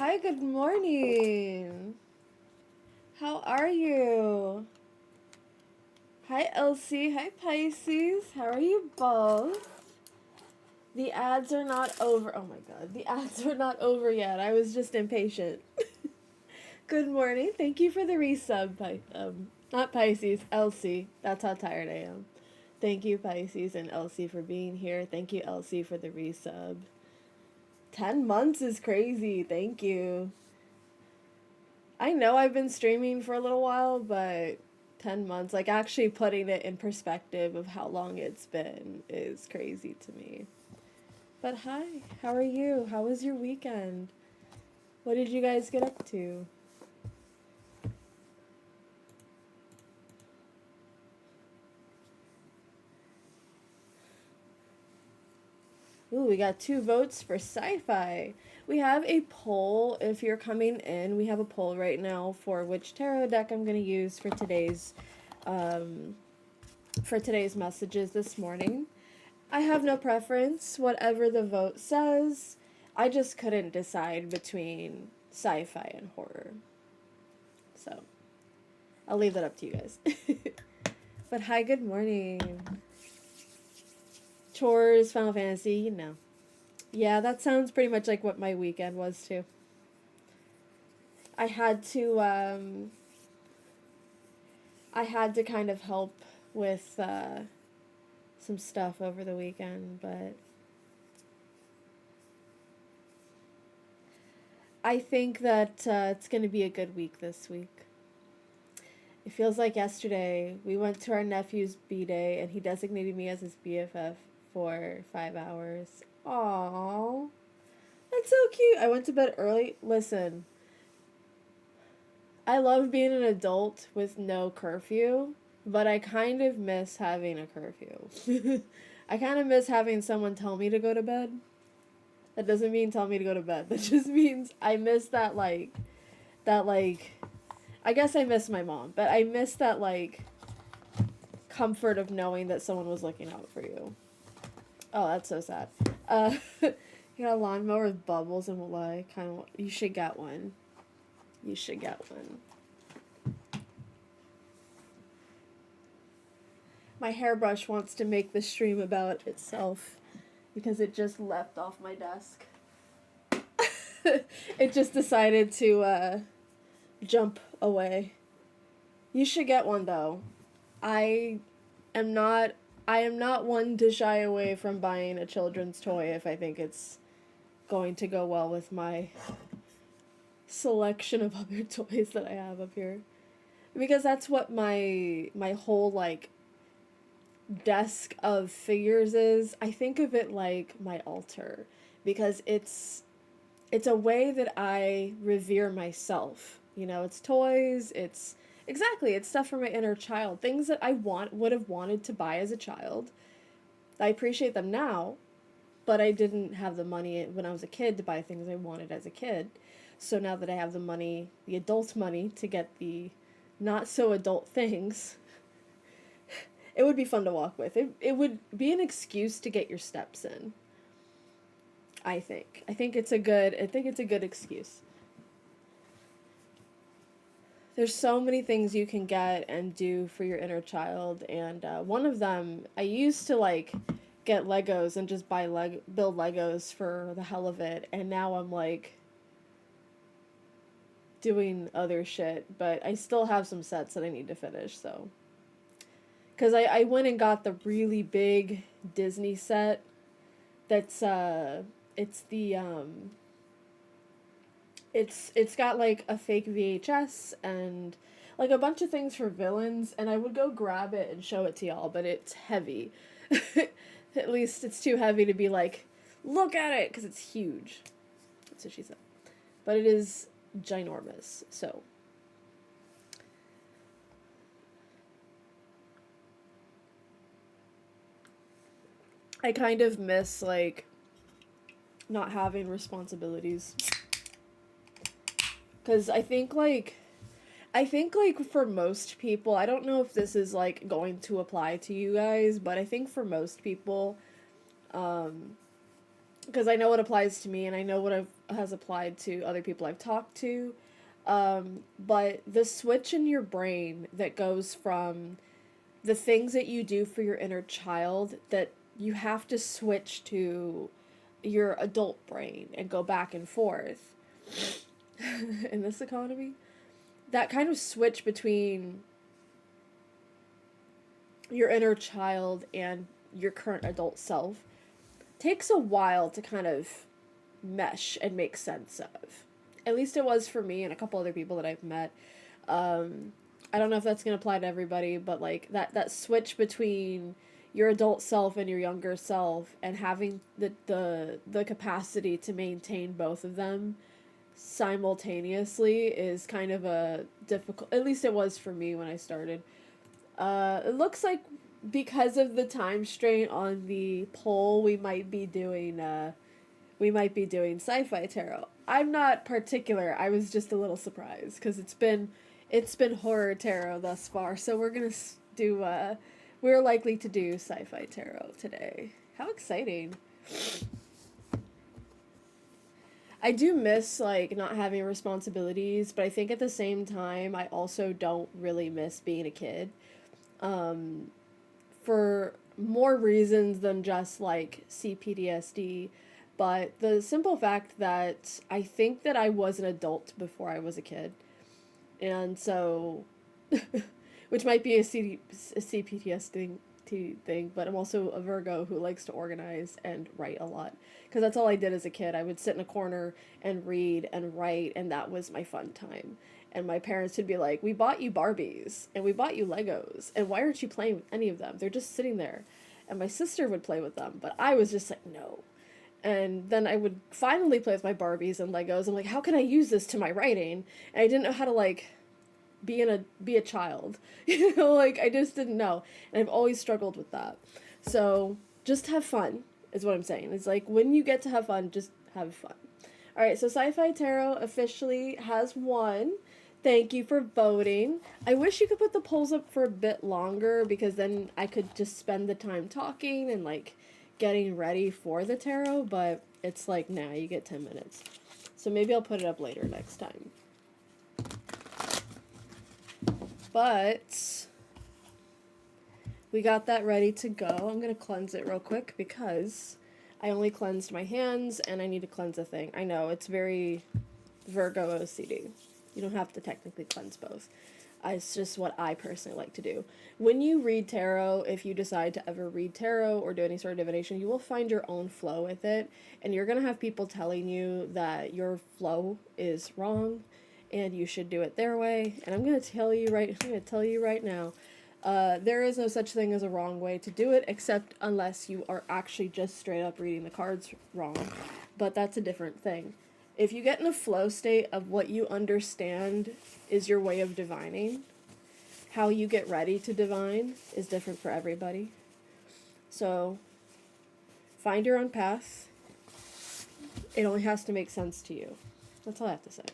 Hi, good morning. How are you? Hi, Elsie. Hi, Pisces. How are you both? The ads are not over. Oh my god, the ads are not over yet. I was just impatient. Good morning. Thank you for the resub, not Pisces, Elsie. That's how tired I am. Thank you, Pisces and Elsie, for being here. Thank you, Elsie, for the resub. 10 months is crazy. Thank you. I know I've been streaming for a little while, but 10 months, like actually putting it in perspective of how long it's been is crazy to me. But hi, how are you? How was your weekend? What did you guys get up to? Ooh, we got 2 votes for sci-fi. We have a poll. If you're coming in, we have a poll right now for which tarot deck I'm going to use um, for today's messages this morning. I have no preference, whatever the vote says. I just couldn't decide between sci-fi and horror. So, I'll leave that up to you guys. But hi, good morning. Chores, Final Fantasy, Yeah, that sounds pretty much like what my weekend was too. I had to I had to kind of help with some stuff over the weekend, but I think that it's going to be a good week this week. It feels like yesterday we went to our nephew's B-day and he designated me as his BFF for 5 hours. Aww. That's so cute. I went to bed early. Listen, I love being an adult with no curfew, but I kind of miss having a curfew. I kind of miss having someone tell me to go to bed. That doesn't mean tell me to go to bed. That just means I miss that I guess I miss my mom, but I miss that comfort of knowing that someone was looking out for you. Oh, that's so sad. You got a lawnmower with bubbles and you should get one. You should get one. My hairbrush wants to make the stream about itself because it just left off my desk. It just decided to jump away. You should get one though. I am not I am not one to shy away from buying a children's toy if I think it's going to go well with my selection of other toys that I have up here. Because that's what my whole desk of figures is. I think of it like my altar because it's a way that I revere myself. It's toys, it's stuff from my inner child, things that I would have wanted to buy as a child. I appreciate them now, but I didn't have the money when I was a kid to buy things I wanted as a kid. So now that I have the money, the adult money to get the not so adult things, it would be fun to walk with. It would be an excuse to get your steps in. I think. I think it's a good excuse. There's so many things you can get and do for your inner child, and one of them I used to get Legos and just build Legos for the hell of it, and now I'm doing other shit, but I still have some sets that I need to finish, so because I went and got the really big Disney set that's it's the it's got a fake VHS and a bunch of things for villains, and I would go grab it and show it to y'all, but it's heavy. At least it's too heavy to be look at it, because it's huge. That's what she said. But it is ginormous, so. I kind of miss, not having responsibilities. Because I think for most people, I don't know if this is going to apply to you guys, but I think for most people, um because I know what applies to me and I know what has applied to other people I've talked to. But the switch in your brain that goes from the things that you do for your inner child that you have to switch to your adult brain and go back and forth in this economy. That kind of switch between your inner child and your current adult self takes a while to kind of mesh and make sense of. At least it was for me and a couple other people that I've met. I don't know if that's going to apply to everybody, but like that switch between your adult self and your younger self and having the capacity to maintain both of them simultaneously is kind of a difficult, at least it was for me when I started. It looks like because of the time strain on the poll, we might be doing sci-fi tarot. I'm not particular. I was just a little surprised because it's been horror tarot thus far. So we're gonna do we're likely to do sci-fi tarot today. How exciting! I do miss like not having responsibilities, but I think at the same time I also don't really miss being a kid. Um, for more reasons than just like CPTSD, but the simple fact that I think that I was an adult before I was a kid. And so, which might be a CPTSD thing, but I'm also a Virgo who likes to organize and write a lot. Because that's all I did as a kid. I would sit in a corner and read and write, and that was my fun time. And my parents would be like, "We bought you Barbies, and we bought you Legos, and why aren't you playing with any of them? They're just sitting there." And my sister would play with them, but I was just like, no. And then I would finally play with my Barbies and Legos. I'm like, how can I use this to my writing? And I didn't know how to like be a child. You know, like I just didn't know. And I've always struggled with that. So just have fun is what I'm saying. It's like when you get to have fun, just have fun. Alright, so Sci-Fi Tarot officially has won. Thank you for voting. I wish you could put the polls up for a bit longer because then I could just spend the time talking and like getting ready for the tarot, but it's like, nah, you get 10 minutes. So maybe I'll put it up later next time. But we got that ready to go. I'm going to cleanse it real quick because I only cleansed my hands and I need to cleanse a thing. I know, it's very Virgo OCD. You don't have to technically cleanse both. It's just what I personally like to do. When you read tarot, if you decide to ever read tarot or do any sort of divination, you will find your own flow with it. And you're going to have people telling you that your flow is wrong and you should do it their way. And I'm going to tell you right now, there is no such thing as a wrong way to do it, except unless you are actually just straight up reading the cards wrong. But that's a different thing. If you get in a flow state of what you understand is your way of divining, how you get ready to divine is different for everybody. So, find your own path. It only has to make sense to you. That's all I have to say.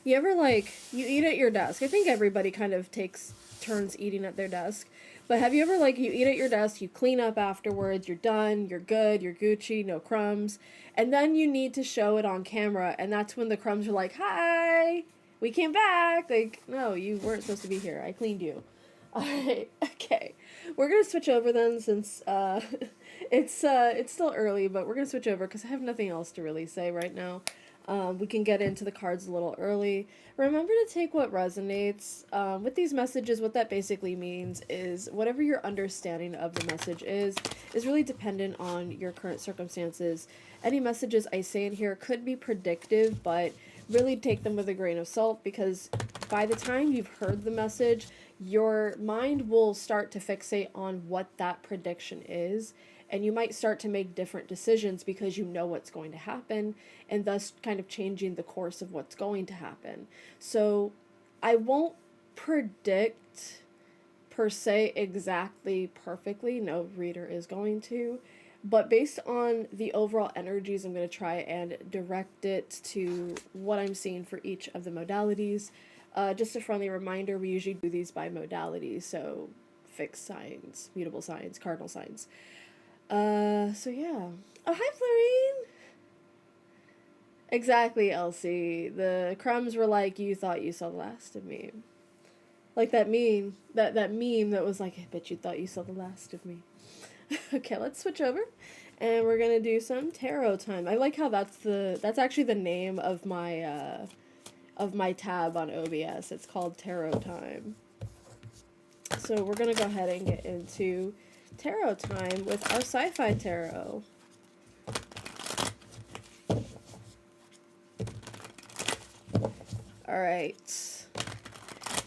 You ever you eat at your desk? I think everybody kind of takes turns eating at their desk. But have you ever you eat at your desk, you clean up afterwards, you're done, you're good, you're Gucci, no crumbs, and then you need to show it on camera, and that's when the crumbs are like, "Hi, we came back." Like, no, you weren't supposed to be here. I cleaned you. Alright, okay. We're gonna switch over then since it's still early, but we're gonna switch over because I have nothing else to really say right now. We can get into the cards a little early. Remember to take what resonates. With these messages, what that basically means is whatever your understanding of the message is really dependent on your current circumstances. Any messages I say in here could be predictive, but really take them with a grain of salt because by the time you've heard the message, your mind will start to fixate on what that prediction is, and you might start to make different decisions because you know what's going to happen and thus kind of changing the course of what's going to happen. So I won't predict per se exactly perfectly. No reader is going to. But based on the overall energies, I'm going to try and direct it to what I'm seeing for each of the modalities. Just a friendly reminder, we usually do these by modality, so fixed signs, mutable signs, cardinal signs. So yeah. Oh, hi, Florine! Exactly, Elsie. The crumbs were like, you thought you saw the last of me. Like that meme, that meme that was like, I bet you thought you saw the last of me. Okay, let's switch over. And we're gonna do some tarot time. I like how that's actually the name of my tab on OBS. It's called Tarot Time. So we're gonna go ahead and get into tarot time with our sci-fi tarot. Alright.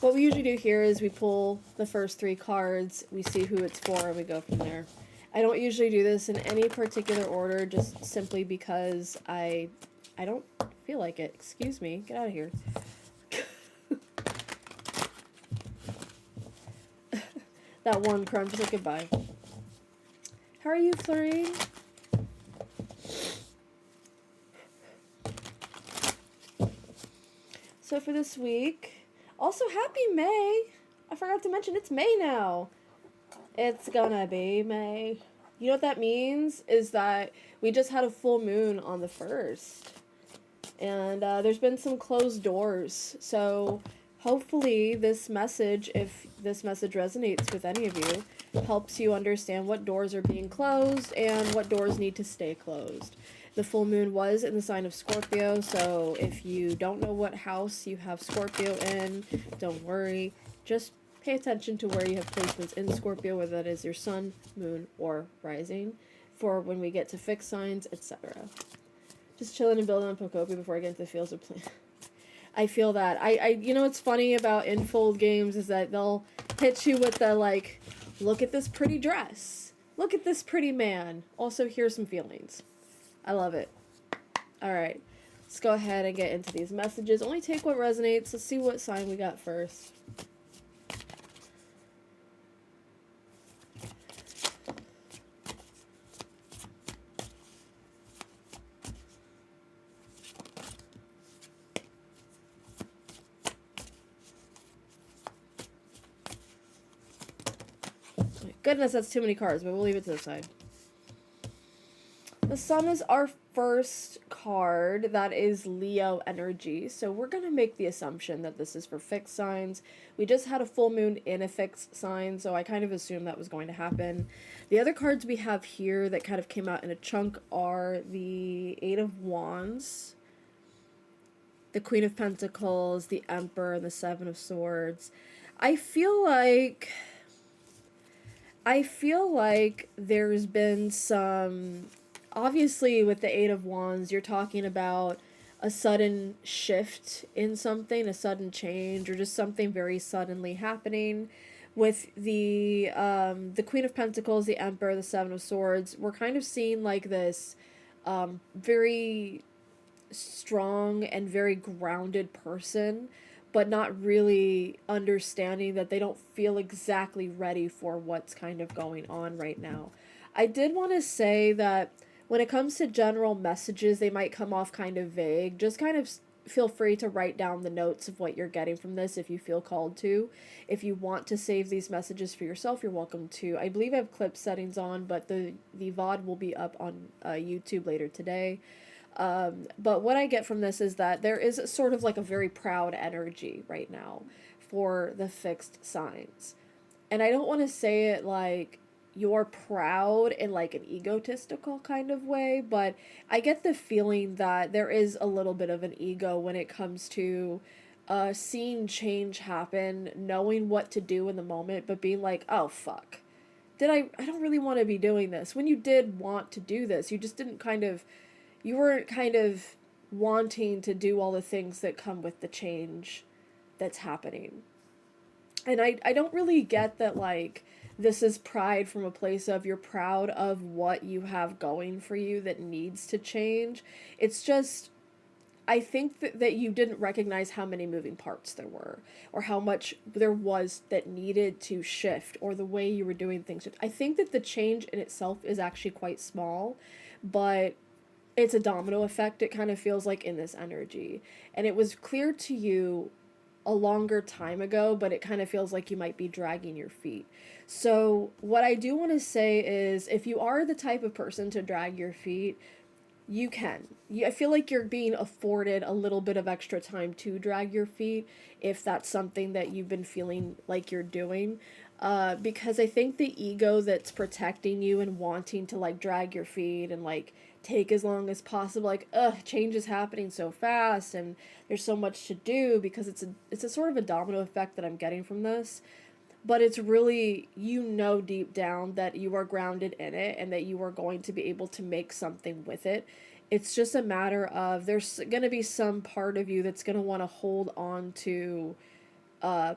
What we usually do here is we pull the first 3 cards, we see who it's for, and we go from there. I don't usually do this in any particular order, just simply because I don't feel like it. Excuse me, get out of here. That one crumb said goodbye. How are you, Florine? So for this week, also happy May. I forgot to mention it's May now. It's gonna be May. You know what that means? Is that we just had a full moon on the 1st. And there's been some closed doors. So hopefully this message, if this message resonates with any of you, helps you understand what doors are being closed and what doors need to stay closed. The full moon was in the sign of Scorpio, so if you don't know what house you have Scorpio in, don't worry. Just pay attention to where you have placements in Scorpio, whether that is your sun, moon, or rising, for when we get to fixed signs, etc. Just chilling and building on Pocopi before I get into the fields of plan. I feel that. You know what's funny about Infold games is that they'll hit you with the, like, look at this pretty dress. Look at this pretty man. Also, here's some feelings. I love it. Alright. Let's go ahead and get into these messages. Only take what resonates. Let's see what sign we got first. Goodness, that's too many cards, but we'll leave it to the side. The Sun is our first card. That is Leo energy. So we're going to make the assumption that this is for fixed signs. We just had a full moon in a fixed sign, so I kind of assumed that was going to happen. The other cards we have here that kind of came out in a chunk are the Eight of Wands, the Queen of Pentacles, the Emperor, and the Seven of Swords. I feel like there's been some, obviously with the Eight of Wands, you're talking about a sudden shift in something, a sudden change, or just something very suddenly happening. With the Queen of Pentacles, the Emperor, the Seven of Swords, we're kind of seeing like this very strong and very grounded person, but not really understanding that they don't feel exactly ready for what's kind of going on right now. I did want to say that when it comes to general messages, they might come off kind of vague. Just kind of feel free to write down the notes of what you're getting from this if you feel called to. If you want to save these messages for yourself, you're welcome to. I believe I have clip settings on, but the VOD will be up on YouTube later today. But what I get from this is that there is sort of like a very proud energy right now for the fixed signs. And I don't want to say it like you're proud in like an egotistical kind of way, but I get the feeling that there is a little bit of an ego when it comes to seeing change happen, knowing what to do in the moment, but being like, oh, fuck. I don't really want to be doing this. When you did want to do this, you weren't kind of wanting to do all the things that come with the change that's happening. And I don't really get that, like, this is pride from a place of you're proud of what you have going for you that needs to change. It's just, I think that you didn't recognize how many moving parts there were, or how much there was that needed to shift, or the way you were doing things. I think that the change in itself is actually quite small, but it's a domino effect, it kind of feels like, in this energy. And it was clear to you a longer time ago, but it kind of feels like you might be dragging your feet. So, what I do want to say is if you are the type of person to drag your feet, you can. I feel like you're being afforded a little bit of extra time to drag your feet if that's something that you've been feeling like you're doing. Because I think the ego that's protecting you and wanting to like drag your feet and like take as long as possible, like, change is happening so fast and there's so much to do because it's a sort of a domino effect that I'm getting from this, but it's really, you know, deep down that you are grounded in it and that you are going to be able to make something with it. It's just a matter of there's going to be some part of you that's going to want to hold on to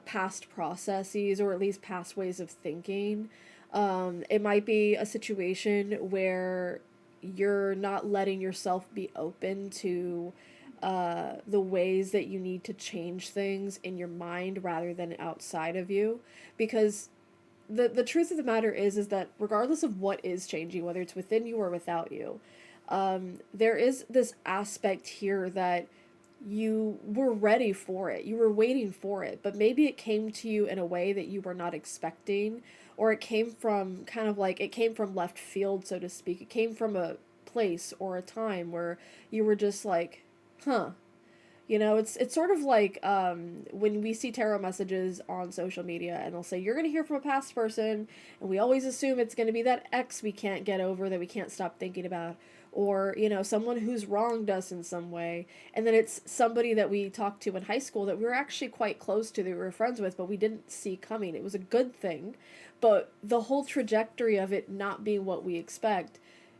past processes or at least past ways of thinking. It might be a situation where you're not letting yourself be open to the ways that you need to change things in your mind rather than outside of you, because the truth of the matter is that regardless of what is changing, whether it's within you or without you, there is this aspect here that you were ready for it. You were waiting for it, but maybe it came to you in a way that you were not expecting, or it came from kind of like it came from left field, so to speak. It came from a place or a time where you were just like, huh. You know, it's sort of like when we see tarot messages on social media and they'll say, you're going to hear from a past person, and we always assume it's going to be that ex we can't get over that we can't stop thinking about, or, you know, someone who's wronged us in some way. And then it's somebody that we talked to in high school that we were actually quite close to, that we were friends with, but we didn't see coming. It was a good thing. But the whole trajectory of it not being what we expect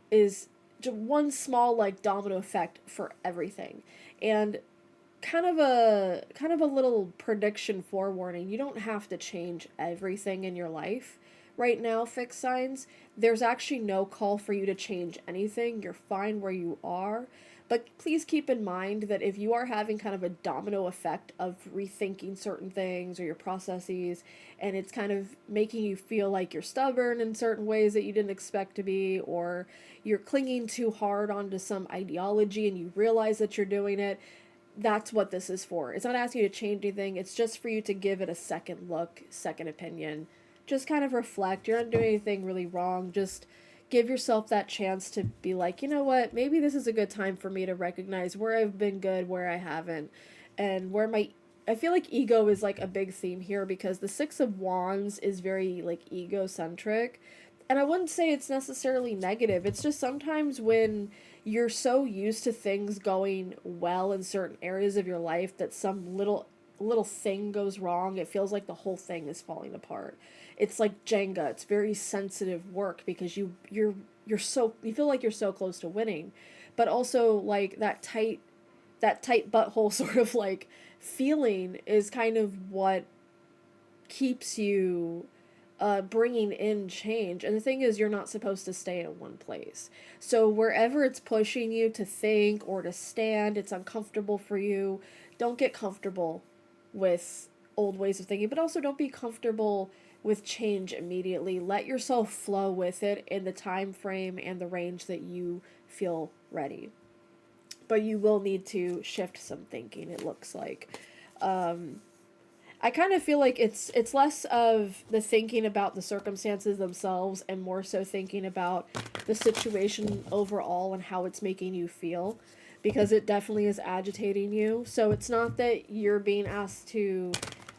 is just one small, like, domino effect for everything. And kind of a little prediction forewarning. You don't have to change everything in your life right now, fixed signs. There's actually no call for you to change anything. You're fine where you are. But please keep in mind that if you are having kind of a domino effect of rethinking certain things or your processes, and it's kind of making you feel like you're stubborn in certain ways that you didn't expect to be, or you're clinging too hard onto some ideology and you realize that you're doing it, that's what this is for. It's not asking you to change anything. It's just for you to give it a second look, second opinion. Just kind of reflect. You're not doing anything really wrong. Just give yourself that chance to be like, you know what? Maybe this is a good time for me to recognize where I've been good, where I haven't, and where my I feel like ego is like a big theme here because the 6 of Wands is very like egocentric. And I wouldn't say it's necessarily negative. It's just sometimes when you're so used to things going well in certain areas of your life that some little thing goes wrong, it feels like the whole thing is falling apart. It's like Jenga. It's very sensitive work because you feel like you're so close to winning, but also like that tight butthole sort of like feeling is kind of what keeps you bringing in change. And the thing is, you're not supposed to stay in one place. So wherever it's pushing you to think or to stand, it's uncomfortable for you. Don't get comfortable with old ways of thinking, but also don't be comfortable with change immediately. Let yourself flow with it in the time frame and the range that you feel ready. But you will need to shift some thinking, it looks like. I kind of feel like it's less of the thinking about the circumstances themselves and more so thinking about the situation overall and how it's making you feel, because it definitely is agitating you. So it's not that you're being asked to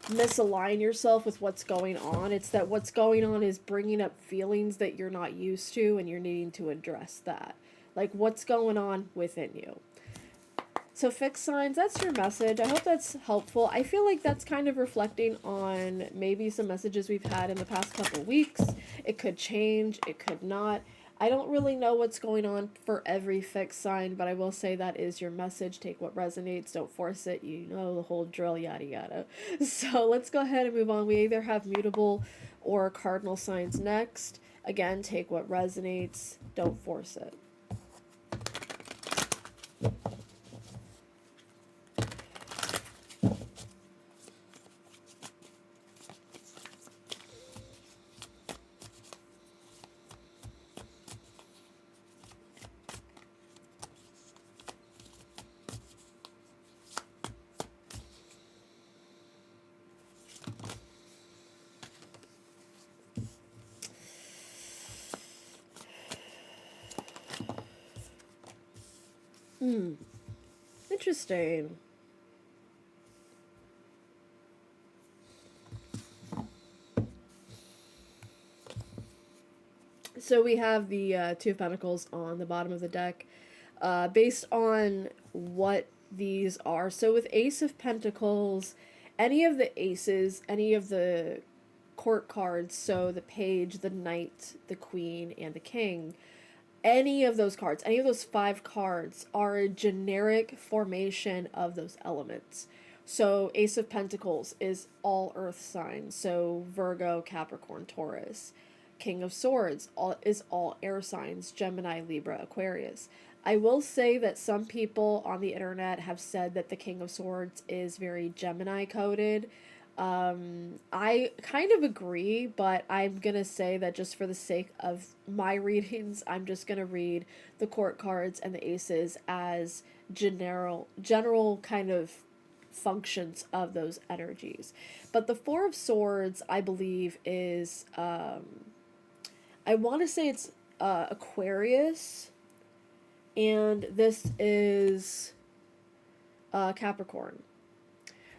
misalign yourself with what's going on. It's that what's going on is bringing up feelings that you're not used to and you're needing to address that. Like what's going on within you. So fixed signs, that's your message. I hope that's helpful. I feel like that's kind of reflecting on maybe some messages we've had in the past couple weeks. It could change, it could not. I don't really know what's going on for every fixed sign, but I will say that is your message. Take what resonates, don't force it. You know the whole drill, yada yada. So let's go ahead and move on. We either have mutable or cardinal signs next. Again, take what resonates, don't force it. Interesting. So we have the Two of Pentacles on the bottom of the deck. Based on what these are. So with Ace of Pentacles, any of the aces, any of the court cards, so the page, the knight, the queen, and the king, any of those cards, any of those 5 cards are a generic formation of those elements. So Ace of Pentacles is all earth signs, so Virgo, Capricorn, Taurus. King of Swords is all air signs, Gemini, Libra, Aquarius. I will say that some people on the internet have said that the King of Swords is very Gemini coded. I kind of agree, but I'm gonna say that just for the sake of my readings, I'm just gonna read the court cards and the aces as general kind of functions of those energies. But the Four of Swords, I believe, is I want to say it's Aquarius, and this is Capricorn.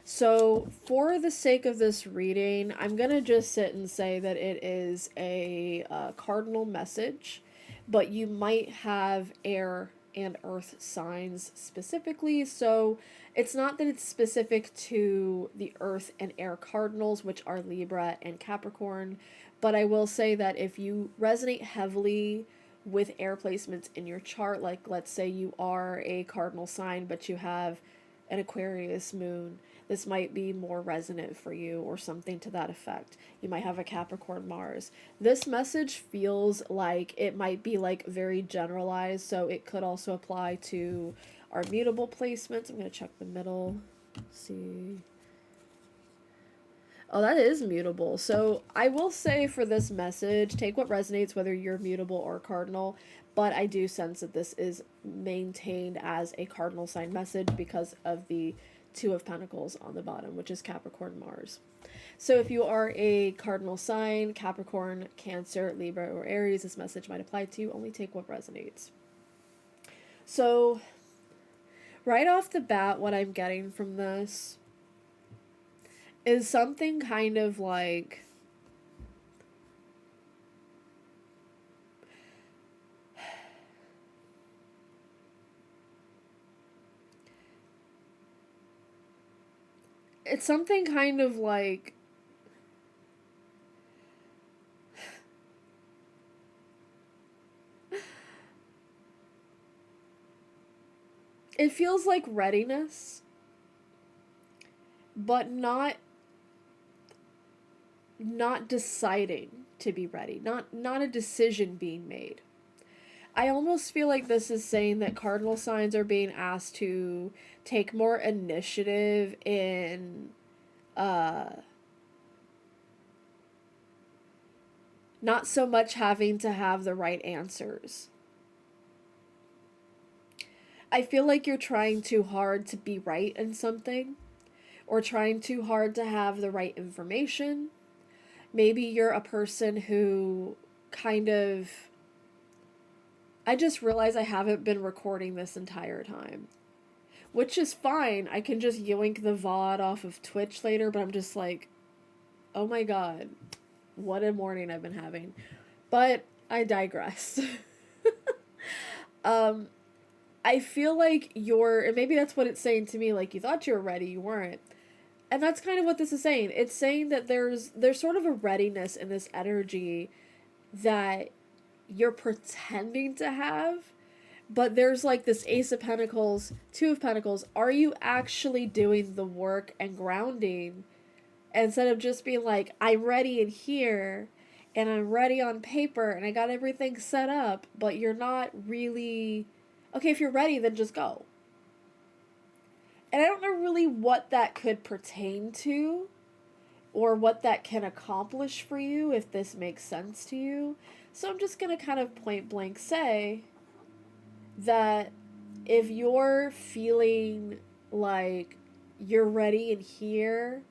So, for the sake of this reading, I'm going to just sit and say that it is a cardinal message, but you might have air and earth signs specifically. So, it's not that it's specific to the earth and air cardinals, which are Libra and Capricorn, but I will say that if you resonate heavily with air placements in your chart, like let's say you are a cardinal sign, but you have an Aquarius moon, this might be more resonant for you or something to that effect. You might have a Capricorn Mars. This message feels like it might be like very generalized, so it could also apply to our mutable placements. I'm going to check the middle. Let's see. Oh, that is mutable. So I will say for this message, take what resonates, whether you're mutable or cardinal. But I do sense that this is maintained as a cardinal sign message because of the Two of Pentacles on the bottom, which is Capricorn Mars. So if you are a cardinal sign, Capricorn, Cancer, Libra, or Aries, this message might apply to you. Only take what resonates. So right off the bat, what I'm getting from this is something kind of like it's something kind of like it feels like readiness, but not deciding to be ready, not a decision being made. I almost feel like this is saying that cardinal signs are being asked to take more initiative in not so much having to have the right answers. I feel like you're trying too hard to be right in something, or trying too hard to have the right information. Maybe you're a person who kind of. I just realized I haven't been recording this entire time, which is fine. I can just yoink the VOD off of Twitch later, but I'm just like, oh my god, what a morning I've been having. But I digress. I feel like and maybe that's what it's saying to me, like you thought you were ready, you weren't. And that's kind of what this is saying. It's saying that there's sort of a readiness in this energy that you're pretending to have, but there's like this Ace of Pentacles, Two of Pentacles. Are you actually doing the work and grounding instead of just being like, I'm ready in here and I'm ready on paper and I got everything set up, but you're not really. Okay, if you're ready, then just go. And I don't know really what that could pertain to or what that can accomplish for you, if this makes sense to you. So I'm just going to kind of point blank say that if you're feeling like you're ready in here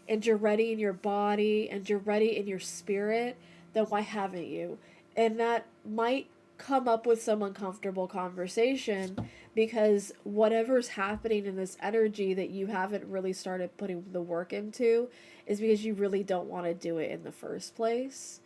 and you're ready in your body and you're ready in your spirit, then why haven't you? And that might come up with some uncomfortable conversation, because whatever's happening in this energy that you haven't really started putting the work into is because you really don't want to do it in the first place.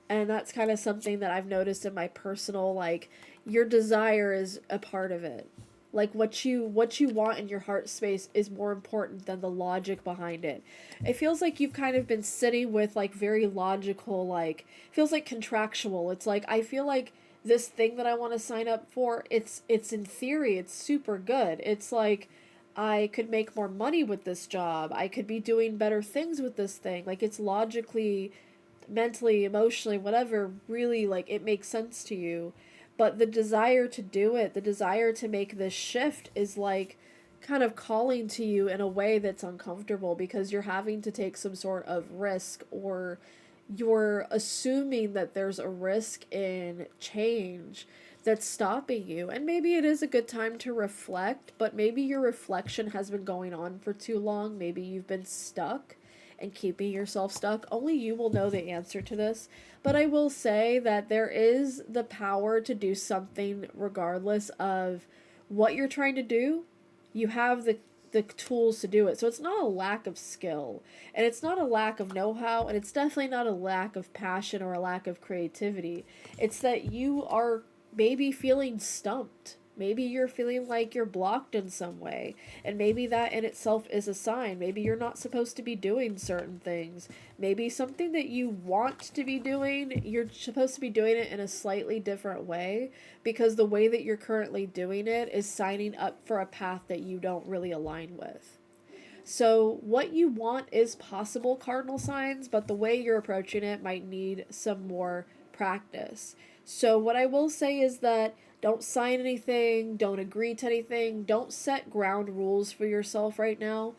And that's kind of something that I've noticed in my personal, like, your desire is a part of it. Like, what you want in your heart space is more important than the logic behind it. It feels like you've kind of been sitting with, like, very logical, like, feels like contractual. It's like, I feel like this thing that I want to sign up for, it's in theory it's super good. It's like, I could make more money with this job. I could be doing better things with this thing. Like, it's logically, mentally, emotionally, whatever, really, like, it makes sense to you. But the desire to do it, the desire to make this shift is like kind of calling to you in a way that's uncomfortable, because you're having to take some sort of risk, or you're assuming that there's a risk in change that's stopping you. And maybe it is a good time to reflect, but maybe your reflection has been going on for too long. Maybe you've been stuck and keeping yourself stuck. Only you will know the answer to this. But I will say that there is the power to do something regardless of what you're trying to do. You have the tools to do it. So it's not a lack of skill, and it's not a lack of know-how, and it's definitely not a lack of passion or a lack of creativity. It's that you are maybe feeling stumped. Maybe you're feeling like you're blocked in some way, and maybe that in itself is a sign. Maybe you're not supposed to be doing certain things. Maybe something that you want to be doing, you're supposed to be doing it in a slightly different way, because the way that you're currently doing it is signing up for a path that you don't really align with. So, what you want is possible, cardinal signs, but the way you're approaching it might need some more practice. So, what I will say is that don't sign anything, don't agree to anything, don't set ground rules for yourself right now.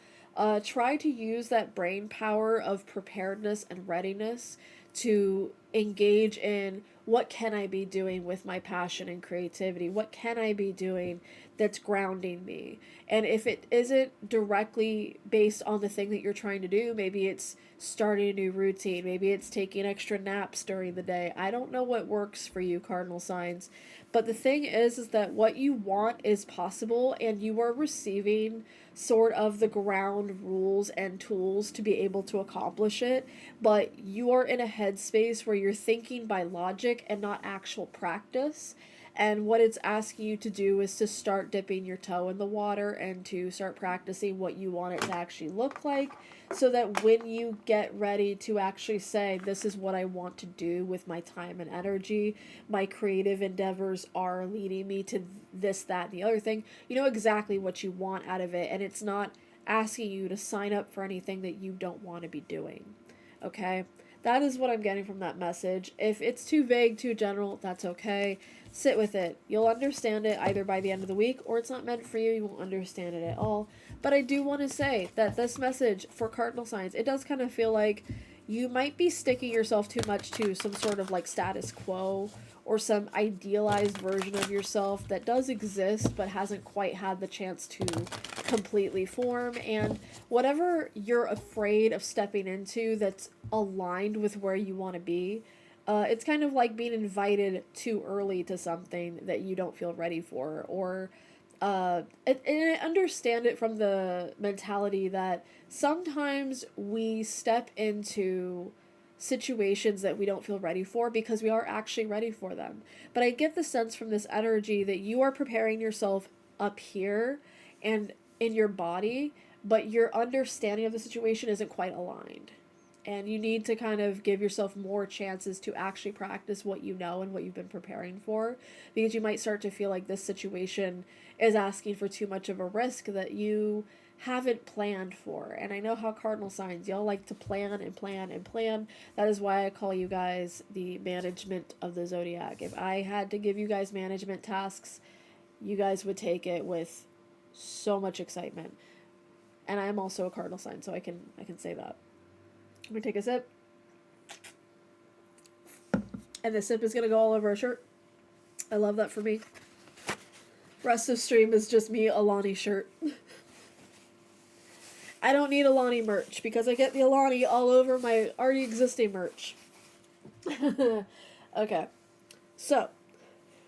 Try to use that brain power of preparedness and readiness to engage in what can I be doing with my passion and creativity? What can I be doing that's grounding me? And if it isn't directly based on the thing that you're trying to do, maybe it's starting a new routine, maybe it's taking extra naps during the day. I don't know what works for you, cardinal signs. But the thing is that what you want is possible, and you are receiving sort of the ground rules and tools to be able to accomplish it. But you are in a headspace where you're thinking by logic and not actual practice. And what it's asking you to do is to start dipping your toe in the water and to start practicing what you want it to actually look like, so that when you get ready to actually say, this is what I want to do with my time and energy, my creative endeavors are leading me to this, that, and the other thing, you know exactly what you want out of it, and it's not asking you to sign up for anything that you don't want to be doing. Okay? That is what I'm getting from that message. If it's too vague, too general, that's okay. Sit with it. You'll understand it either by the end of the week, or it's not meant for you. You won't understand it at all. But I do want to say that this message for cardinal signs, it does kind of feel like you might be sticking yourself too much to some sort of like status quo, or some idealized version of yourself that does exist but hasn't quite had the chance to completely form. And whatever you're afraid of stepping into that's aligned with where you want to be, it's kind of like being invited too early to something that you don't feel ready for. Or and I understand it from the mentality that sometimes we step into situations that we don't feel ready for because we are actually ready for them. But I get the sense from this energy that you are preparing yourself up here and in your body, but your understanding of the situation isn't quite aligned. And you need to kind of give yourself more chances to actually practice what you know and what you've been preparing for, because you might start to feel like this situation is asking for too much of a risk that you haven't planned for. And I know how cardinal signs, y'all like to plan and plan and plan. That is why I call you guys the management of the zodiac. If I had to give you guys management tasks, you guys would take it with so much excitement. And I am also a cardinal sign, so I can say that. I'm gonna take a sip. And the sip is gonna go all over our shirt. I love that for me. Rest of stream is just me, Alani shirt. I don't need Alani merch because I get the Alani all over my already existing merch. Okay. So,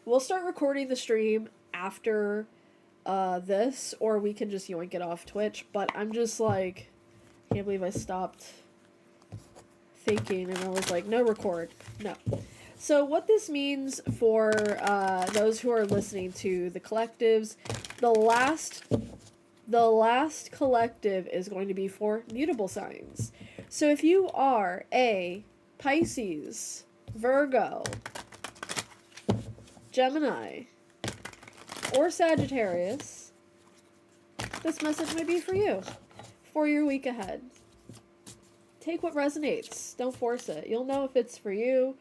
We'll start recording the stream after this, or we can just yoink it off Twitch. But I'm just like, can't believe I stopped thinking and I was like, no record. No. So what this means for those who are listening to the collectives, the last collective is going to be for mutable signs. So if you are a Pisces, Virgo, Gemini, or Sagittarius, this message may be for you, for your week ahead. Take what resonates. Don't force it. You'll know if it's for you.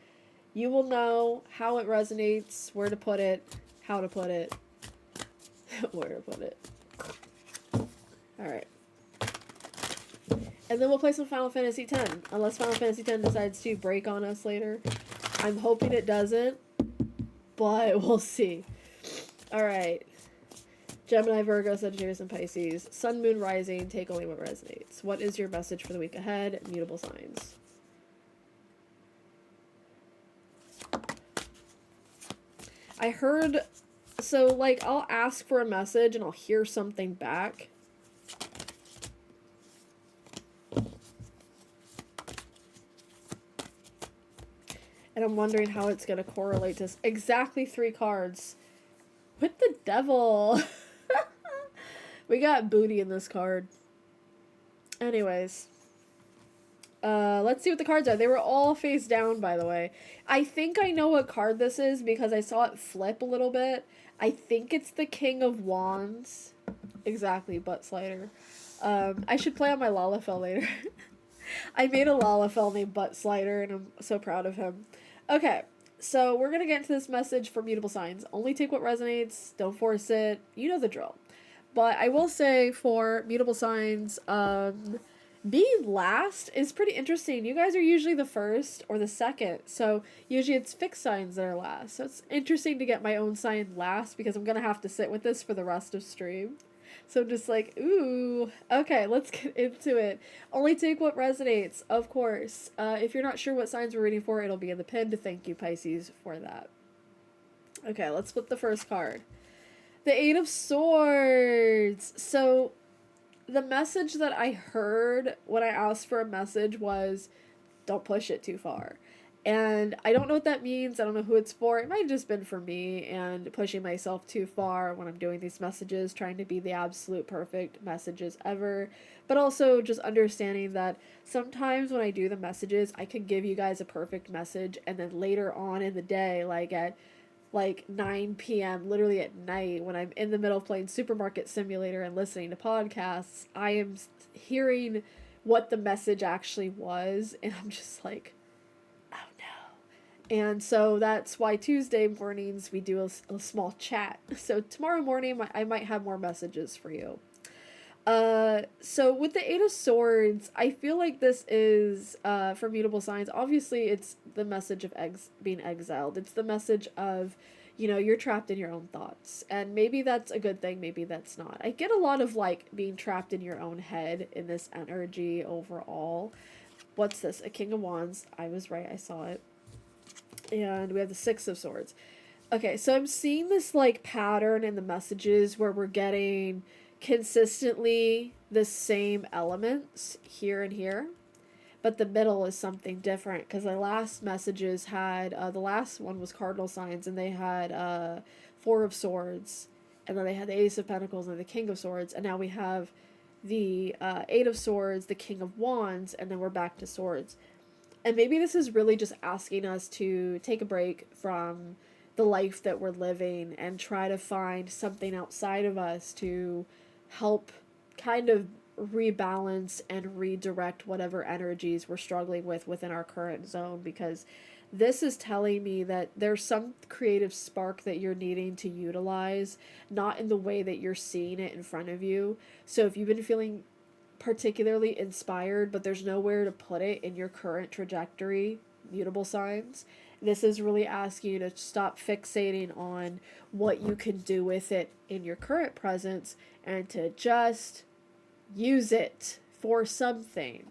You will know how it resonates, where to put it, how to put it, where to put it. Alright. And then we'll play some Final Fantasy X, unless Final Fantasy X decides to break on us later. I'm hoping it doesn't, but we'll see. Alright. Gemini, Virgo, Sagittarius, and Pisces. Sun, Moon, Rising, take only what resonates. What is your message for the week ahead? Mutable signs. I heard... So, like, I'll ask for a message and I'll hear something back. And I'm wondering how it's going to correlate to exactly 3 cards. With the devil. We got booty in this card. Anyways. Let's see what the cards are. They were all face down, by the way. I think I know what card this is because I saw it flip a little bit. I think it's the King of Wands. Exactly, butt slider. I should play on my Lalafell later. I made a Lalafell named Butt Slider, and I'm so proud of him. Okay, so we're going to get into this message for mutable signs. Only take what resonates. Don't force it. You know the drill. But I will say for mutable signs, being last is pretty interesting. You guys are usually the first or the second. So usually it's fixed signs that are last. So it's interesting to get my own sign last because I'm going to have to sit with this for the rest of stream. So I'm just like, ooh. Okay, let's get into it. Only take what resonates, of course. If you're not sure what signs we're reading for, it'll be in the pin. To thank you, Pisces, for that. Okay, let's flip the first card. The Eight of Swords. So the message that I heard when I asked for a message was, don't push it too far. And I don't know what that means. I don't know who it's for. It might have just been for me and pushing myself too far when I'm doing these messages, trying to be the absolute perfect messages ever. But also just understanding that sometimes when I do the messages, I can give you guys a perfect message. And then later on in the day, like at 9 p.m., literally at night, when I'm in the middle of playing Supermarket Simulator and listening to podcasts, I am hearing what the message actually was. And I'm just like, and so that's why Tuesday mornings we do a small chat. So tomorrow morning I might have more messages for you. So with the Eight of Swords, I feel like this is for mutable signs. Obviously, it's the message of being exiled. It's the message of, you're trapped in your own thoughts. And maybe that's a good thing, maybe that's not. I get a lot of, being trapped in your own head in this energy overall. What's this? A King of Wands. I was right, I saw it. And we have the Six of Swords. Okay, so I'm seeing this, pattern in the messages where we're getting consistently the same elements here and here. But the middle is something different, because the last messages had, the last one was cardinal signs, and they had Four of Swords, and then they had the Ace of Pentacles and the King of Swords, and now we have the Eight of Swords, the King of Wands, and then we're back to Swords. And maybe this is really just asking us to take a break from the life that we're living and try to find something outside of us to help kind of rebalance and redirect whatever energies we're struggling with within our current zone, because this is telling me that there's some creative spark that you're needing to utilize, not in the way that you're seeing it in front of you. So if you've been feeling particularly inspired, but there's nowhere to put it in your current trajectory, mutable signs, this is really asking you to stop fixating on what you can do with it in your current presence and to just use it for something.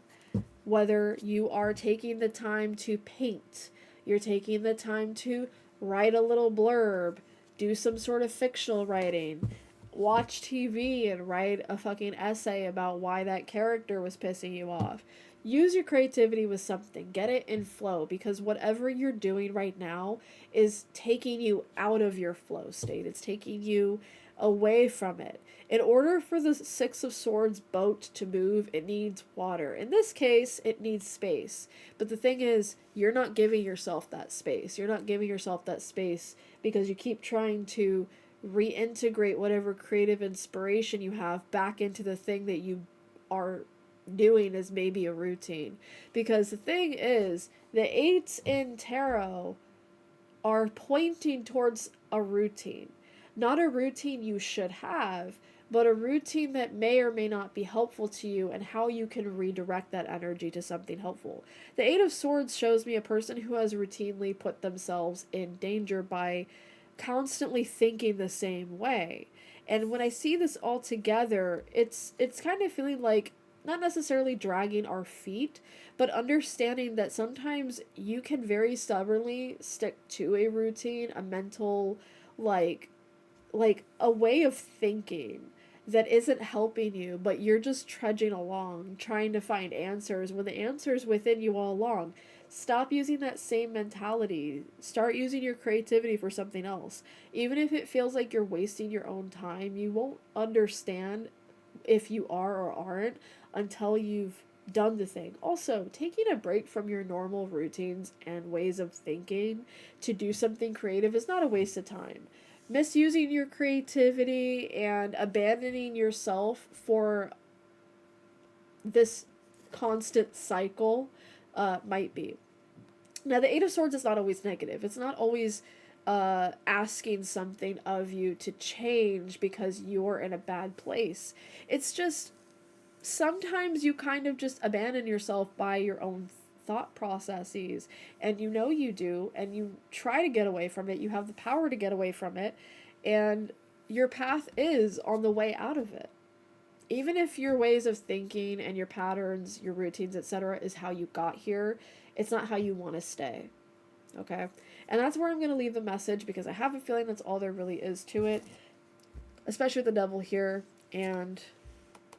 Whether you are taking the time to paint, you're taking the time to write a little blurb, do some sort of fictional writing, watch TV and write a fucking essay about why that character was pissing you off. Use your creativity with something. Get it in flow, because whatever you're doing right now is taking you out of your flow state. It's taking you away from it. In order for the Six of Swords boat to move, it needs water. In this case, it needs space. But the thing is, you're not giving yourself that space. You're not giving yourself that space because you keep trying to reintegrate whatever creative inspiration you have back into the thing that you are doing as maybe a routine. Because the thing is, the eights in tarot are pointing towards a routine. Not a routine you should have, but a routine that may or may not be helpful to you, and how you can redirect that energy to something helpful. The Eight of Swords shows me a person who has routinely put themselves in danger by constantly thinking the same way. And when I see this all together, it's kind of feeling like not necessarily dragging our feet, but understanding that sometimes you can very stubbornly stick to a routine, a mental like a way of thinking that isn't helping you, but you're just trudging along trying to find answers when the answer's within you all along. Stop using that same mentality. Start using your creativity for something else. Even if it feels like you're wasting your own time, you won't understand if you are or aren't until you've done the thing. Also, taking a break from your normal routines and ways of thinking to do something creative is not a waste of time. Misusing your creativity and abandoning yourself for this constant cycle might be. Now, the Eight of Swords is not always negative. It's not always asking something of you to change because you're in a bad place. It's just sometimes you kind of just abandon yourself by your own thought processes, and you know you do, and you try to get away from it. You have the power to get away from it, and your path is on the way out of it. Even if your ways of thinking and your patterns, your routines, etc., is how you got here, it's not how you want to stay. Okay? And that's where I'm going to leave the message, because I have a feeling that's all there really is to it, especially with the devil here. And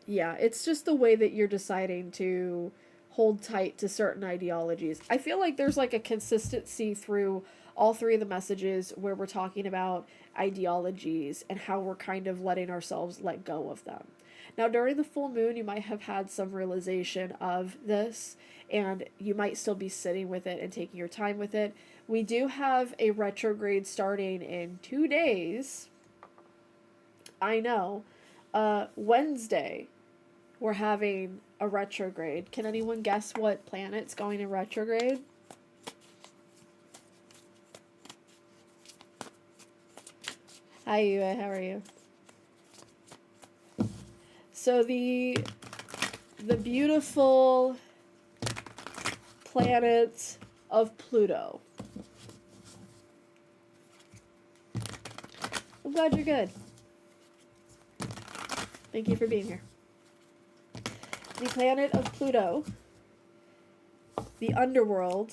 yeah, it's just the way that you're deciding to hold tight to certain ideologies. I feel like there's like a consistency through all three of the messages where we're talking about ideologies and how we're kind of letting ourselves let go of them. Now, during the full moon, you might have had some realization of this, and you might still be sitting with it and taking your time with it. We do have a retrograde starting in 2 days. I know. Wednesday, we're having a retrograde. Can anyone guess what planet's going in retrograde? Hi, Yue. How are you? So the beautiful planet of Pluto. I'm glad you're good. Thank you for being here. The planet of Pluto, the underworld,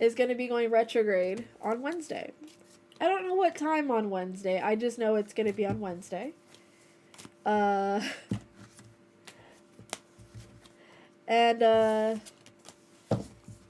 is going to be going retrograde on Wednesday. I don't know what time on Wednesday. I just know it's going to be on Wednesday. And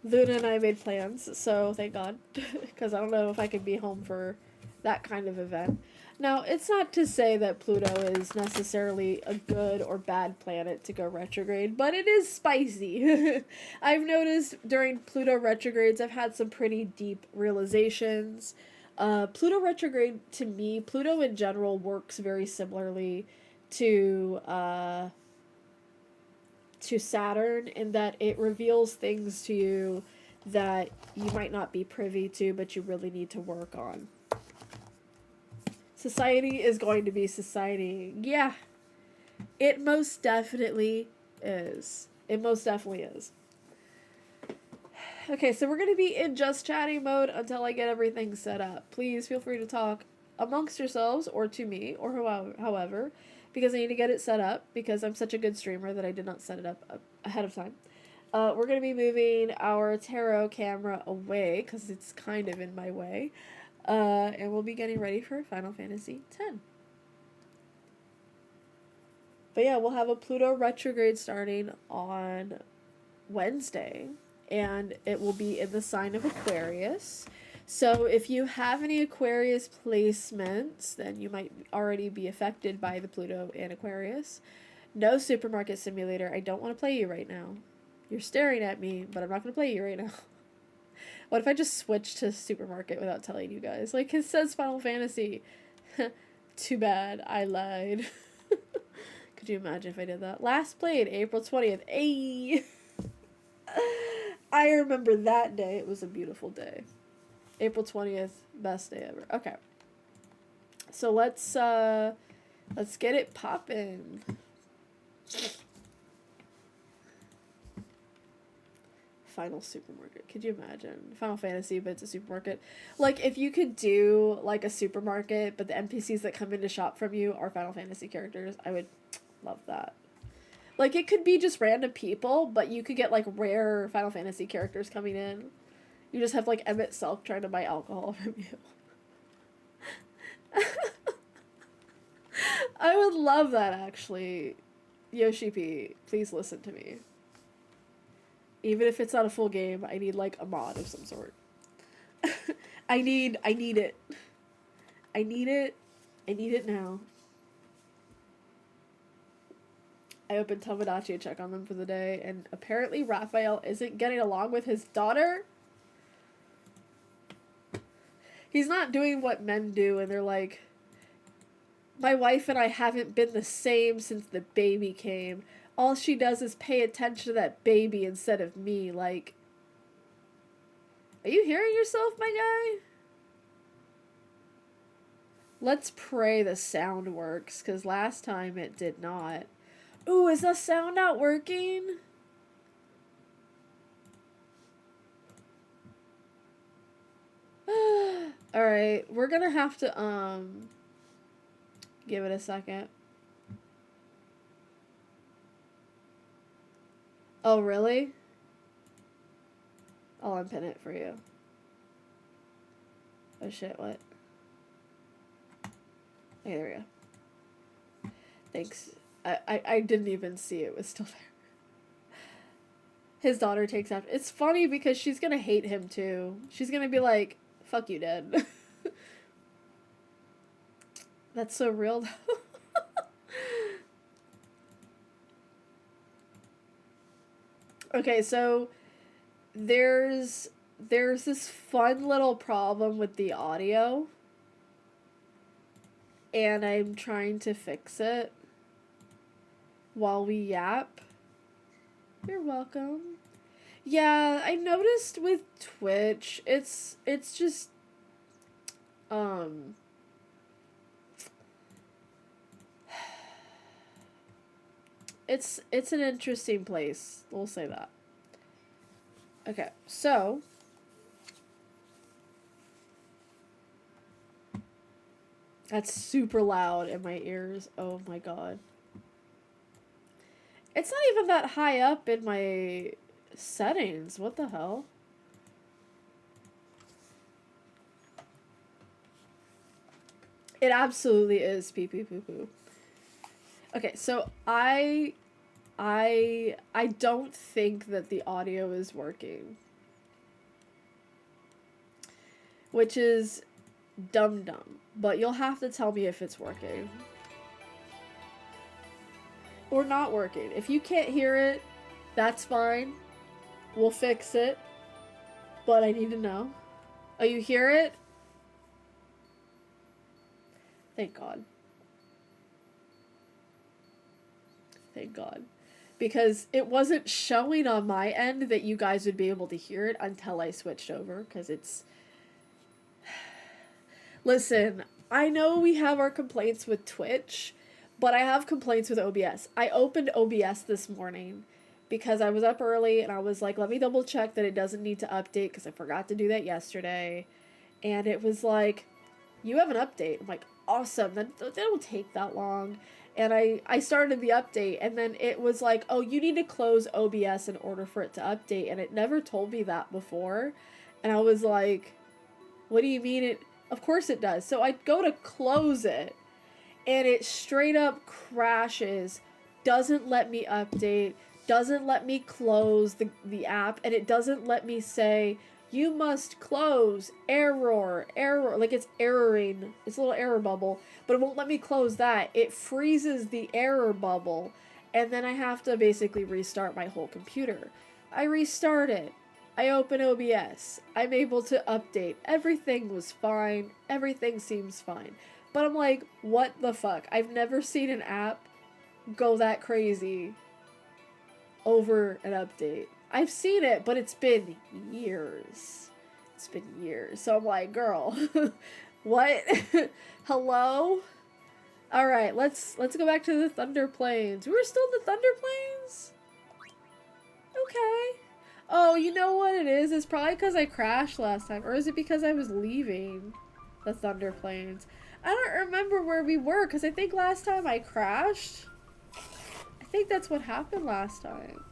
Luna and I made plans, so thank God, because I don't know if I could be home for that kind of event. Now, it's not to say that Pluto is necessarily a good or bad planet to go retrograde, but it is spicy. I've noticed during Pluto retrogrades, I've had some pretty deep realizations. Pluto retrograde, to me, Pluto in general works very similarly to Saturn, in that it reveals things to you that you might not be privy to, but you really need to work on. Society is going to be society. Yeah, it most definitely is. It most definitely is. Okay, so we're going to be in just chatting mode until I get everything set up. Please feel free to talk amongst yourselves or to me or however, because I need to get it set up, because I'm such a good streamer that I did not set it up ahead of time. We're going to be moving our tarot camera away because it's kind of in my way. And we'll be getting ready for Final Fantasy X. But yeah, we'll have a Pluto retrograde starting on Wednesday, and it will be in the sign of Aquarius. So if you have any Aquarius placements, then you might already be affected by the Pluto and Aquarius. No Supermarket Simulator. I don't want to play you right now. You're staring at me, but I'm not going to play you right now. What if I just switch to Supermarket without telling you guys? Like, it says Final Fantasy. Too bad. I lied. Could you imagine if I did that? Last played April 20th. Ayy! I remember that day. It was a beautiful day. April 20th, best day ever. Okay. So let's get it poppin'. Final Supermarket. Could you imagine? Final Fantasy, but it's a supermarket. Like, if you could do, like, a supermarket, but the NPCs that come in to shop from you are Final Fantasy characters, I would love that. Like, it could be just random people, but you could get, like, rare Final Fantasy characters coming in. You just have, like, Emmett Selk trying to buy alcohol from you. I would love that, actually. Yoshi P, please listen to me. Even if it's not a full game, I need, like, a mod of some sort. I need it. I need it. I need it now. I opened Tomodachi to check on them for the day, and apparently Raphael isn't getting along with his daughter. He's not doing what men do, and they're like, my wife and I haven't been the same since the baby came. All she does is pay attention to that baby instead of me. Like, are you hearing yourself, my guy? Let's pray the sound works, because last time it did not. Ooh, is the sound not working? Alright, we're gonna have to, give it a second. Oh, really? I'll unpin it for you. Oh shit, what? Okay, there we go. Thanks. I didn't even see it was still there. His daughter takes after. It's funny because she's gonna hate him too. She's gonna be like, fuck you, Dad. That's so real though. Okay, so there's this fun little problem with the audio, and I'm trying to fix it while we yap. You're welcome. Yeah, I noticed with Twitch, it's just it's an interesting place. We'll say that. Okay, so that's super loud in my ears. Oh my god. It's not even that high up in my settings. What the hell? It absolutely is pee pee poo poo. Okay, so I don't think that the audio is working. Which is dumb. But you'll have to tell me if it's working. Or not working. If you can't hear it, that's fine. We'll fix it. But I need to know. Oh, you hear it? Thank God. Thank God. Because it wasn't showing on my end that you guys would be able to hear it until I switched over. Because it's... Listen, I know we have our complaints with Twitch, but I have complaints with OBS. I opened OBS this morning because I was up early and I was like, let me double check that it doesn't need to update because I forgot to do that yesterday. And it was like, you have an update. I'm like, awesome. That don't take that long. and I started the update, and then it was like, oh, you need to close OBS in order for it to update, and it never told me that before. And I was like, what do you mean it? Of course it does. So I go to close it, and it straight up crashes, doesn't let me update, doesn't let me close the app, and it doesn't let me say, you must close, error, like it's erroring, it's a little error bubble, but it won't let me close that. It freezes the error bubble, and then I have to basically restart my whole computer. I restart it. I open OBS. I'm able to update. Everything was fine. Everything seems fine. But I'm like, what the fuck? I've never seen an app go that crazy over an update. I've seen it, but it's been years. It's been years. So I'm like, girl, what? Hello? Alright, let's go back to the Thunder Plains. We're still in the Thunder Plains? Okay. Oh, you know what it is? It's probably because I crashed last time. Or is it because I was leaving the Thunder Plains? I don't remember where we were, because I think last time I crashed. I think that's what happened last time.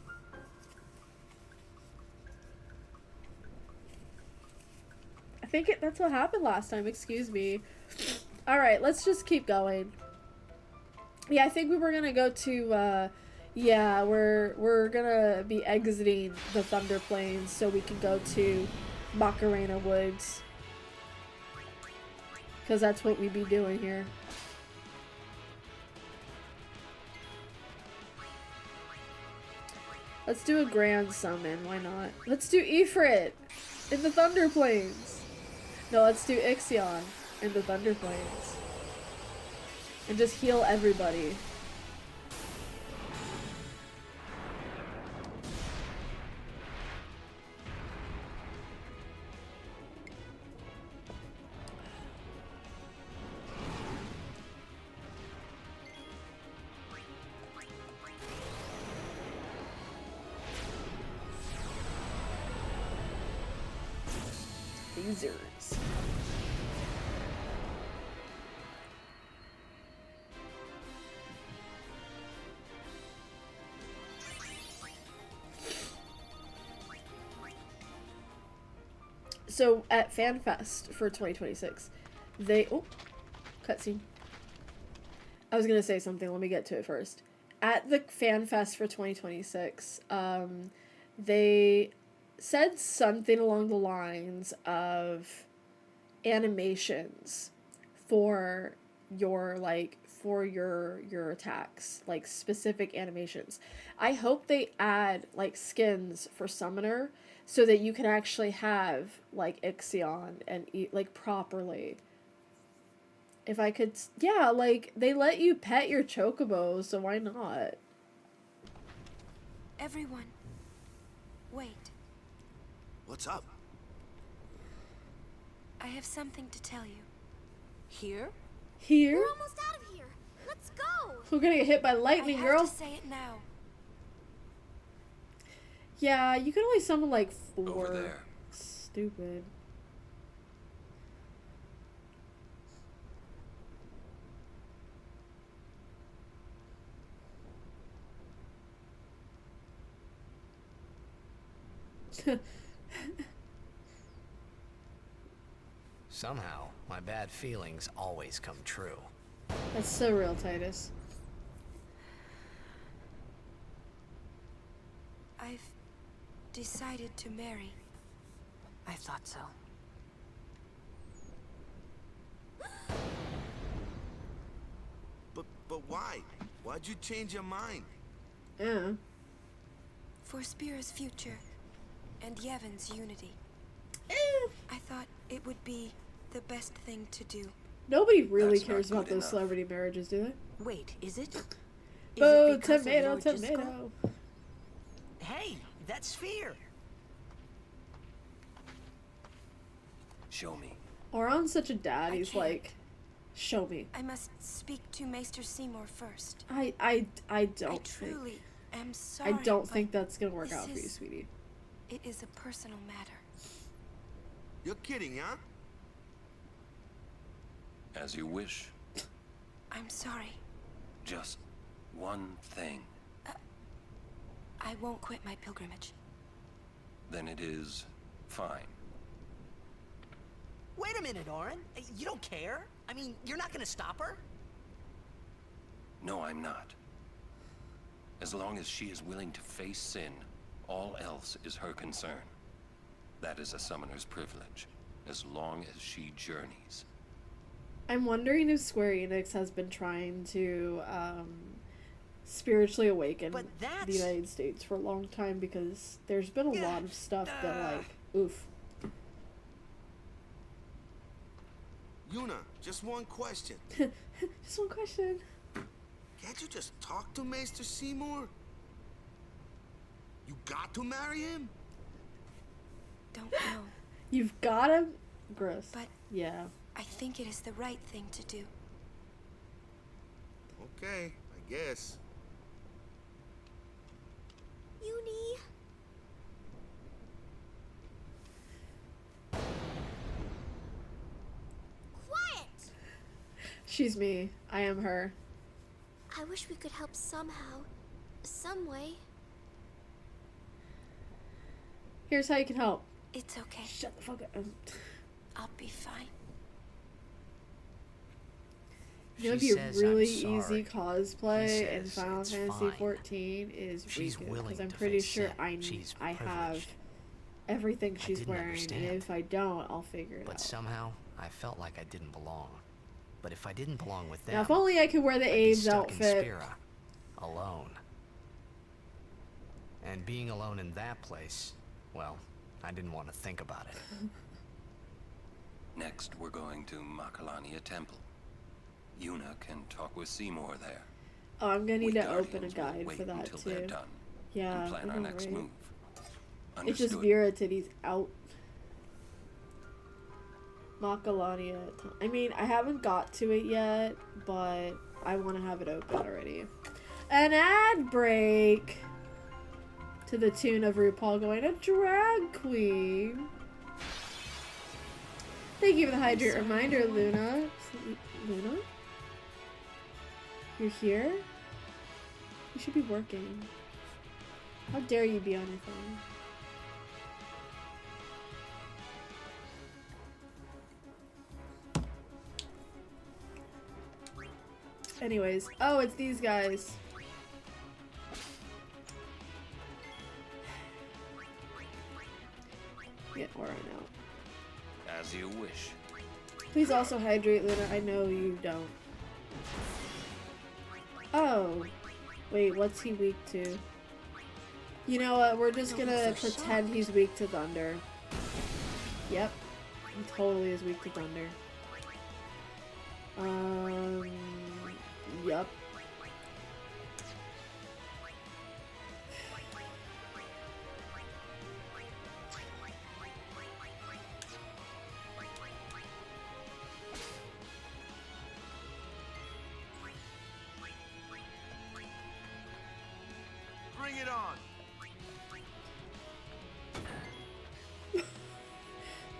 I think that's what happened last time, excuse me. Alright, let's just keep going. Yeah, I think we were gonna go to, yeah, we're gonna be exiting the Thunder Plains so we can go to Macarena Woods. Because that's what we be doing here. Let's do a grand summon, why not? Let's do Ifrit in the Thunder Plains. No, let's do Ixion in the Thunder Plains. And just heal everybody. Lasers. So at FanFest for 2026, oh, cutscene. I was gonna say something. Let me get to it first. At the FanFest for 2026, they said something along the lines of animations for your your attacks, like specific animations. I hope they add like skins for Summoner so that you can actually have like Ixion and eat like properly. If I could, yeah, like they let you pet your chocobo, so why not? Everyone, wait. What's up? I have something to tell you. Here? Here? We're almost out of here. Let's go. We're gonna get hit by lightning, I girl. have to say it now. Yeah, you can only summon like 4. Over there. Stupid. Somehow, my bad feelings always come true. That's so real, Titus. I've decided to marry. I thought so. But why? Why'd you change your mind? Yeah. For Spira's future and Yevon's unity. I thought it would be the best thing to do. Nobody really That's not cares about good those enough. celebrity marriages, do they? Wait, is it? Is Boo, it because of tomato, Lord Gisco? tomato. Hey, that sphere! Show me. Oron's such a dad, I he's can't. like, show me. I must speak to Maester Seymour first. I I don't think. truly am sorry. I don't but think that's gonna work this out for you, is- sweetie. It is a personal matter. You're kidding, huh? As you wish. I'm sorry. Just one thing. I won't quit my pilgrimage. Then it is fine. Wait a minute, Orin. You don't care? I mean, you're not gonna stop her? No, I'm not. As long as she is willing to face sin, all else is her concern. That is a summoner's privilege, as long as she journeys. I'm wondering if Square Enix has been trying to spiritually awaken But the that's... United States for a long time, because there's been a lot of stuff that, like, oof. Yuna, just one question. Just one question. Can't you just talk to Maester Seymour? You got to marry him? Don't know, You've got him? Gross. but Yeah. I think it is the right thing to do. Okay, I guess. Uni. Quiet! She's me. I am her. I wish we could help somehow. Some way. Here's how you can help. It's okay. Shut the fuck up. I'll be fine. You know, She it'd says be really I'm sorry. easy cosplay He in says Final it's Fantasy fine. 14 is She's Rikku, willing because I'm to pretty face sure sin. She's I have privileged. everything I she's didn't wearing, understand. and if I don't, I'll figure it But out. somehow, I felt like I didn't belong. But if I didn't belong with them, Now, if only I could wear the I'd be Abe's stuck in outfit. Spira, alone. And being alone in that place, well, I didn't want to think about it. Next, we're going to Makalania Temple. Yuna can talk with Seymour there. Oh, I'm gonna need We to open a Guardians will guide wait for that until they're too. done Yeah, and plan I our know, next right? move. It's just Understood? Vera Titty's out. Makalania. I mean, I haven't got to it yet, but I want to have it open already. An ad break! To the tune of RuPaul going, a drag queen. Thank you for the hydrate reminder, Luna. Luna? You're here? You should be working. How dare you be on your phone? Anyways, oh, it's these guys. Get Aura out. As you wish. Please also hydrate, Luna. I know you don't. Oh. Wait, what's he weak to? You know what? We're just gonna pretend he's weak to thunder. Yep. He totally is weak to thunder. Yup. Bring it on.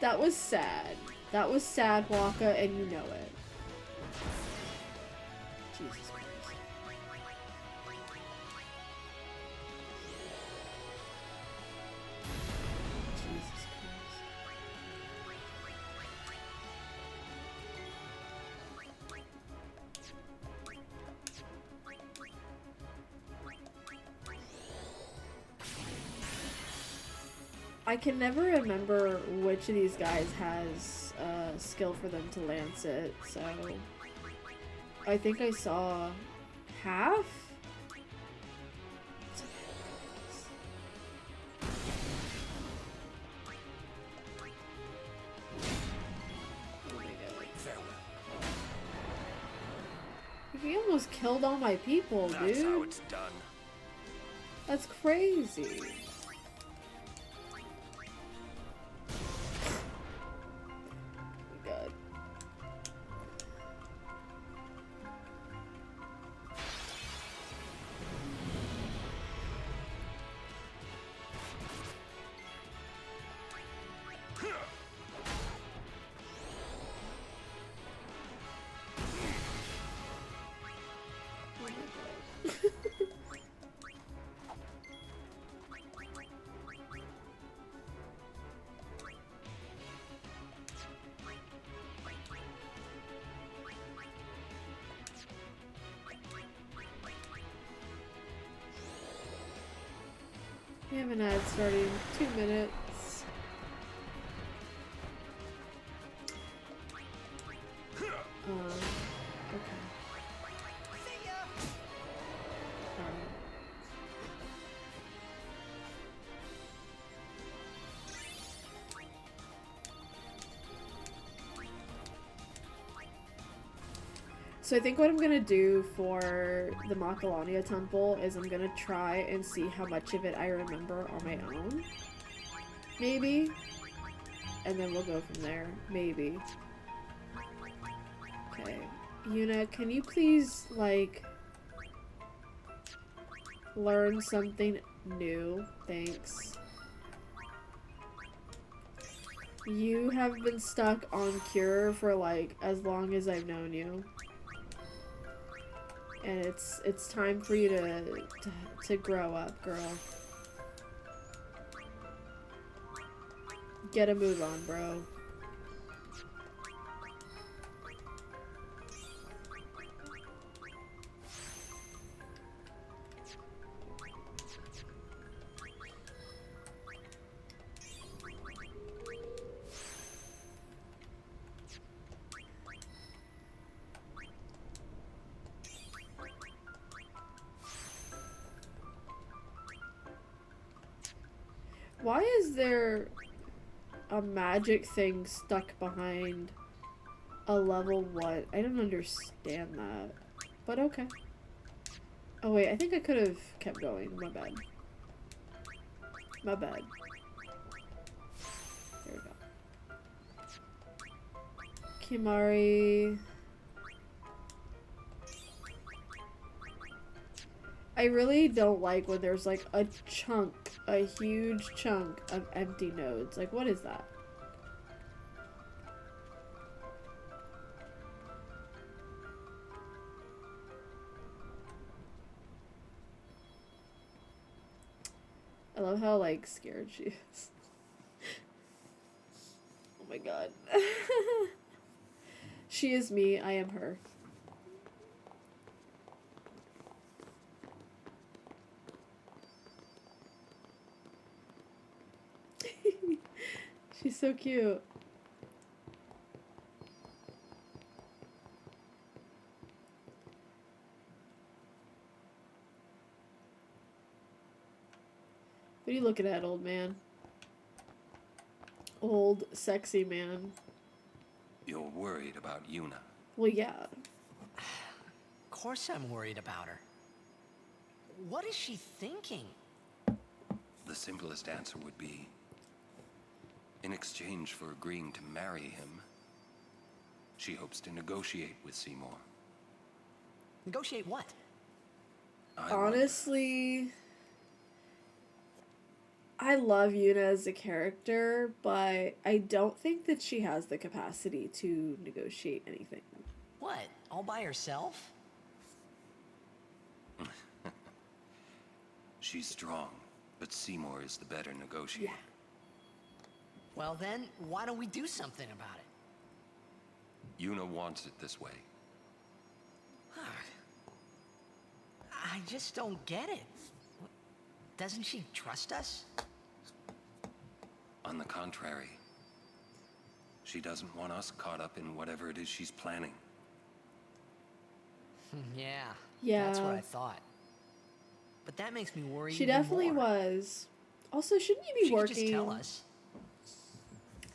That was sad. That was sad, Waka, and you know it. Jesus Christ. Jesus Christ. I can never remember which of these guys has skill for them to lance it, so I think I saw half? Oh my God. He almost killed all my people, dude. That's how it's done. That's crazy. God. Oh my We have an ad starting 2 minutes. Okay. Alright. So I think what I'm gonna do for the Macalania Temple is I'm gonna try and see how much of it I remember on my own. Maybe. And then we'll go from there. Maybe. Okay. Yuna, can you please, like, learn something new? Thanks. You have been stuck on Cure for, like, as long as I've known you. And it's time for you to grow up, girl. Get a move on, bro. Why is there a magic thing stuck behind a level 1? I don't understand that. But okay. Oh wait, I think I could have kept going. My bad. My bad. There we go. Kimari. I really don't like when there's like a huge chunk of empty nodes. Like, what is that? I love how, like, scared she is. Oh my god. She is me, I am her. She's so cute. What are you looking at, old man? Old, sexy man. You're worried about Yuna. Well, yeah. Of course I'm worried about her. What is she thinking? The simplest answer would be, in exchange for agreeing to marry him, she hopes to negotiate with Seymour. Negotiate what? Honestly, I love Yuna as a character, but I don't think that she has the capacity to negotiate anything. What? All by herself? She's strong, but Seymour is the better negotiator. Yeah. Well then, why don't we do something about it? Yuna wants it this way. I just don't get it. Doesn't she trust us? On the contrary, she doesn't want us caught up in whatever it is she's planning. Yeah. Yeah. That's what I thought. But that makes me worry. She even definitely more. was. Also, shouldn't you be She could working? just tell us.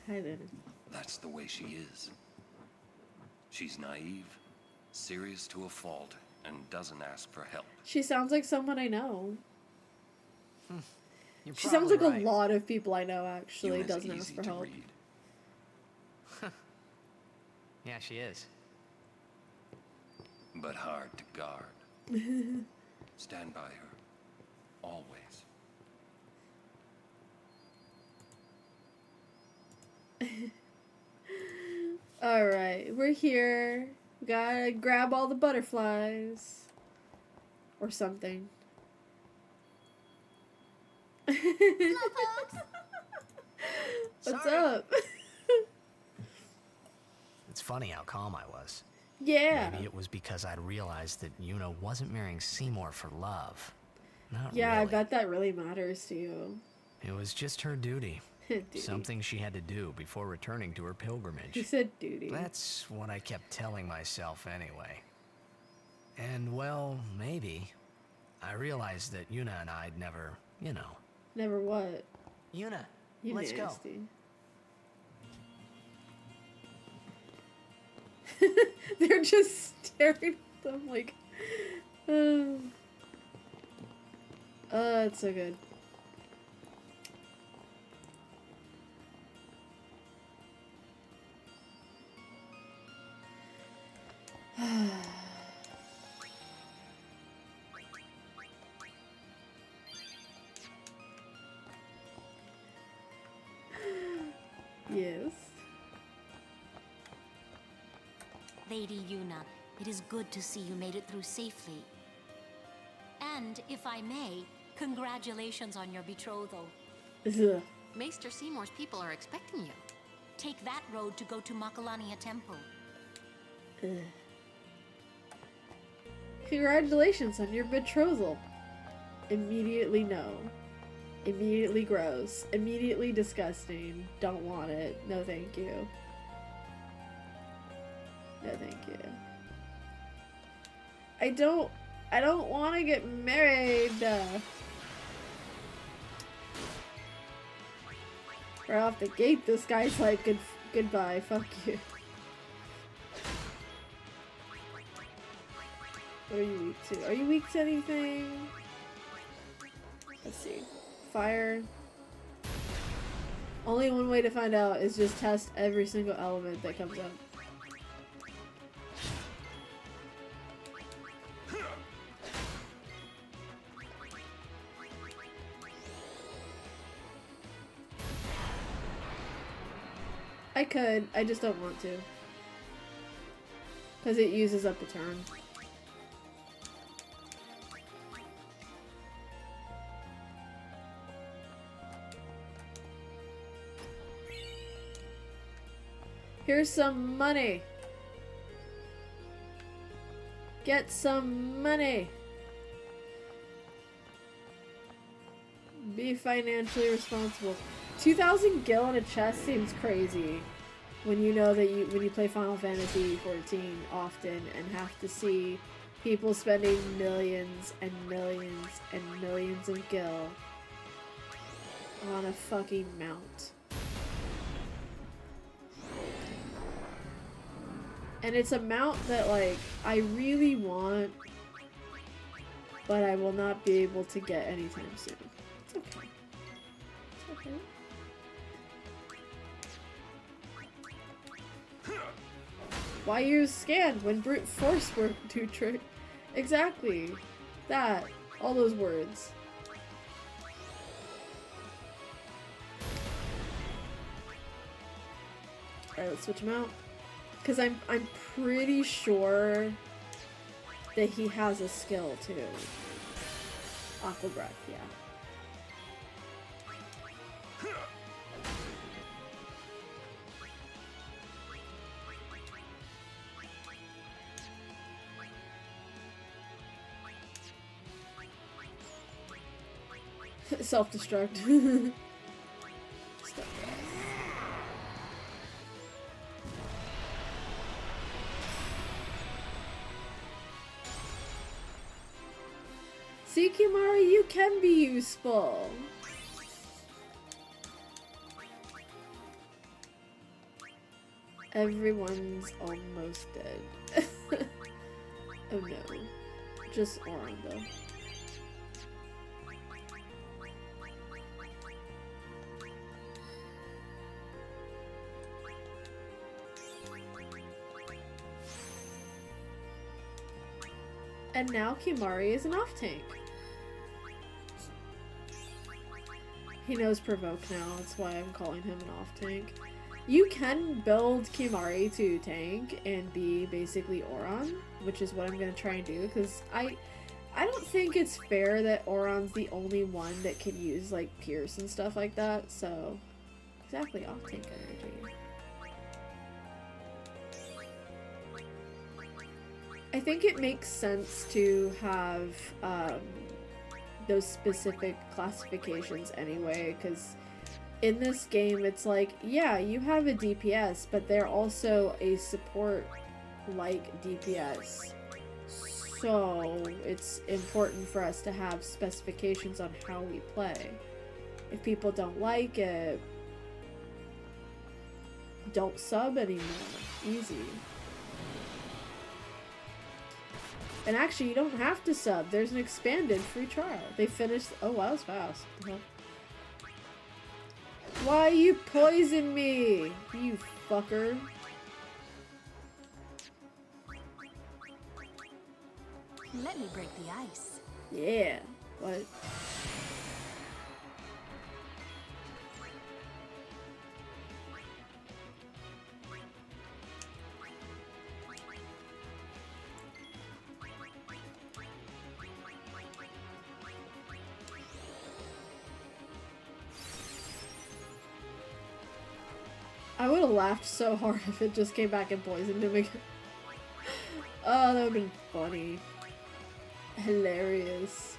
I didn't. That's the way she is. She's naive, serious to a fault, and doesn't ask for help. She sounds like someone I know. You're She sounds like probably a right. lot of people I know actually Yuna's doesn't ask easy for to help. read, Yeah, she is. but hard to guard. Stand by her, always. Alright, we're here. We gotta grab all the butterflies. Or something. What's Sorry. up? It's funny how calm I was. Yeah. Maybe it was because I'd realized that Yuna wasn't marrying Seymour for love. Not Yeah, I really. bet that really matters to you. It was just her duty. Duty. Something she had to do before returning to her pilgrimage. He said duty. That's what I kept telling myself anyway. And well, maybe. I realized that Yuna and I'd never, you know. Never what? Yuna, You let's go. nasty. They're just staring at them like, oh, it's so good. Yes. Lady Yuna, it is good to see you made it through safely. And, if I may, congratulations on your betrothal. Ugh. Maester Seymour's people are expecting you. Take that road to go to Makalania Temple. Ugh. Congratulations on your betrothal. Immediately no. Immediately gross. Immediately disgusting. Don't want it. No thank you. No thank you. I don't want to get married. Right off the gate, this guy's like, goodbye, fuck you. What are you weak to? Are you weak to anything? Let's see. Fire. Only one way to find out is just test every single element that comes up. I could, I just don't want to. Because it uses up a turn. Here's some money. Get some money. Be financially responsible. 2,000 gil in a chest seems crazy when you know that when you play Final Fantasy XIV often and have to see people spending millions and millions and millions of gil on a fucking mount. And it's a mount that, like, I really want, but I will not be able to get anytime soon. It's okay. It's okay. Why use scan when brute force were to trick? Exactly. That. All those words. Alright, let's switch him out. Because I'm pretty sure that he has a skill too. Aqua Breath, yeah. Self-destruct. Stop. See, Kimari, you can be useful. Everyone's almost dead. Oh no. Just Auron though. And now Kimari is an off-tank. He knows Provoke now, that's why I'm calling him an off-tank. You can build Kimari to tank and be basically Auron, which is what I'm going to try and do, because I don't think it's fair that Auron's the only one that can use, like, Pierce and stuff like that, so... Exactly, off-tank energy. I think it makes sense to have those specific classifications anyway, because in this game it's like, yeah, you have a DPS, but they're also a support like DPS. So it's important for us to have specifications on how we play. If people don't like it, don't sub anymore. Easy. And actually, you don't have to sub. There's an expanded free trial. They finished. Oh, wow, that was fast. Why you poison me, you fucker? Let me break the ice. Yeah. What? I would have laughed so hard if it just came back and poisoned him again. Oh, that would have been funny. Hilarious.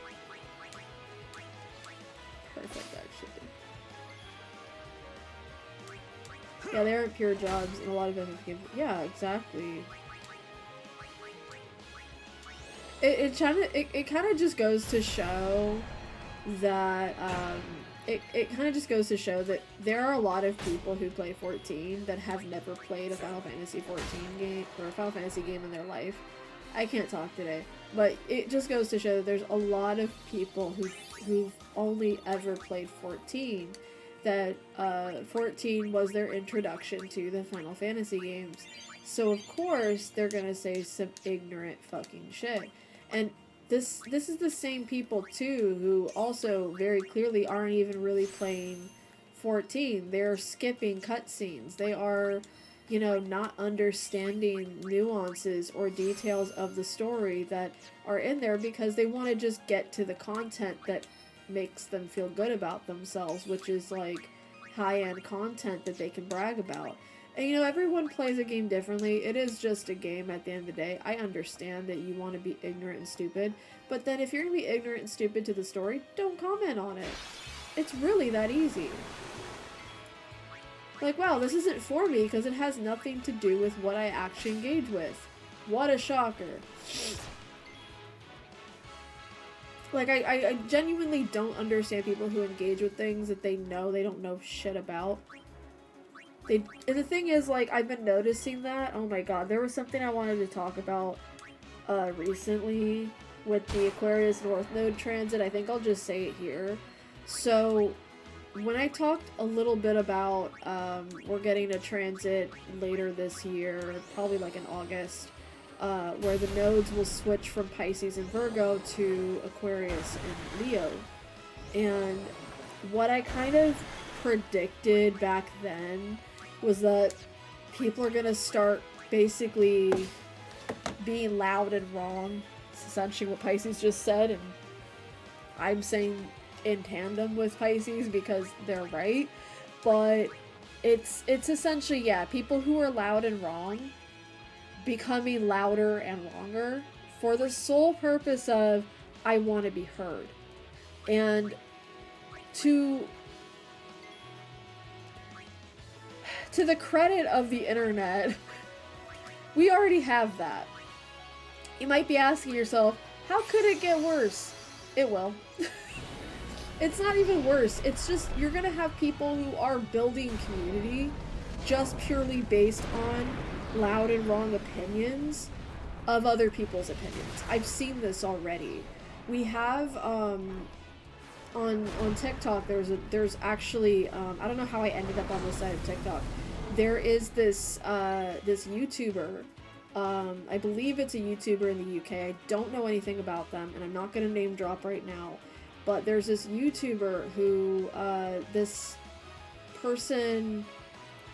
Perfect, actually. Yeah, they aren't pure jobs in a lot of FF games. Yeah, exactly. It kind of just goes to show that, it kind of just goes to show that there are a lot of people who play 14 that have never played a Final Fantasy 14 game or a Final Fantasy game in their life. I can't talk today, but it just goes to show that there's a lot of people who've only ever played 14, that 14 was their introduction to the Final Fantasy games. So of course they're gonna say some ignorant fucking shit. And this is the same people too who also very clearly aren't even really playing 14. They're skipping cutscenes. They are, you know, not understanding nuances or details of the story that are in there because they want to just get to the content that makes them feel good about themselves, which is like high-end content that they can brag about. And you know, everyone plays a game differently. It is just a game at the end of the day. I understand that you want to be ignorant and stupid, but then if you're going to be ignorant and stupid to the story, don't comment on it. It's really that easy. Like, wow, this isn't for me because it has nothing to do with what I actually engage with. What a shocker. Like, I genuinely don't understand people who engage with things that they know they don't know shit about. And the thing is, like, I've been noticing that. Oh my god, there was something I wanted to talk about recently with the Aquarius North Node transit. I think I'll just say it here. So, when I talked a little bit about we're getting a transit later this year, probably like in August, where the nodes will switch from Pisces and Virgo to Aquarius and Leo. And what I kind of predicted back then was that people are gonna start basically being loud and wrong. It's essentially what Pisces just said, and I'm saying in tandem with Pisces because they're right. But it's essentially, yeah, people who are loud and wrong becoming louder and wronger for the sole purpose of I want to be heard. And to the credit of the internet, we already have that. You might be asking yourself, how could it get worse? It will. It's not even worse. It's just you're gonna have people who are building community just purely based on loud and wrong opinions of other people's opinions. I've seen this already. We have on TikTok, there's actually I don't know how I ended up on this side of TikTok. There is this this YouTuber, I believe it's a YouTuber in the UK. I don't know anything about them, and I'm not gonna name drop right now. But there's this YouTuber who this person,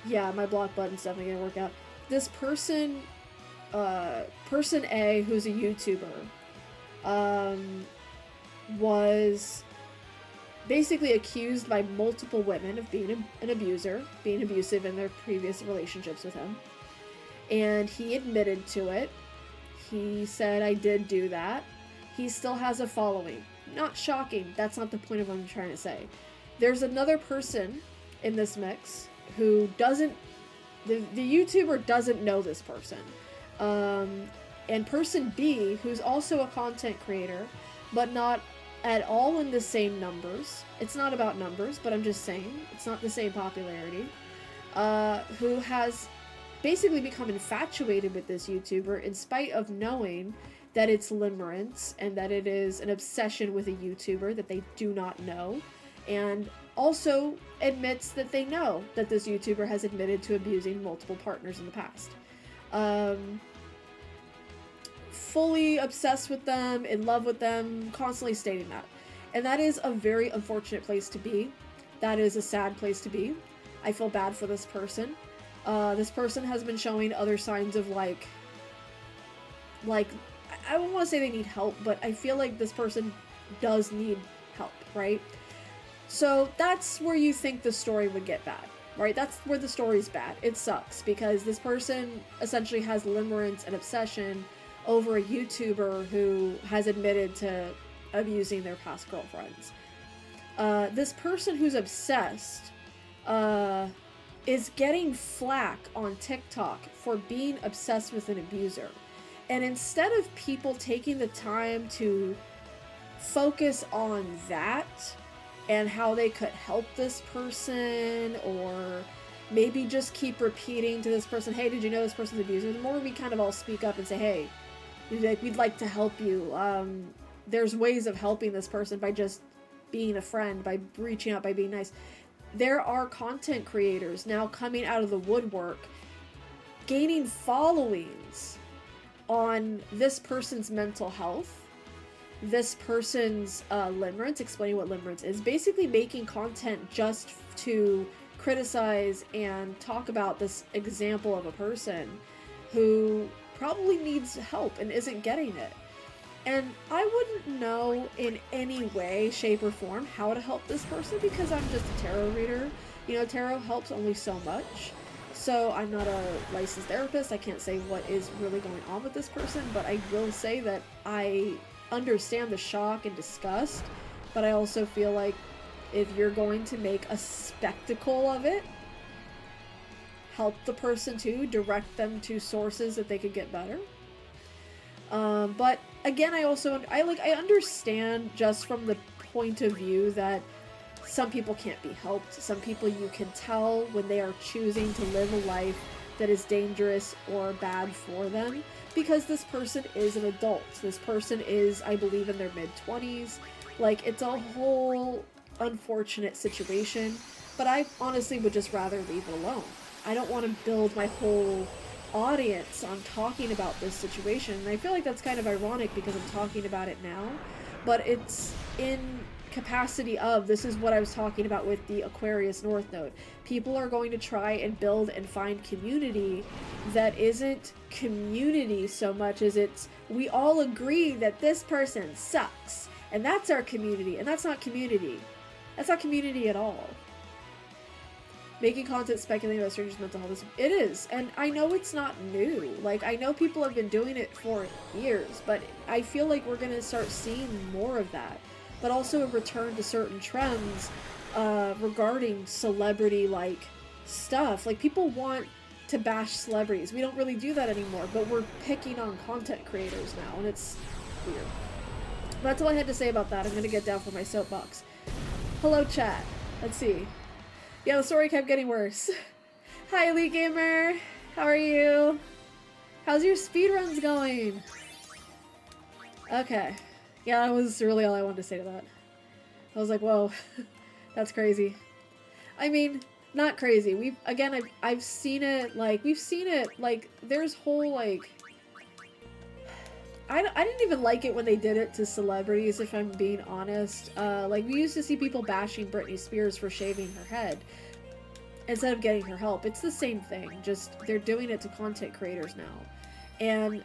yeah, my block button's definitely gonna work out. This person, person A, who's a YouTuber, was basically accused by multiple women of being an abuser, being abusive in their previous relationships with him. And he admitted to it. He said, I did do that. He still has a following. not shocking. That's not the point of what I'm trying to say. There's another person in this mix who doesn't, the YouTuber doesn't know this person. And person B, who's also a content creator, but not at all in the same numbers. It's not about numbers, but I'm just saying, it's not the same popularity. Who has basically become infatuated with this YouTuber in spite of knowing that it's limerence and that it is an obsession with a YouTuber that they do not know, and also admits that they know that this YouTuber has admitted to abusing multiple partners in the past. Fully obsessed with them, in love with them, constantly stating that. And that is a very unfortunate place to be. That is a sad place to be. I feel bad for this person. This person has been showing other signs of like, I don't want to say they need help, but I feel like this person does need help, right? So that's where you think the story would get bad, right? That's where the story's bad. It sucks because this person essentially has limerence and obsession over a YouTuber who has admitted to abusing their past girlfriends. This person who's obsessed is getting flack on TikTok for being obsessed with an abuser. And instead of people taking the time to focus on that and how they could help this person, or maybe just keep repeating to this person, hey, did you know this person's abuser? The more we kind of all speak up and say, hey, we'd like to help you. There's ways of helping this person by just being a friend, by reaching out, by being nice. There are content creators now coming out of the woodwork, gaining followings on this person's mental health, this person's limerence, explaining what limerence is, basically making content just to criticize and talk about this example of a person who probably needs help and isn't getting it. And I wouldn't know in any way, shape, or form how to help this person because I'm just a tarot reader. You know, tarot helps only so much. So I'm not a licensed therapist. I can't say what is really going on with this person, but I will say that I understand the shock and disgust, but I also feel like if you're going to make a spectacle of it, help the person too, direct them to sources that they could get better. But again, I understand just from the point of view that some people can't be helped. Some people you can tell when they are choosing to live a life that is dangerous or bad for them, because this person is an adult. This person is, I believe, in their mid-20s. Like, it's a whole unfortunate situation, but I honestly would just rather leave it alone. I don't want to build my whole audience on talking about this situation, and I feel like that's kind of ironic because I'm talking about it now, but it's in capacity of, this is what I was talking about with the Aquarius North Node. People are going to try and build and find community that isn't community so much as it's, we all agree that this person sucks, and that's our community, and that's not community. That's not community at all. Making content speculating about strangers' mental health, it is, and I know it's not new. Like, I know people have been doing it for years, but I feel like we're gonna start seeing more of that. But also a return to certain trends regarding celebrity-like stuff. Like, people want to bash celebrities. We don't really do that anymore, but we're picking on content creators now, and it's weird. That's all I had to say about that. I'm gonna get down from my soapbox. Hello, chat. Let's see. Yeah, the story kept getting worse. Hi, Elite Gamer. How are you? How's your speedruns going? Okay. Yeah, that was really all I wanted to say to that. I was like, whoa, that's crazy. I mean, not crazy. I've seen it, like, we've seen it, like, there's whole, like, I didn't even like it when they did it to celebrities, if I'm being honest. Like, we used to see people bashing Britney Spears for shaving her head instead of getting her help. It's the same thing, just they're doing it to content creators now. And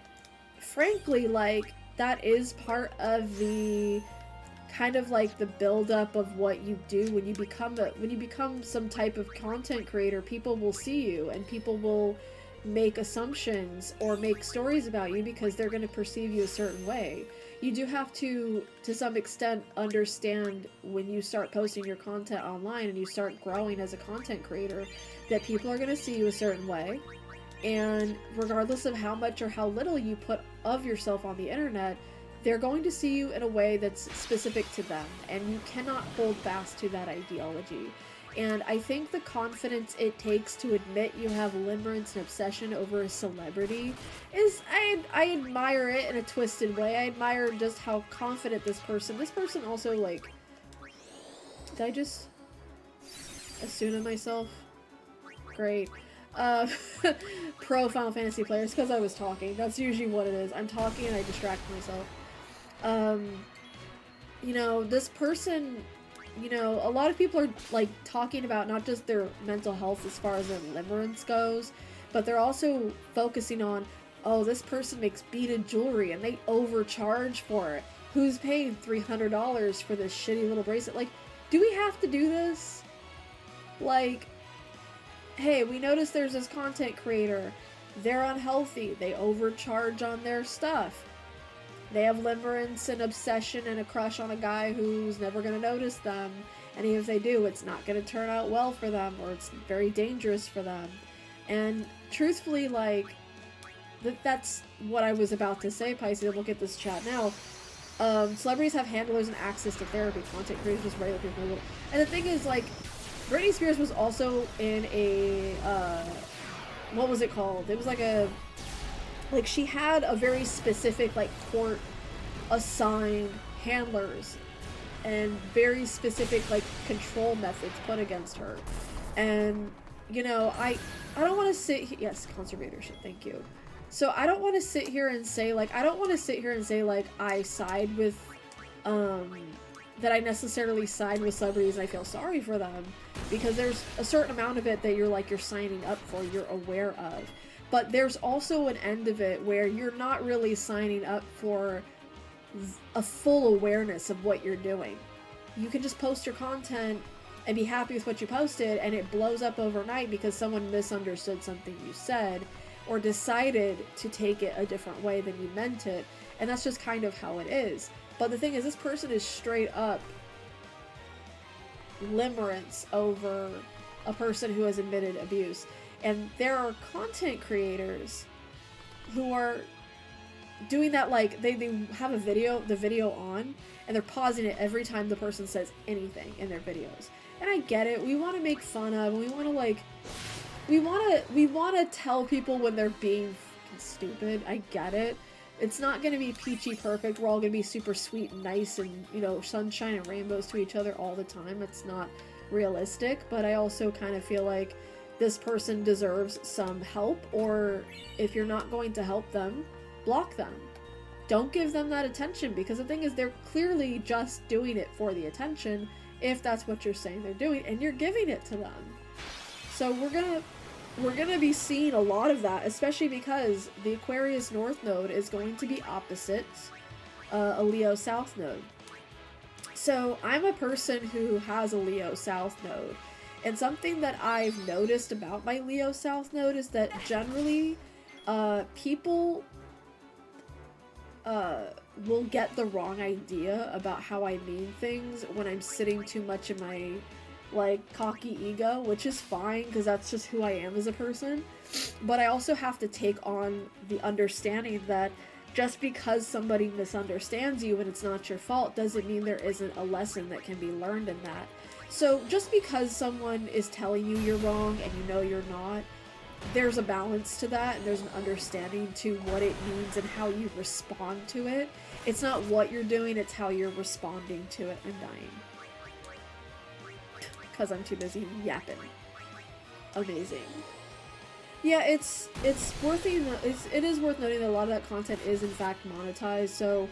frankly, like, that is part of the kind of like the buildup of what you do when you become some type of content creator. People will see you and people will make assumptions or make stories about you because they're going to perceive you a certain way. you do have to some extent, understand when you start posting your content online and you start growing as a content creator, that people are going to see you a certain way. And regardless of how much or how little you put of yourself on the internet, they're going to see you in a way that's specific to them, and you cannot hold fast to that ideology. And I think the confidence it takes to admit you have limerence and obsession over a celebrity is, I admire it in a twisted way. I admire just how confident this person also, like, did I just assume myself? Great. Pro Final Fantasy players, because I was talking. That's usually what it is. I'm talking and I distract myself. You know, this person, you know, a lot of people are, like, talking about not just their mental health as far as their limerence goes, but they're also focusing on, oh, this person makes beaded jewelry and they overcharge for it. Who's paid $300 for this shitty little bracelet? Like, do we have to do this? Like, hey, we noticed there's this content creator. They're unhealthy. They overcharge on their stuff. They have limerence and obsession and a crush on a guy who's never going to notice them. And even if they do, it's not going to turn out well for them, or it's very dangerous for them. And truthfully, like, that's what I was about to say, Pisces. Look at this chat now. Celebrities have handlers and access to therapy. Content creators, just regular people. And the thing is, like, Britney Spears was also in a, what was it called? It was like a, like, she had a very specific, like, court assigned handlers and very specific, like, control methods put against her. And, you know, I don't want to sit here, yes, conservatorship, thank you. So I don't want to sit here and say, like, I side with, that I necessarily side with celebrities and I feel sorry for them, because there's a certain amount of it that you're signing up for, you're aware of. But there's also an end of it where you're not really signing up for a full awareness of what you're doing. You can just post your content and be happy with what you posted, and it blows up overnight because someone misunderstood something you said or decided to take it a different way than you meant it, and that's just kind of how it is. But the thing is, this person is straight up limerence over a person who has admitted abuse. And there are content creators who are doing that, like, they have the video on, and they're pausing it every time the person says anything in their videos. And I get it, we want to make fun of, and we want to, like, we want to tell people when they're being fucking stupid. I get it. It's not going to be peachy perfect. We're all going to be super sweet and nice and, you know, sunshine and rainbows to each other all the time. It's not realistic, but I also kind of feel like this person deserves some help, or if you're not going to help them, block them. Don't give them that attention, because the thing is, they're clearly just doing it for the attention, if that's what you're saying they're doing, and you're giving it to them. So we're gonna be seeing a lot of that, especially because the Aquarius North Node is going to be opposite a Leo South Node. So I'm a person who has a Leo South Node, and something that I've noticed about my Leo South Node is that generally people will get the wrong idea about how I mean things when I'm sitting too much in my, like, cocky ego, which is fine because that's just who I am as a person. But I also have to take on the understanding that just because somebody misunderstands you and it's not your fault doesn't mean there isn't a lesson that can be learned in that. So just because someone is telling you you're wrong and you know you're not, there's a balance to that, and there's an understanding to what it means and how you respond to it. It's not what you're doing, it's how you're responding to it. I'm dying. Because I'm too busy yapping. Amazing. Yeah, it is worth noting that a lot of that content is in fact monetized, so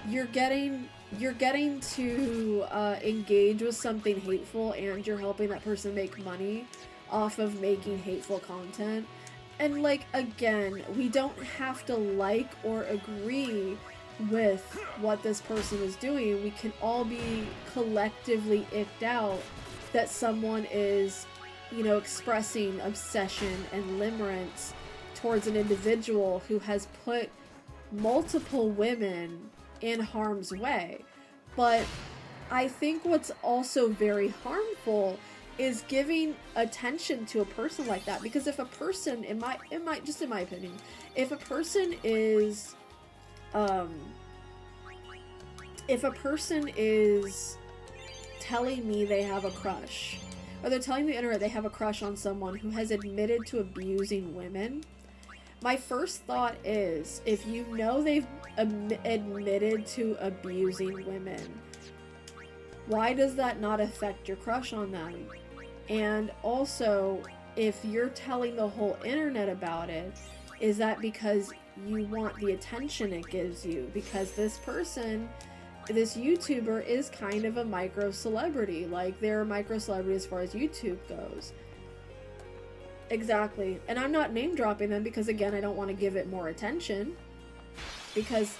you're getting to engage with something hateful, and you're helping that person make money off of making hateful content. And, like, again, we don't have to like or agree with what this person is doing. We can all be collectively icked out that someone is, you know, expressing obsession and limerence towards an individual who has put multiple women in harm's way. But I think what's also very harmful is giving attention to a person like that, because if a person, in my opinion, if a person is telling me they have a crush, or they're telling the internet they have a crush on someone who has admitted to abusing women, my first thought is, if you know they've admitted to abusing women, why does that not affect your crush on them? And also, if you're telling the whole internet about it, is that because you want the attention it gives you? Because this person, this YouTuber, is kind of a micro celebrity. Like, they're a micro celebrity as far as YouTube goes. Exactly. And I'm not name dropping them because, again, I don't want to give it more attention. Because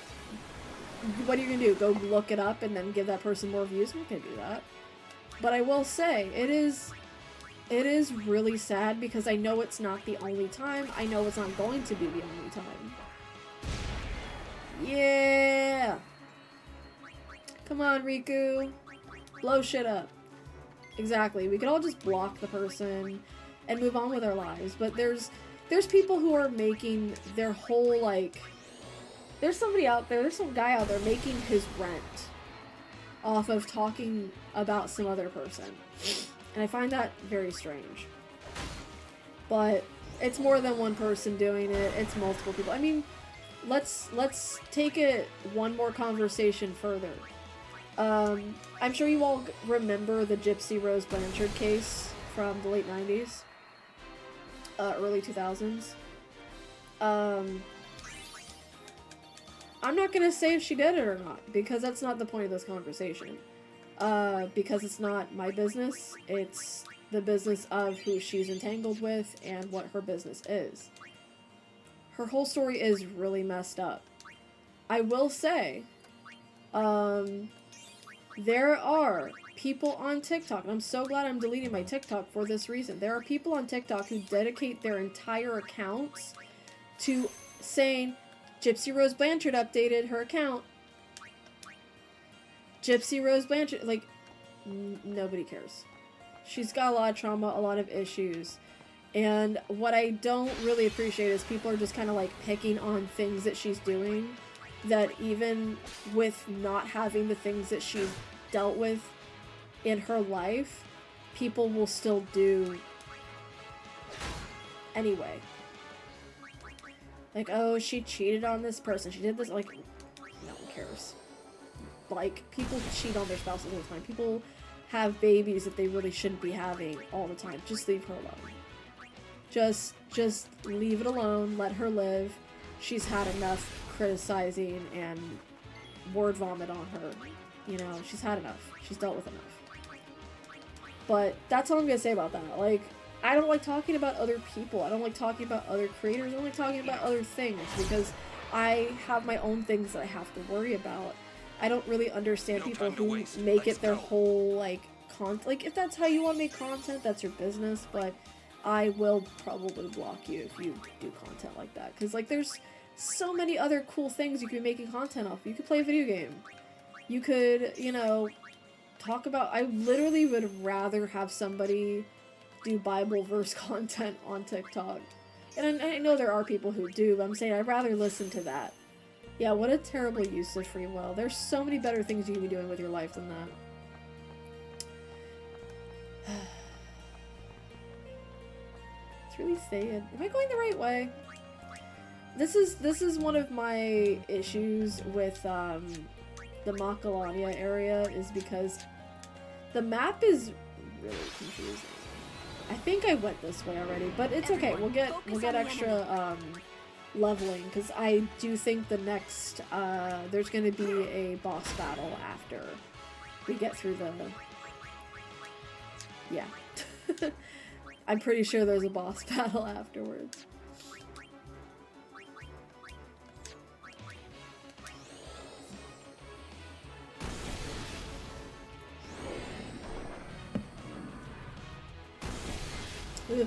what are you gonna do? Go look it up and then give that person more views? I'm not gonna do that. But I will say, it is really sad, because I know it's not the only time. I know it's not going to be the only time. Yeah! Come on, Riku. Blow shit up. Exactly. We could all just block the person and move on with our lives. But there's people who are making their whole, like... There's somebody out there, there's some guy out there making his rent off of talking about some other person. And I find that very strange. But it's more than one person doing it, it's multiple people. I mean, let's take it one more conversation further. I'm sure you all remember the Gypsy Rose Blanchard case from the late 90s, early 2000s. I'm not gonna say if she did it or not, because that's not the point of this conversation. Because it's not my business, it's the business of who she's entangled with and what her business is. Her whole story is really messed up. I will say, there are people on TikTok, and I'm so glad I'm deleting my TikTok for this reason. There are people on TikTok who dedicate their entire accounts to saying, Gypsy Rose Blanchard updated her account. Gypsy Rose Blanchard, like, nobody cares. She's got a lot of trauma, a lot of issues. And what I don't really appreciate is people are just kind of like picking on things that she's doing, that even with not having the things that she's dealt with in her life, people will still do anyway. Like, oh, she cheated on this person, she did this, like, no one cares. Like, people cheat on their spouses all the time. People have babies that they really shouldn't be having all the time. Just leave her alone. Just leave it alone, let her live. She's had enough criticizing and word vomit on her. You know, she's had enough. She's dealt with enough. But that's all I'm gonna say about that. Like, I don't like talking about other people. I don't like talking about other creators. I don't like talking about other things, because I have my own things that I have to worry about. I don't really understand people who make it their whole, like, like, if that's how you want to make content, that's your business, but I will probably block you if you do content like that. Because, like, there's so many other cool things you could be making content off. You could play a video game. You could, you know, talk about... I literally would rather have somebody do Bible verse content on TikTok. And I know there are people who do, but I'm saying I'd rather listen to that. Yeah, what a terrible use of free will. There's so many better things you can be doing with your life than that. It's really sad. Am I going the right way? This is one of my issues with the Macalania area, is because the map is really confusing. I think I went this way already, but it's okay. We'll get extra leveling, because I do think the next there's going to be a boss battle after we get through the... Yeah. I'm pretty sure there's a boss battle afterwards. Ugh.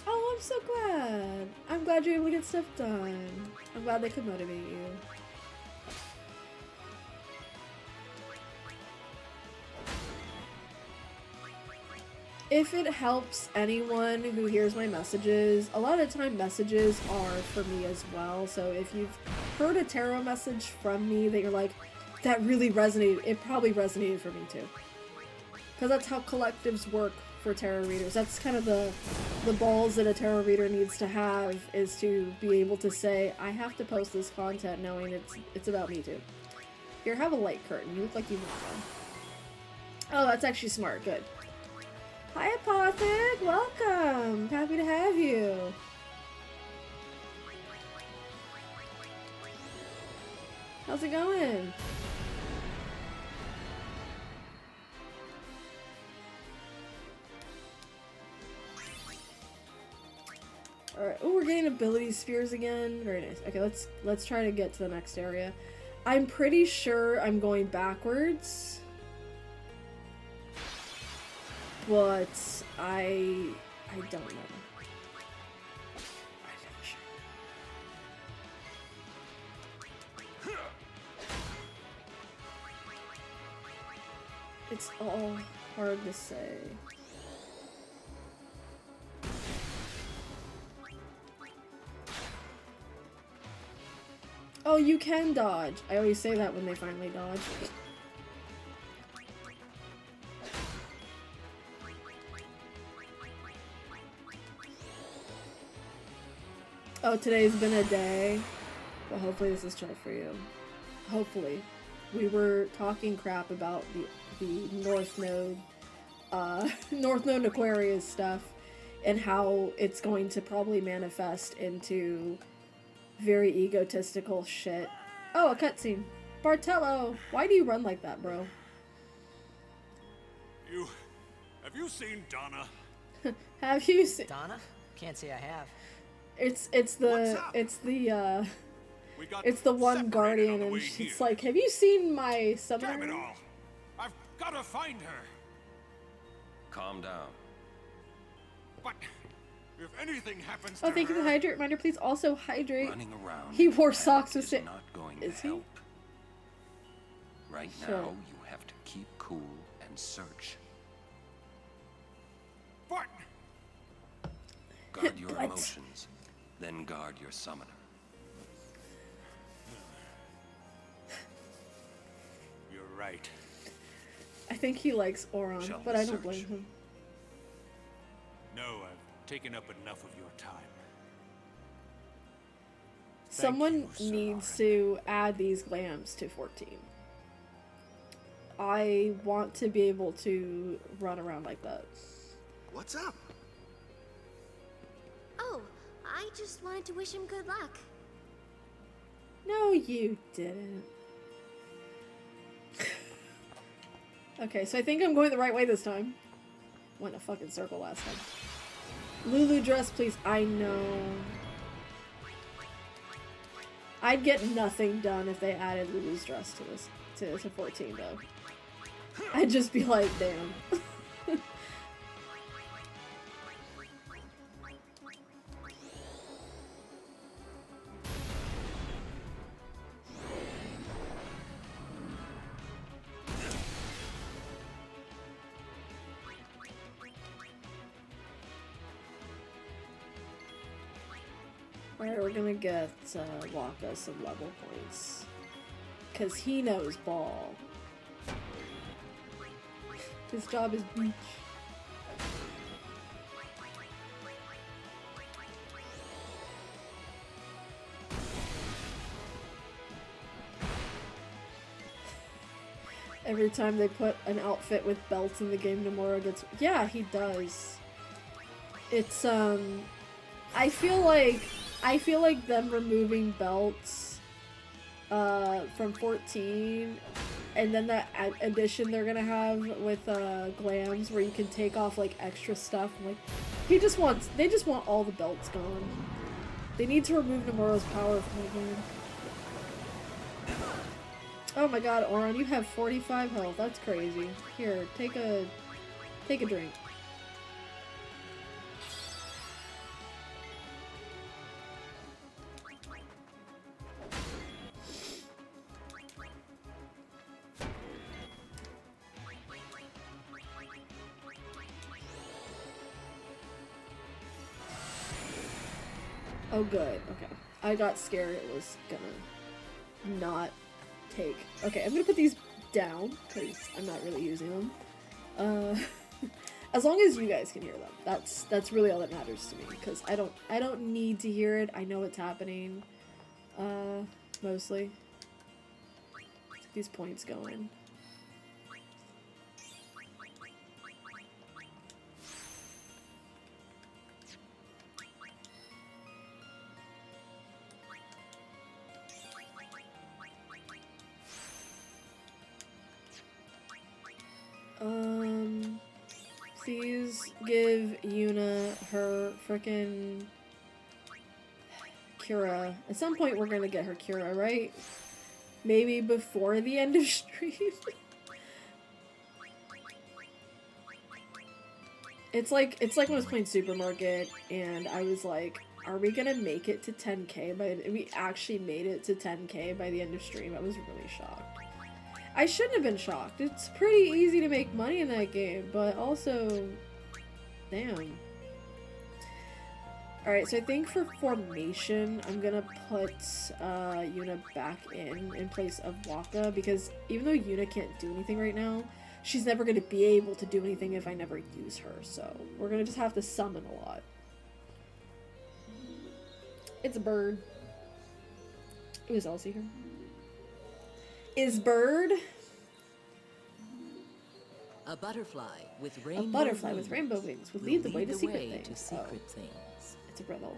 Oh I'm so glad. I'm glad you're able to get stuff done. I'm glad they could motivate you. If it helps anyone who hears my messages, a lot of the time messages are for me as well. So if you've heard a tarot message from me that you're like, that really resonated, it probably resonated for me too. Because that's how collectives work for tarot readers. That's kind of the balls that a tarot reader needs to have, is to be able to say, I have to post this content knowing it's about me too. Here, have a light curtain. You look like you want one. Oh, that's actually smart. Good. Hi, Apothic! Welcome! Happy to have you. How's it going? Alright, oh, we're getting ability spheres again. Very nice. Okay, let's try to get to the next area. I'm pretty sure I'm going backwards. But I don't know. It's all hard to say. Oh, you can dodge. I always say that when they finally dodge. Oh, today's been a day. Well, hopefully this is chill for you. Hopefully. We were talking crap about the North Node, North Node Aquarius stuff, and how it's going to probably manifest into very egotistical shit. Oh, a cutscene. Bartello, why do you run like that, bro? Have you seen Donna? Have you seen Donna? Can't say I have. It's the one guardian, and she's like, have you seen my summoner? Damn it all! I've gotta find her. Calm down. But if anything happens Oh, to thank you for the her, hydrate reminder. Please also hydrate. Running around He wore is socks with it. not going Is to he? help. Right Sure. now, you have to keep cool and search. But Guard your But- emotions, then guard your summoner. you're right. I think he likes Oron, Shall but we I don't search? blame him. No, I've taken up enough of your time. Someone you, needs to add these glams to 14. I want to be able to run around like that. What's up? Oh, I just wanted to wish him good luck. No, you didn't. Okay, so I think I'm going the right way this time. Went a fucking circle last time. Lulu dress, please. I know. I'd get nothing done if they added Lulu's dress to this to 14 though. I'd just be like, damn. Alright, we're gonna get Waka some level points. Cause he knows ball. His job is beach. Every time they put an outfit with belts in the game, Nomura gets... Yeah, he does. It's, I feel like them removing belts, from 14, and then that addition they're gonna have with, glams, where you can take off, like, extra stuff. Like, they just want all the belts gone. They need to remove Nomura's power from the game. Oh my god, Oron, you have 45 health. That's crazy. Here, take a drink. Oh, good. Okay. I got scared it was gonna not take. Okay, I'm gonna put these down because I'm not really using them. As long as you guys can hear them, that's really all that matters to me. Because I don't need to hear it. I know what's happening. Mostly. Let's get these points going. Please give Yuna her frickin' Cura. At some point we're gonna get her Cura, right? Maybe before the end of stream? It's like when I was playing Supermarket and I was like, are we gonna make it to 10k we actually made it to 10k by the end of stream? I was really shocked. I shouldn't have been shocked. It's pretty easy to make money in that game, but also, damn. Alright, so I think for formation, I'm gonna put Yuna back in place of Wakka, because even though Yuna can't do anything right now, she's never gonna be able to do anything if I never use her, so we're gonna just have to summon a lot. It's a bird. Ooh, is Elsie here? Is bird? A butterfly with rainbow wings would lead the way to secret things. Things. It's a riddle.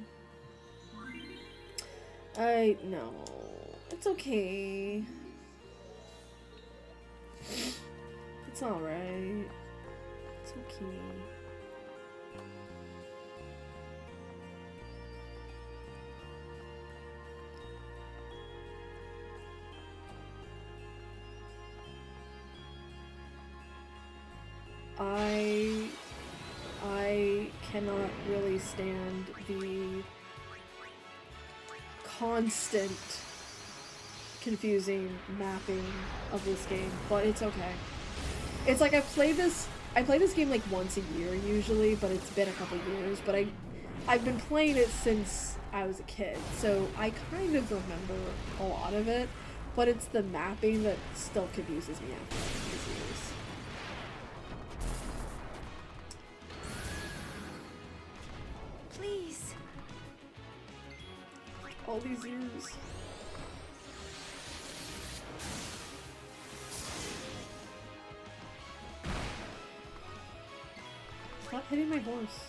I know. It's okay. It's alright. It's okay. I cannot really stand the constant confusing mapping of this game, but it's okay. It's like I play this game like once a year usually, but it's been a couple years, but I've been playing it since I was a kid, so I kind of remember a lot of it, but it's the mapping that still confuses me after all these years. Please. All these years. Stop hitting my horse.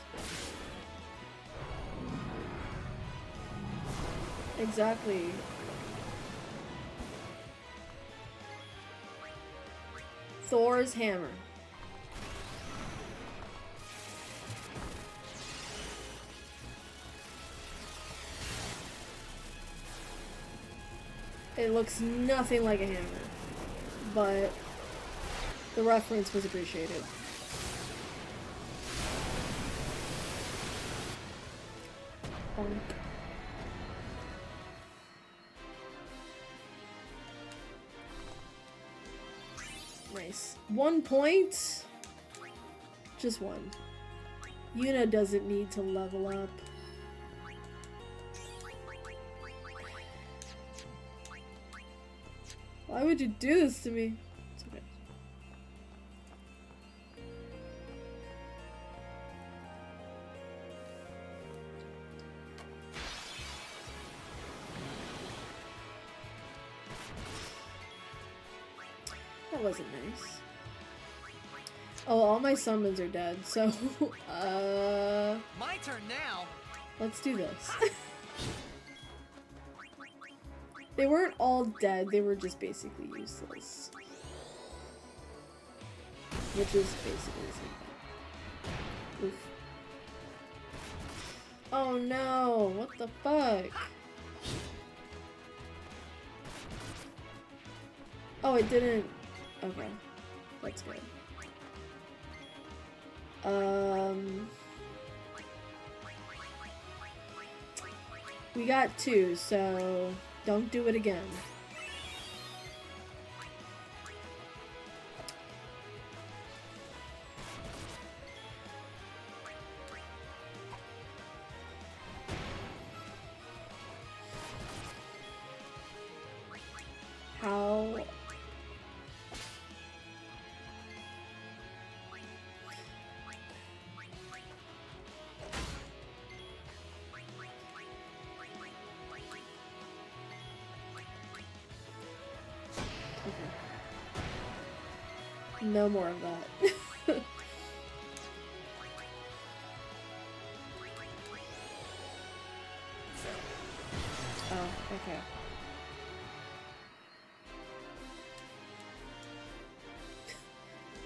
Exactly. Thor's hammer. It looks nothing like a hammer, but the reference was appreciated. Bonk. Nice. 1 point? Just one. Yuna doesn't need to level up. Why would you do this to me? It's okay. That wasn't nice. Oh, all my summons are dead, so, My turn now! let's do this. They weren't all dead, they were just basically useless. Which is basically the same thing. Oof. Oh no, what the fuck? Oh, it didn't... Okay. That's good. We got 2, so don't do it again. No more of that. Oh, okay.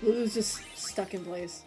Lulu's just stuck in place.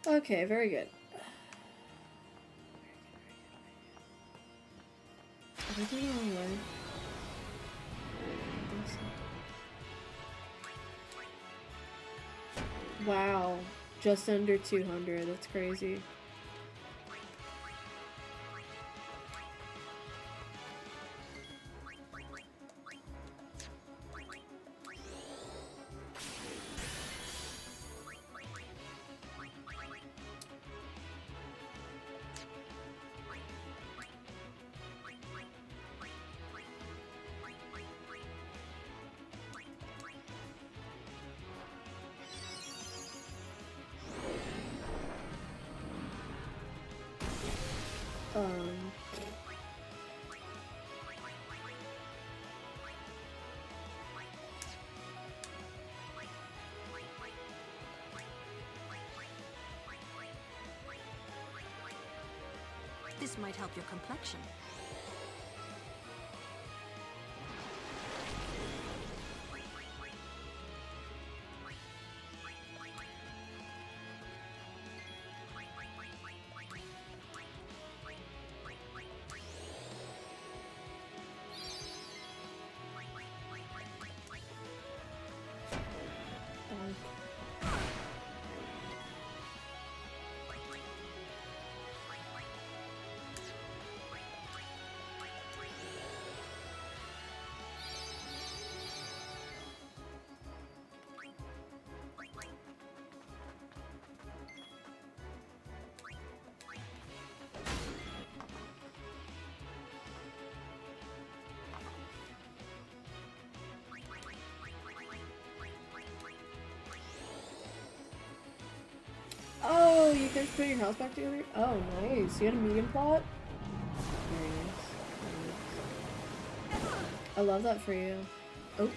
Okay, very good. Am I doing the wrong way? I think so. Wow, just under 200. That's crazy. This might help your complexion. Oh, you guys put your house back together? Oh, nice. You had a medium plot? Very nice. Very nice. I love that for you. Oh.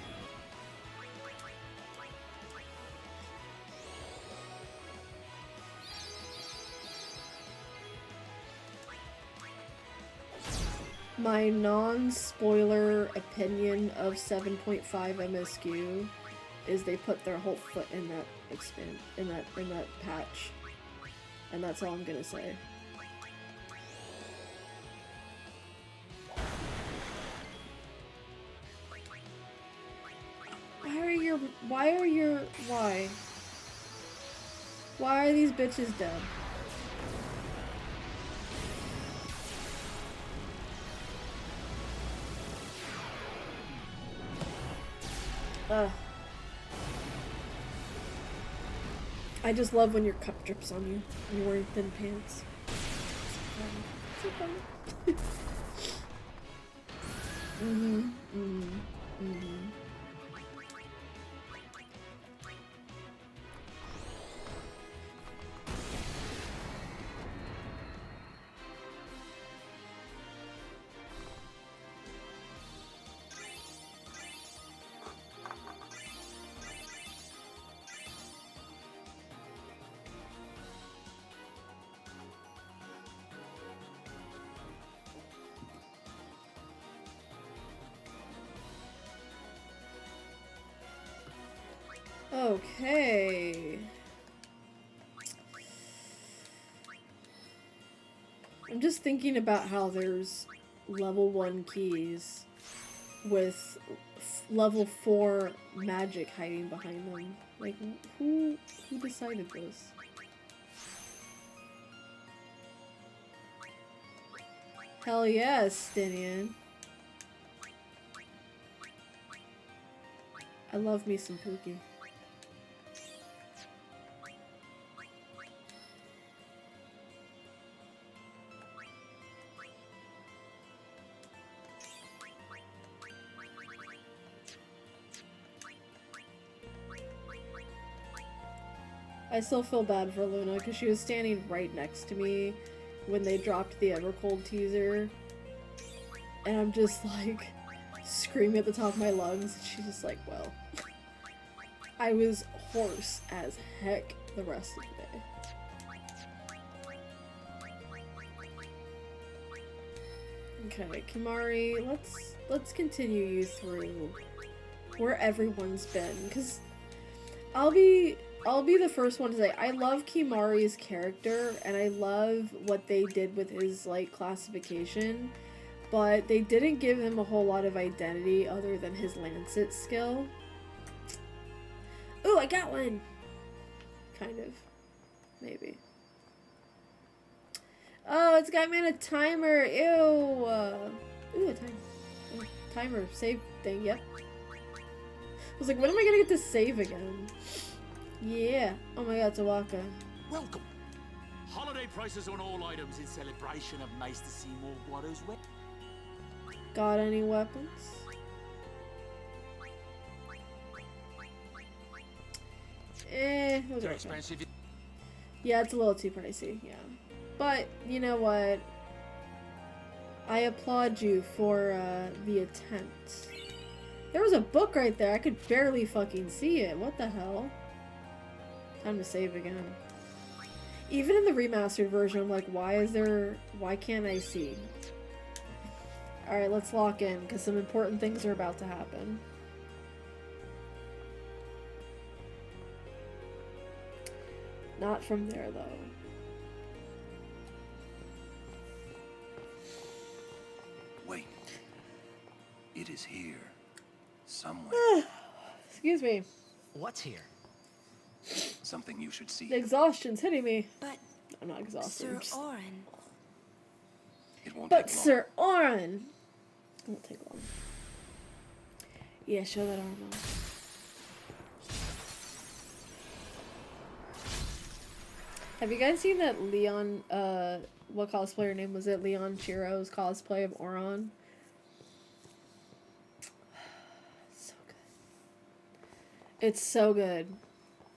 My non-spoiler opinion of 7.5 MSQ is they put their whole foot in that in that patch. And that's all I'm gonna say. Why are these bitches dead? Ugh. I just love when your cup drips on you and you're wearing thin pants. So fun. Okay. I'm just thinking about how there's level 1 keys with level 4 magic hiding behind them. Like, who decided this? Hell yes, Stinian. I love me some Pookie. I still feel bad for Luna because she was standing right next to me when they dropped the Evercold teaser. And I'm just like screaming at the top of my lungs. She's just like, well. I was hoarse as heck the rest of the day. Okay, Kimahri, let's continue you through where everyone's been, because I'll be the first one to say I love Kimahri's character and I love what they did with his like classification, but they didn't give him a whole lot of identity other than his Lancet skill. Ooh, I got one! Kind of. Maybe. Oh, it's got me on a timer! Ew! Ooh, a timer. Timer. Save thing, yep. I was like, when am I gonna get to save again? Yeah. Oh my god, Tawaka. Welcome! Holiday prices on all items in celebration of Maester Seymour Guado's wedding. Got any weapons? Those are expensive. Yeah, it's a little too pricey, yeah. But, you know what? I applaud you for the attempt. There was a book right there. I could barely fucking see it. What the hell? Time to save again. Even in the remastered version, I'm like, why can't I see? Alright, let's lock in, because some important things are about to happen. Not from there, though. Wait. It is here. Somewhere. Excuse me. What's here? Something you should see. The exhaustion's hitting me. But I'm not exhausted. Sir Orin. It won't But take long. Sir Orin! It won't take long. Yeah, show that arm off. Have you guys seen that Leon, what cosplayer name was it? Leon Chiro's cosplay of Oron? So good. It's so good.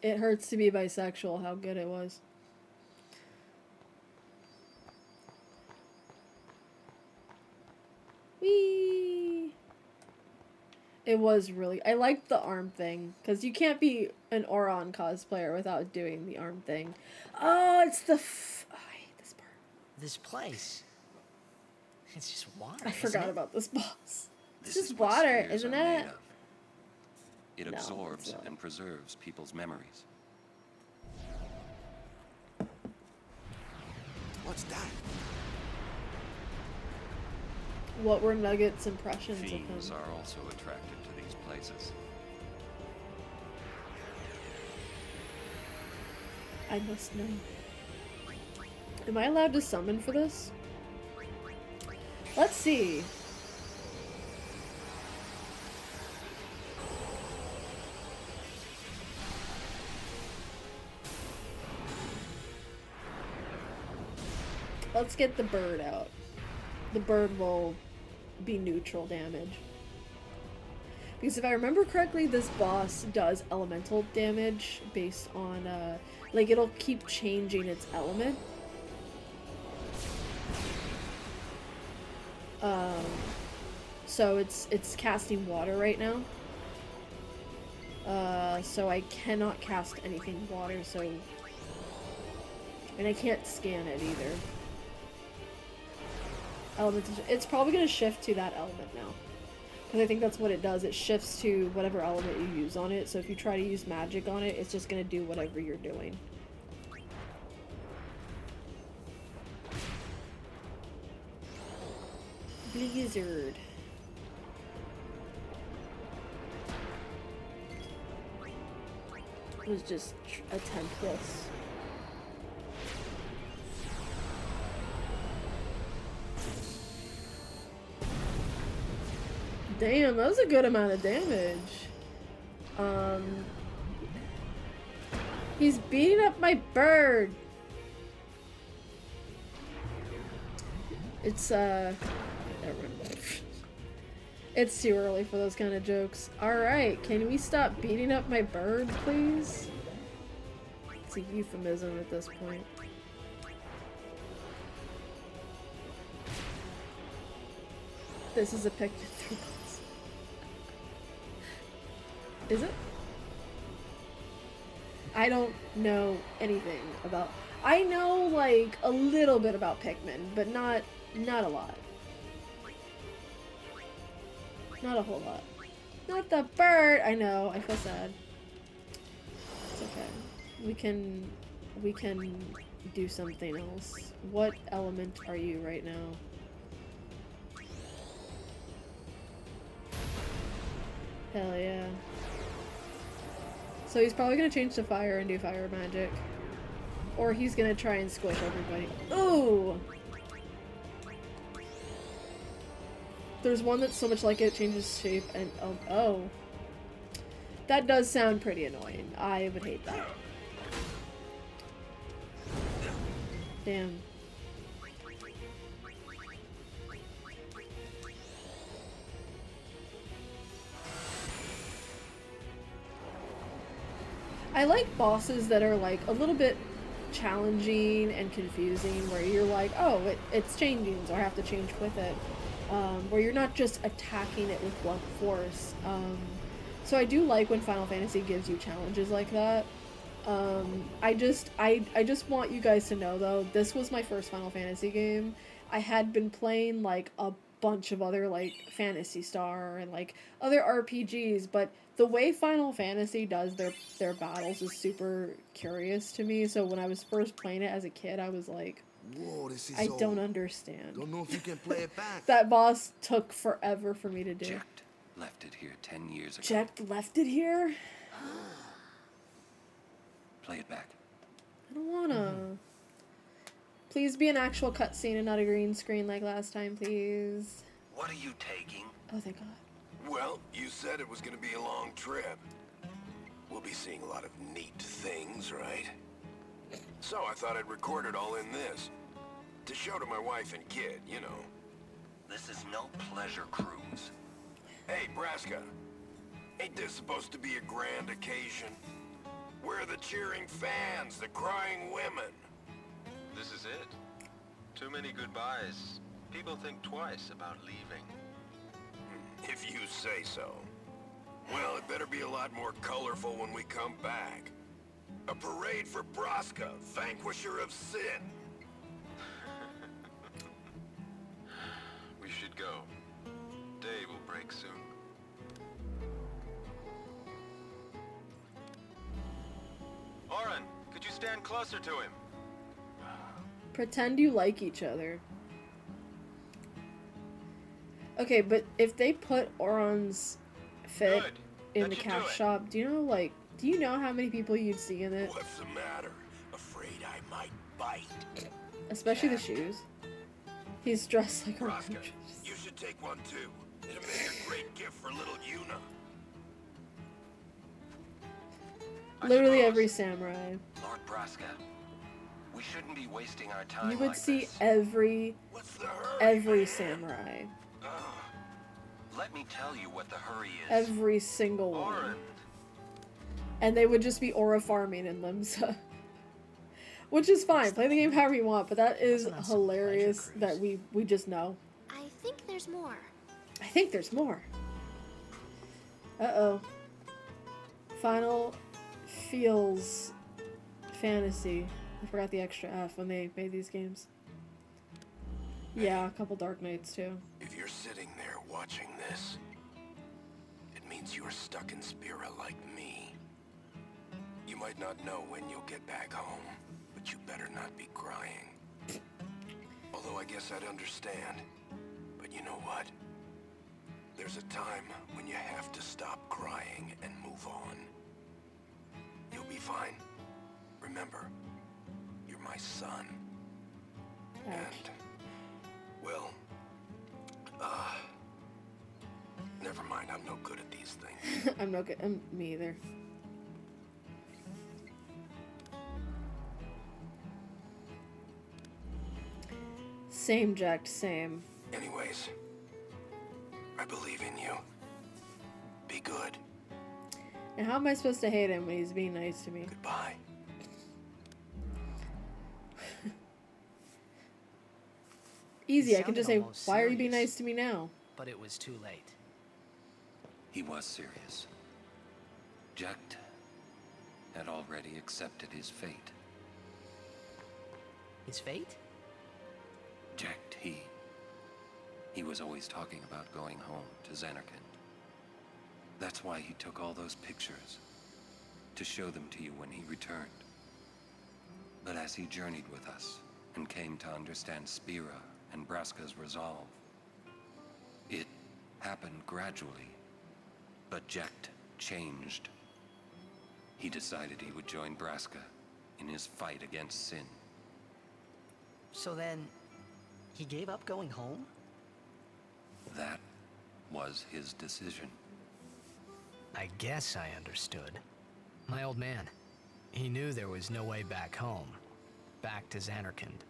It hurts to be bisexual how good it was. Whee! It was really... I liked the arm thing, because you can't be an Oron cosplayer without doing the arm thing. Oh, it's the... Oh, I hate this part. This place. It's just water. I isn't forgot it? about this boss. This It's just is what water, spheres isn't are made it? of. It No, absorbs it's not. and preserves people's memories. What's that? What were Nugget's impressions of him? Fiends are also attracted to these places. I must know. Am I allowed to summon for this? Let's see. Let's get the bird out. The bird will be neutral damage. Because if I remember correctly, this boss does elemental damage based on, like, it'll keep changing its element. So it's casting water right now. So I cannot cast anything water, so... And I can't scan it either. It's probably going to shift to that element now. Because I think that's what it does. It shifts to whatever element you use on it. So if you try to use magic on it, it's just going to do whatever you're doing. Blizzard. Let's just attempt this. Damn, that was a good amount of damage. He's beating up my bird. It's never mind. It's too early for those kind of jokes. Alright, can we stop beating up my bird, please? It's a euphemism at this point. This is a picture. Is it? I don't know anything about. I know like a little bit about Pikmin, but not a lot. Not a whole lot. Not the bird. I know. I feel sad. It's okay. We can do something else. What element are you right now? Hell yeah. So he's probably gonna change to fire and do fire magic. Or he's gonna try and squish everybody. Ooh! There's one that's so much like it changes shape and oh. That does sound pretty annoying. I would hate that. Damn. I like bosses that are like a little bit challenging and confusing, where you're like, oh, it's changing, so I have to change with it. Where you're not just attacking it with blunt force. So I do like when Final Fantasy gives you challenges like that. I just want you guys to know though, this was my first Final Fantasy game. I had been playing like a bunch of other like Phantasy Star and like other RPGs, but the way Final Fantasy does their battles is super curious to me. So when I was first playing it as a kid, I was like, whoa, this is I don't understand. Don't know if you can play it back. That boss took forever for me to do. Jecht left it here 10 years ago. Jecht left it here? Play it back. I don't wanna. Please be an actual cutscene and not a green screen like last time, please. What are you taking? Oh, thank God. Well, you said it was gonna be a long trip. We'll be seeing a lot of neat things, right? So I thought I'd record it all in this. To show to my wife and kid, you know. This is no pleasure cruise. Hey, Braska. Ain't this supposed to be a grand occasion? We're the cheering fans, the crying women. This is it. Too many goodbyes. People think twice about leaving. If you say so. Well, it better be a lot more colorful when we come back. A parade for Braska, vanquisher of sin. We should go. Day will break soon. Auron, could you stand closer to him? Pretend you like each other. Okay, but if they put Auron's fit in the cash shop, do you know how many people you'd see in it? What's the matter? Afraid I might bite. Especially the shoes. He's dressed like a Braska, you should take one too. It'll make a great gift for little Yuna. Literally every samurai. Lord Braska, we shouldn't be wasting our time. You would like see this. every samurai. Let me tell you what the hurry is. Every single one. And they would just be aura farming in Limsa. Which is fine. Play the game however you want, but that is hilarious that we just know. I think there's more. I think there's more. Uh-oh. Final feels fantasy. I forgot the extra F when they made these games. Yeah, a couple Dark Knights too. If you're sitting there watching this, it means you're stuck in Spira like me. You might not know when you'll get back home, but you better not be crying. Although I guess I'd understand. But you know what? There's a time when you have to stop crying and move on. You'll be fine. Remember, you're my son. And, well, Never mind, I'm no good at these things. I'm not good. Me either. Same, Jack, same. Anyways, I believe in you. Be good. And how am I supposed to hate him when he's being nice to me? Goodbye. Easy, He I can just sounded say, almost why are you being serious. nice to me now? But it was too late. He was serious. Jecht had already accepted his fate. His fate? Jecht, he was always talking about going home to Zanarkand. That's why he took all those pictures, to show them to you when he returned. But as he journeyed with us and came to understand Spira and Braska's resolve, it happened gradually, but Jecht changed. He decided he would join Braska in his fight against Sin. So then, he gave up going home? That was his decision. I guess I understood. My old man, he knew there was no way back home, back to Zanarkand.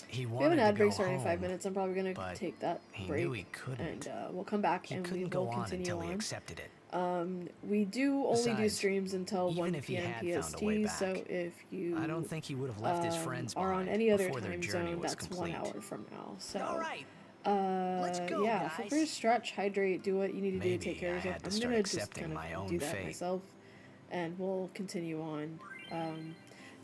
He We have wanted an to ad go break starting in 5 home, minutes. I'm probably gonna but take that he break, knew he couldn't. and we'll come back He and we couldn't will go on continue until he on. accepted it. We do only do Besides, streams until even 1 if he p.m. had found a way PST, so back, if you I don't think he would have left his friends are on behind any other before their time journey zone, was that's complete. 1 hour from now. So, All right. Let's go, yeah, feel guys. free to stretch, hydrate, do what you need to do to Maybe take care I of yourself. had to I'm start gonna just accepting kind my of own do that fate. myself, and we'll continue on.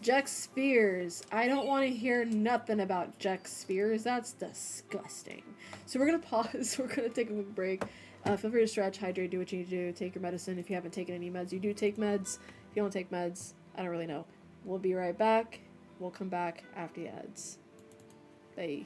Jack Spears. I don't want to hear nothing about Jack Spears. That's disgusting. So we're gonna pause. We're gonna take a quick break. Feel free to stretch, hydrate, do what you need to do. Take your medicine if you haven't taken any meds. You do take meds. If you don't take meds, I don't really know. We'll be right back. We'll come back after the ads. Bye.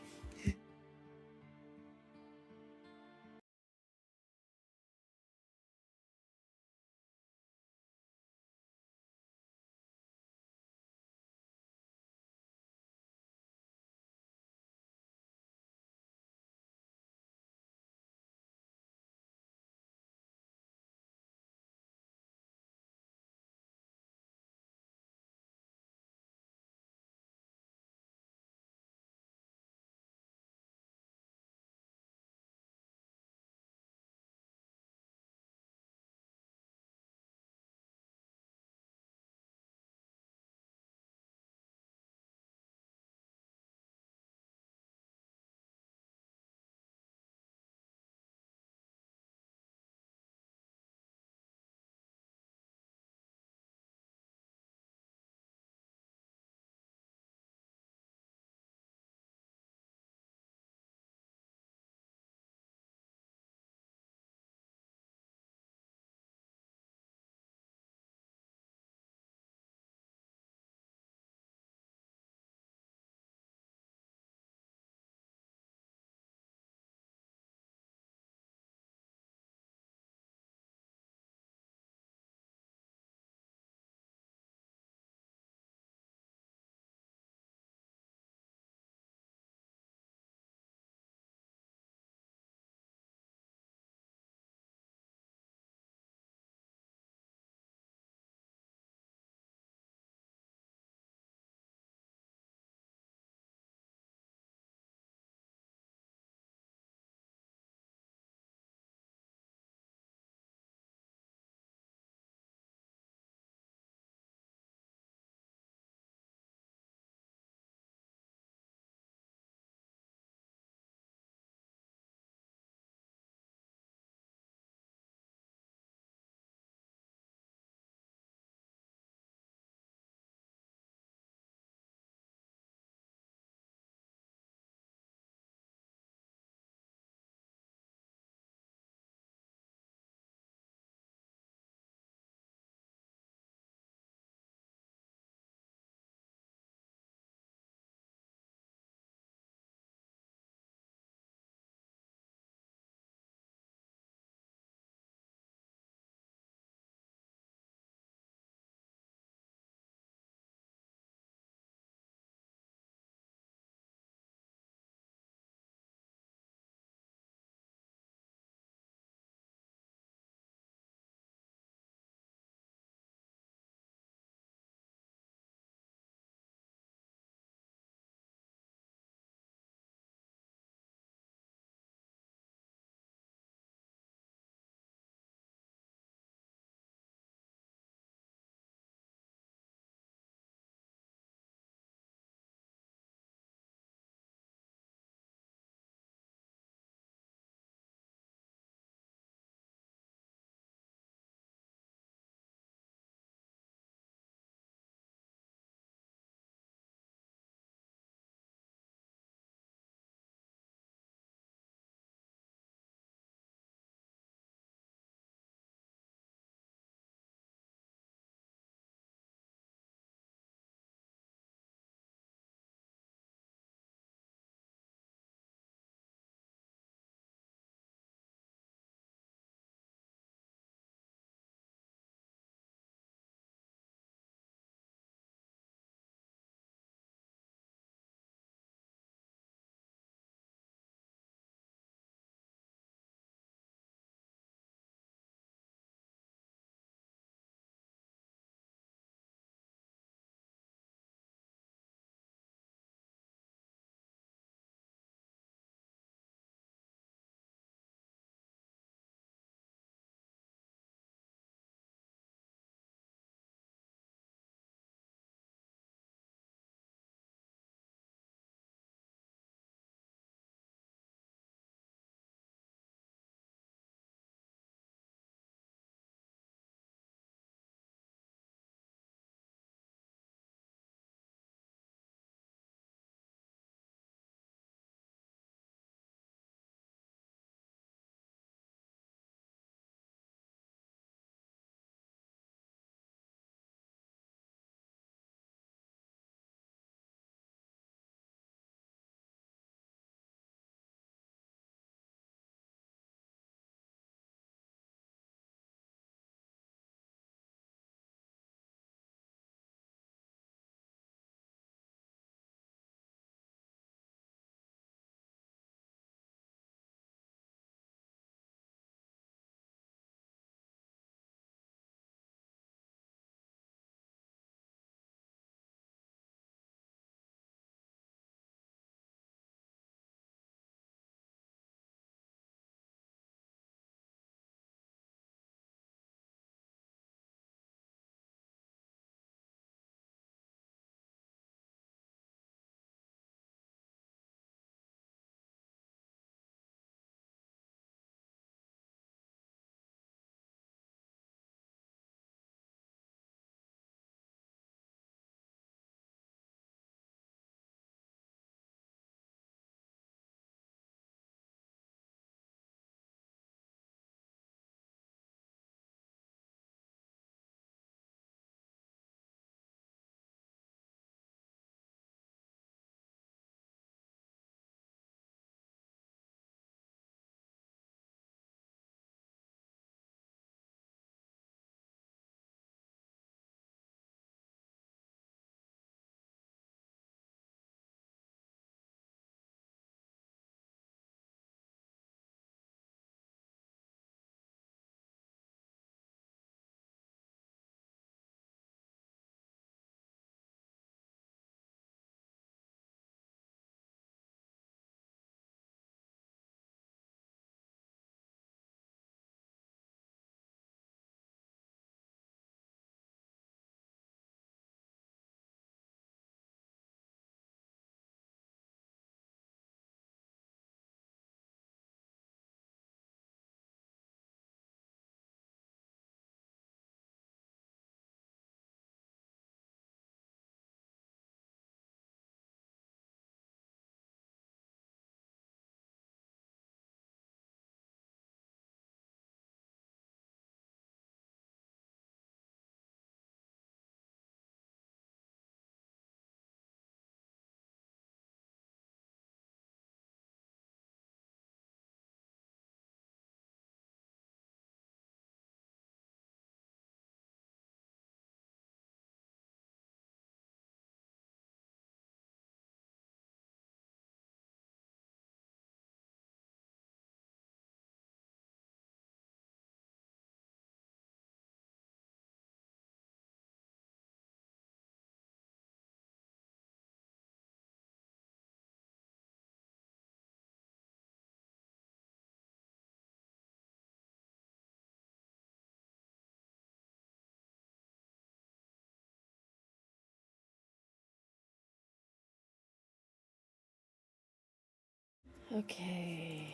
Okay.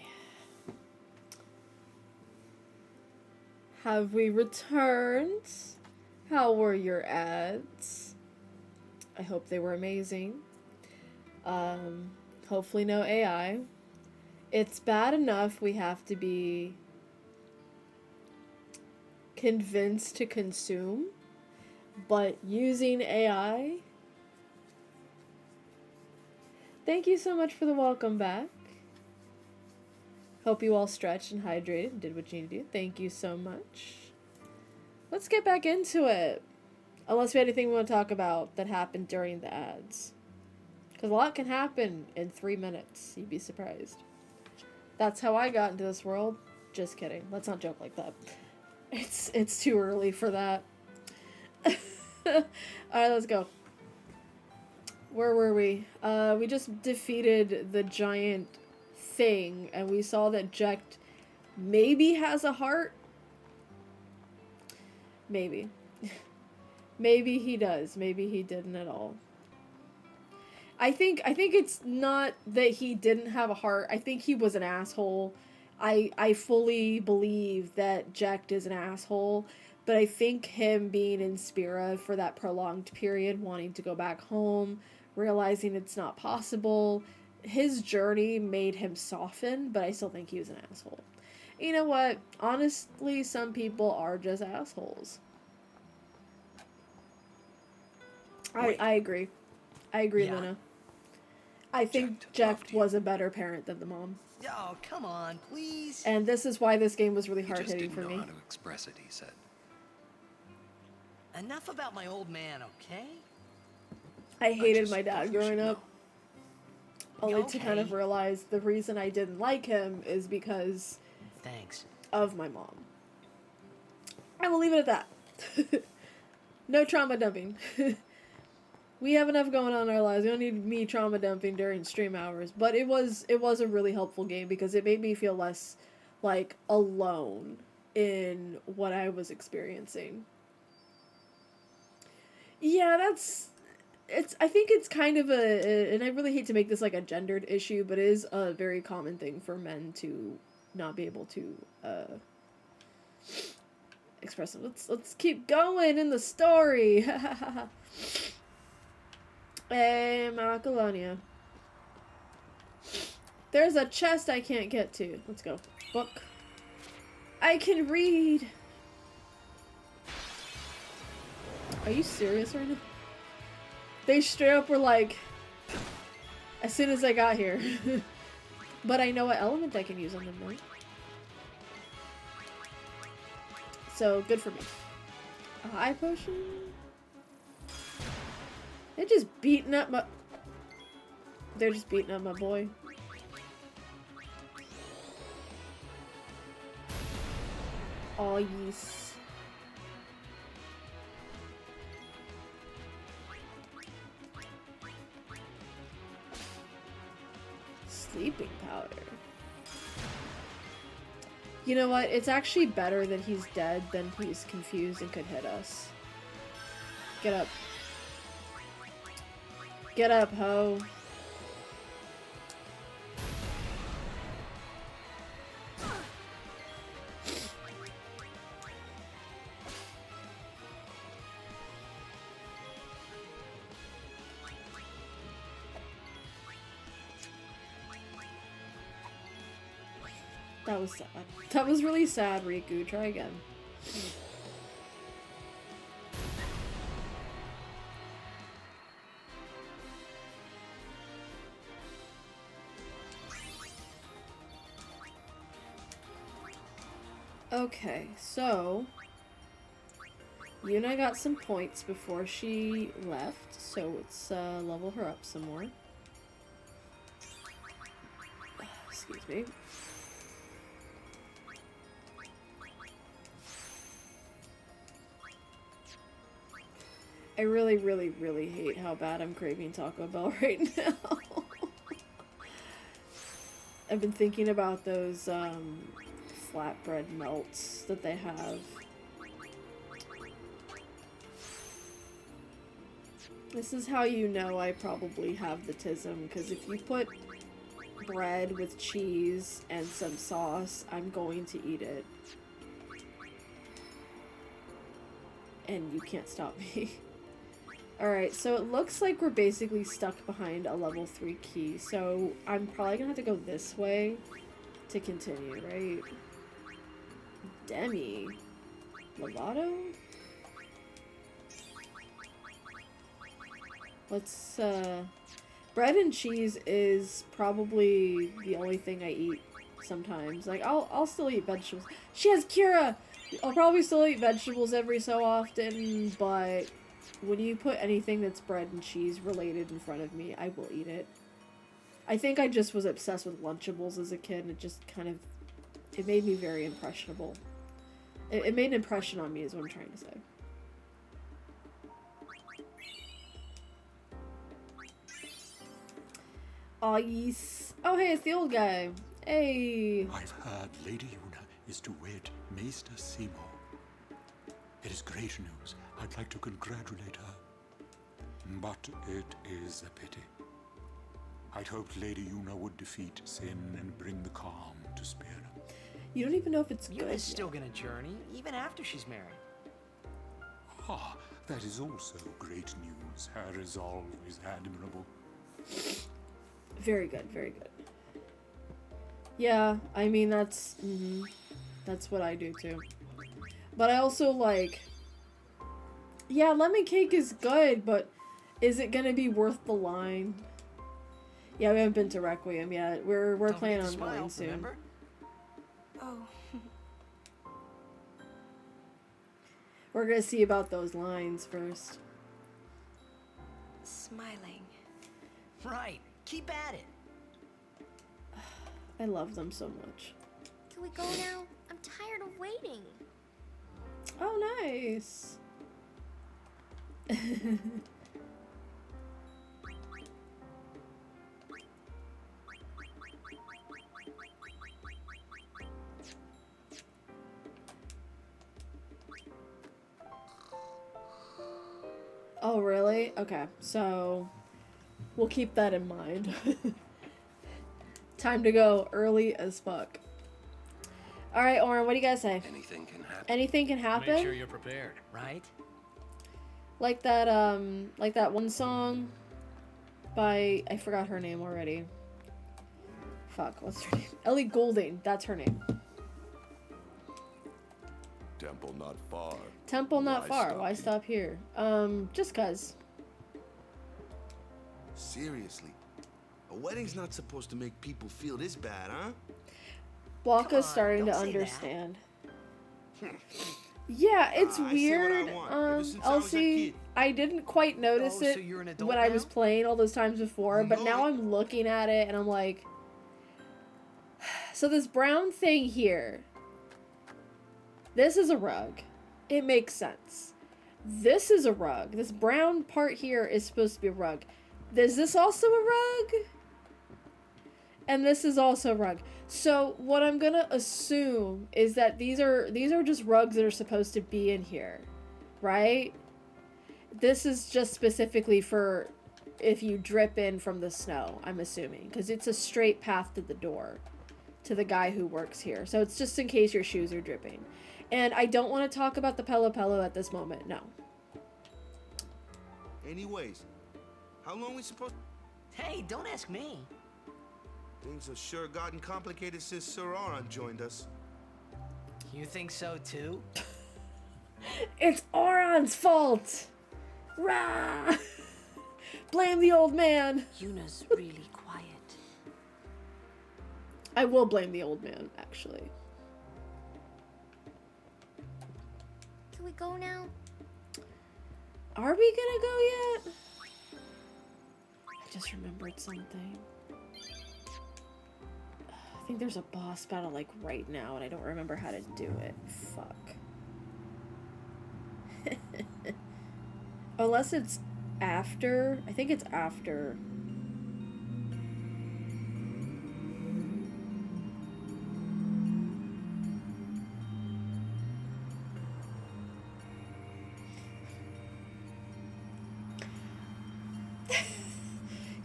Have we returned? How were your ads? I hope they were amazing. Hopefully no AI. It's bad enough we have to be convinced to consume, but using AI. Thank you so much for the welcome back. Hope you all stretched and hydrated and did what you need to do. Thank you so much. Let's get back into it. Unless we have anything we want to talk about that happened during the ads. Because a lot can happen in 3 minutes. You'd be surprised. That's how I got into this world. Just kidding. Let's not joke like that. It's too early for that. Alright, let's go. Where were we? We just defeated the giant thing, and we saw that Jecht maybe has a heart. Maybe. Maybe he does. Maybe he didn't at all. I think it's not that he didn't have a heart. I think he was an asshole. I fully believe that Jecht is an asshole, but I think him being in Spira for that prolonged period, wanting to go back home, realizing it's not possible, his journey made him soften, but I still think he was an asshole. You know what? Honestly, some people are just assholes. I agree. I agree, Yeah. Luna. I think Jecht was a better parent than the mom. Oh, come on, please. And this is why this game was really He just hard-hitting didn't for know me. how to express it, he said. Enough about my old man, okay? I hated my dad growing up. Only Okay. to kind of realize the reason I didn't like him is because Thanks. of my mom. I will leave it at that. No trauma dumping. We have enough going on in our lives. We don't need me trauma dumping during stream hours. But it was a really helpful game because it made me feel less like alone in what I was experiencing. Yeah, I think it's kind of and I really hate to make this like a gendered issue, but it is a very common thing for men to not be able to express them. Let's keep going in the story. Hey, Macalonia. There's a chest I can't get to. Let's go. Book. I can read. Are you serious right now? They straight up were like, as soon as I got here. But I know what element I can use on them, right? So, good for me. A high potion? They're just beating up my... They're just beating up my boy. Oh, yes. Sleeping powder. You know what? It's actually better that he's dead than he's confused and could hit us. Get up. Get up, ho. That was sad. That was really sad, Riku. Try again. Okay, so Yuna got some points before she left, so let's level her up some more. Excuse me. I really, really, really hate how bad I'm craving Taco Bell right now. I've been thinking about those flatbread melts that they have. This is how you know I probably have the tism, because if you put bread with cheese and some sauce, I'm going to eat it. And you can't stop me. Alright, so it looks like we're basically stuck behind a level 3 key, so I'm probably gonna have to go this way to continue, right? Demi. Lovato? Let's, bread and cheese is probably the only thing I eat sometimes. Like, I'll still eat vegetables. She has Kira! I'll probably still eat vegetables every so often, but when you put anything that's bread and cheese related in front of me, I will eat it. I think I just was obsessed with Lunchables as a kid, and it just kind of, it made me very impressionable. It made an impression on me is what I'm trying to say. Aw, yes. Oh, hey, it's the old guy. Hey. I've heard Lady Yuna is to wed Maester Seymour. It is great news. I'd like to congratulate her. But it is a pity. I'd hoped Lady Yuna would defeat Sin and bring the calm to Spira. You don't even know if it's good. Yuna's still gonna journey, even after she's married. Ah, that is also great news. Her resolve is admirable. Very good, very good. Yeah, I mean, that's what I do too. But I also like, yeah, lemon cake is good, but is it gonna be worth the line? Yeah, we haven't been to Requiem yet. We're planning on going soon. Remember? Oh. We're gonna see about those lines first. Smiling. Right. Keep at it. I love them so much. Can we go now? I'm tired of waiting. Oh, nice. Oh, really? Okay, so we'll keep that in mind. Time to go early as fuck. Alright, Oren, what do you guys say? Anything can happen. Anything can happen? Make sure you're prepared, right? Like that one song by, I forgot her name already. Fuck, what's her name? Ellie Goulding, that's her name. Temple not far. Temple not far. stop Why here? stop here? Just cause. Seriously, a wedding's not supposed to make people feel this bad, huh? Waka's starting to don't say that. understand. Yeah, it's I say what I weird. want, ever since I was a Elsie, kid. I didn't quite notice Oh, it so you're an adult when I now? was playing all those times before, but No, now I'm looking at it and I'm like, so this brown thing here, this is a rug. It makes sense. This is a rug. This brown part here is supposed to be a rug. Is this also a rug? And this is also a rug. So what I'm gonna assume is that these are just rugs that are supposed to be in here, right? This is just specifically for if you drip in from the snow, I'm assuming, because it's a straight path to the door, to the guy who works here. So it's just in case your shoes are dripping. And I don't want to talk about the Pelo Pelo at this moment, no. Anyways, how long we supposed? Hey, don't ask me. Things have sure gotten complicated since Sir Aron joined us. You think so too? It's Oron's fault! Rah! Blame the old man! Yuna's really quiet. I will blame the old man, actually. Can we go now? Are we gonna go yet? I just remembered something. I think there's a boss battle like right now and I don't remember how to do it. Fuck. Unless it's after. I think it's after.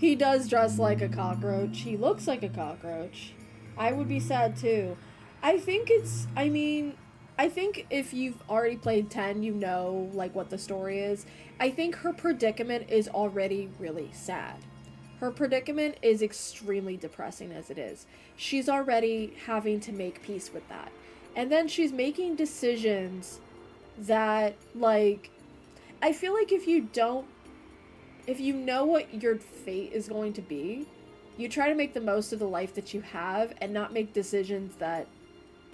He does dress like a cockroach. He looks like a cockroach. I would be sad too. I think if you've already played 10, you know, like, what the story is. I think her predicament is already really sad. Her predicament is extremely depressing as it is. She's already having to make peace with that. And then she's making decisions that, like, I feel like if you know what your fate is going to be, you try to make the most of the life that you have and not make decisions that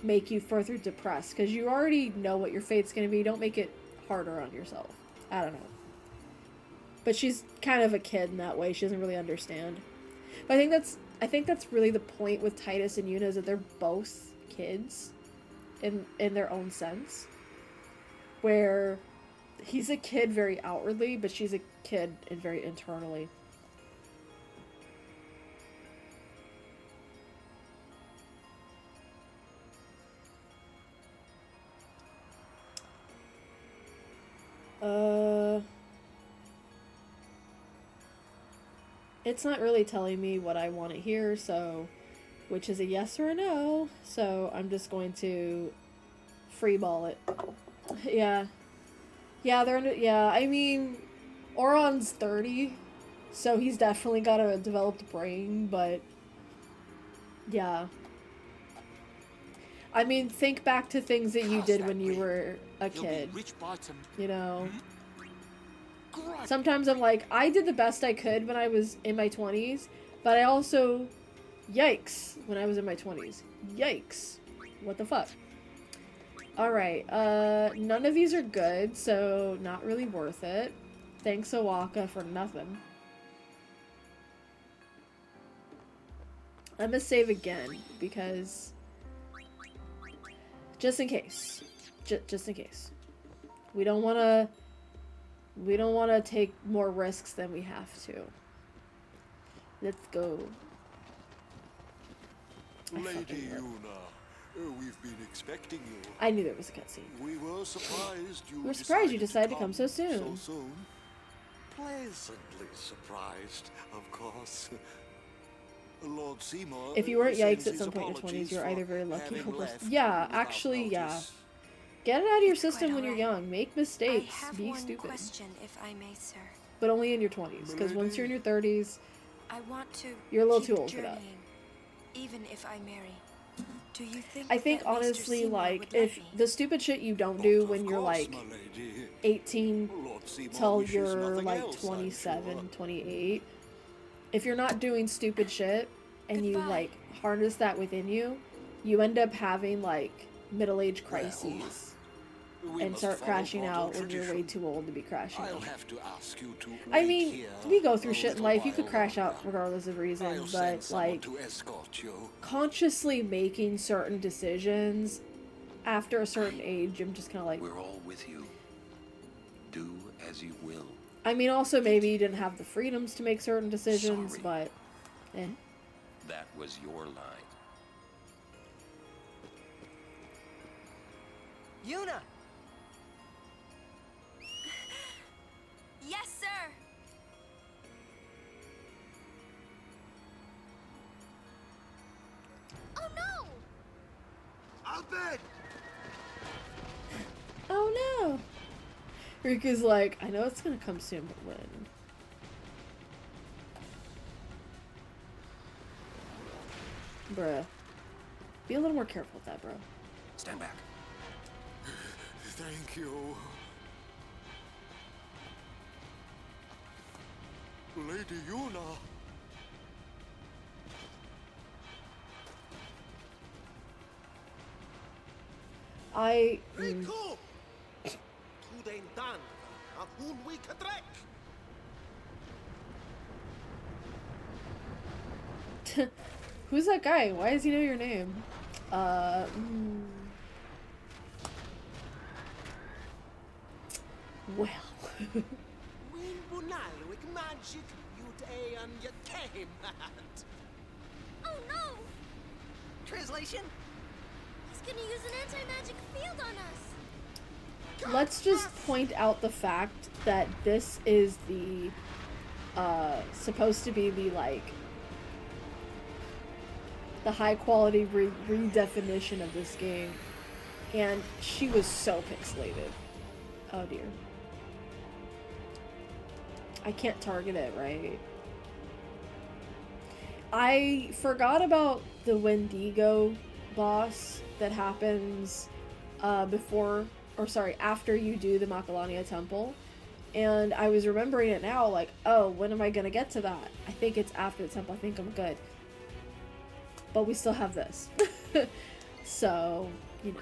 make you further depressed, because you already know what your fate's going to be. Don't make it harder on yourself. I don't know. But she's kind of a kid in that way. She doesn't really understand. But I think that's really the point with Titus and Yuna, is that they're both kids in their own sense. Where he's a kid very outwardly, but she's a kid and very internally. It's not really telling me what I want to hear, so, which is a yes or a no, so I'm just going to freeball it. Yeah. Yeah, I mean, Auron's 30, so he's definitely got a developed brain, but, yeah. I mean, think back to things that you did when you were a kid, you know? Sometimes I'm like, I did the best I could when I was in my 20s, but I also, yikes, when I was in my 20s. Yikes. What the fuck? Alright, none of these are good, so not really worth it. Thanks, Owaka, for nothing. I'm gonna save again, because... just in case. Just in case. We don't wanna take more risks than we have to. Let's go. Lady Yuna, we've been expecting you. I knew there was a cutscene. We were surprised you We're surprised you decided to come so soon. So soon. Pleasantly surprised, of course. Lord Seymour. If you weren't yikes at some point in your 20s, you're either very lucky or... Yeah, actually, yeah. Get it out of your system when you're young. Make mistakes. Be stupid. Question, if I may, sir. But only in your 20s, because once you're in your 30s, I want to you're a little too old for that. Even if I marry. Do you think I think honestly, like, if the stupid shit you don't do when you're like 18 till you're like 27, 28, if you're not doing stupid shit and you like harness that within you, you end up having like middle-age crises and start crashing out when you're way too old to be crashing out. I mean, we go through shit in life. You could crash out regardless of reason, but like consciously making certain decisions after a certain age, I'm just kind of like, we're all with you. Do as you will. I mean, also maybe you didn't have the freedoms to make certain decisions, but That was your line. Yuna! Yes, sir! Oh no! Albert! oh no! Riku's like, I know it's gonna come soon, but when? Bruh. Be a little more careful with that, bro. Stand back. Thank you. Lady Yuna. Riku! Tudain dan, ahun wi kadrek! Who's that guy? Why does he know your name? Well. Win bunalwik magic yut ayan yakemat. Oh no! Translation? He's gonna use an anti-magic field on us! Let's just point out the fact that this is the supposed to be the, like, the high quality redefinition of this game. And she was so pixelated. Oh dear. I can't target it, right? I forgot about the Wendigo boss that happens after you do the Macalania Temple. And I was remembering it now, like, oh, when am I gonna get to that? I think it's after the temple. I think I'm good. But we still have this. So, you know.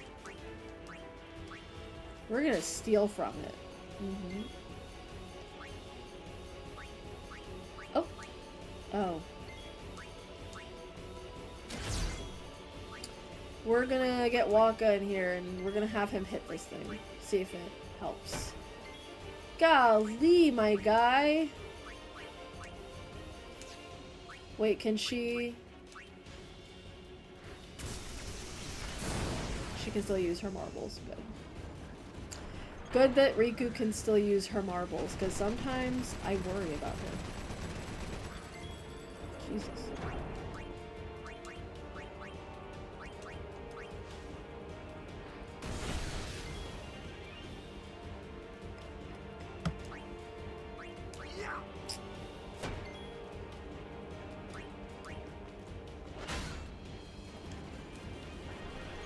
We're gonna steal from it. Mm-hmm. Oh. Oh. We're gonna get Waka in here and we're gonna have him hit this thing. See if it helps. Golly, my guy. Wait, can she... She can still use her marbles. Good. Good that Riku can still use her marbles, because sometimes I worry about her. Jesus.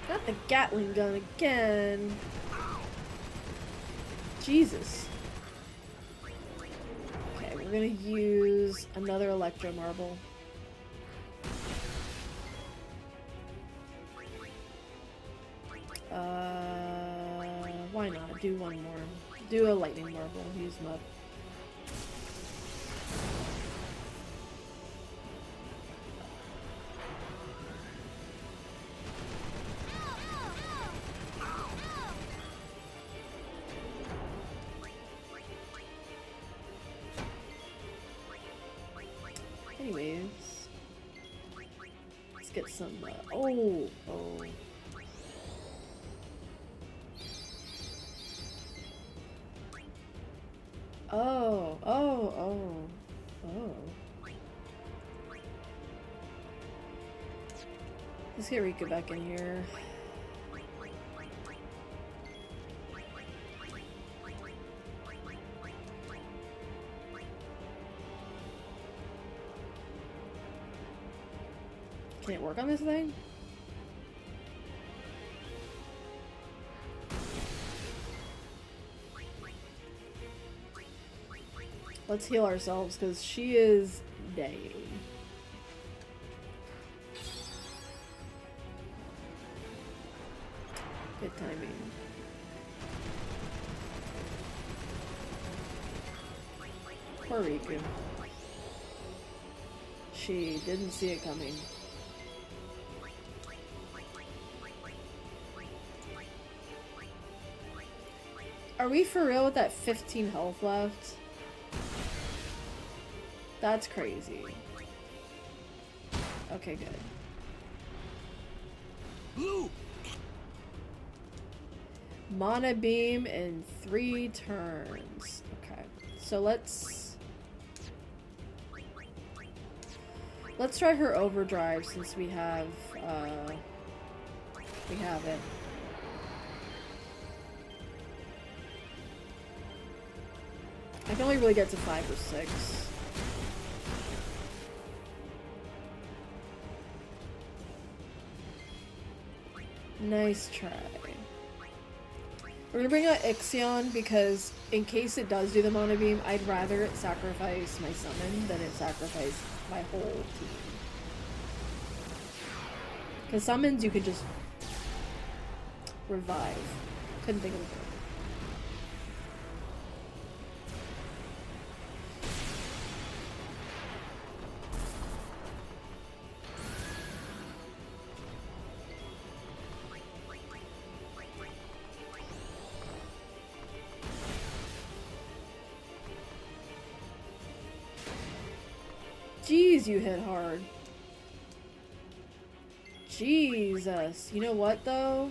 Not the Gatling gun again. Jesus. Okay, we're gonna use another Electro Marble. Why not? Do one more. Do a Lightning Marble. Use Mud. Anyways, let's get some, oh. Let's get Riku back in here. Can it work on this thing? Let's heal ourselves, because she is dying. Good timing. Poor Riku. She didn't see it coming. Are we for real with that 15 health left? That's crazy. Okay, good. Blue. Mana Beam in 3 turns. Okay, so let's try her Overdrive since we have it. I can only really get to 5 or 6. Nice try. We're gonna bring out Ixion because in case it does do the Mana Beam, I'd rather it sacrifice my summon than it sacrifice my whole team. Because summons you could just revive. Couldn't think of it. Jeez, you hit hard. Jesus. You know what, though?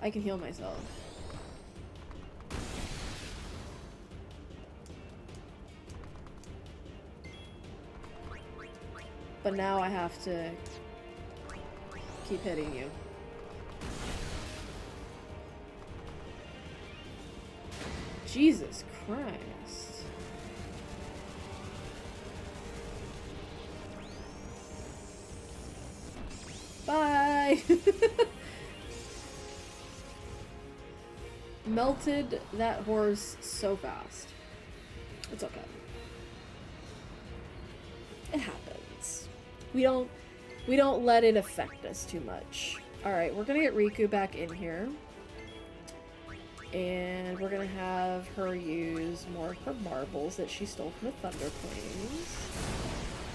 I can heal myself. but now I have to keep hitting you. Jesus Christ. Bye! Melted that horse so fast. It's okay. It happens. We don't let it affect us too much. Alright, we're gonna get Riku back in here. And we're gonna have her use more of her marbles that she stole from the Thunder Queens.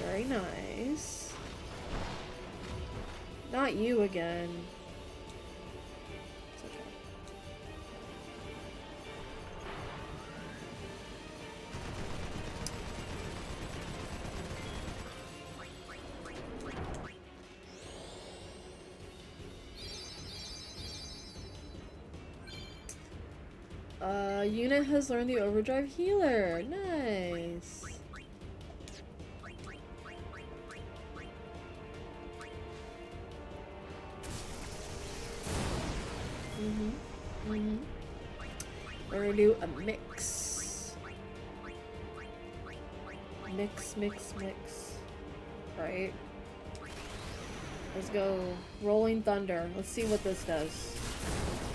Very nice. Not you again. It's okay. Unit has learned the Overdrive Healer. Nice. We're gonna do a mix. Mix. Right. Let's go. Rolling Thunder. Let's see what this does.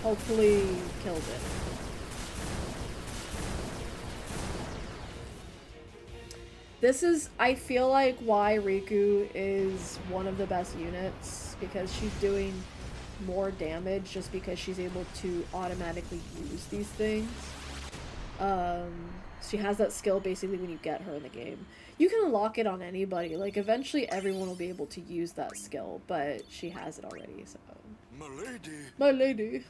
Hopefully kills it. This is, I feel like, why Riku is one of the best units, because she's doing more damage just because she's able to automatically use these things. She has that skill basically when you get her in the game. You can unlock it on anybody, like eventually everyone will be able to use that skill, but she has it already, so. My lady. My lady.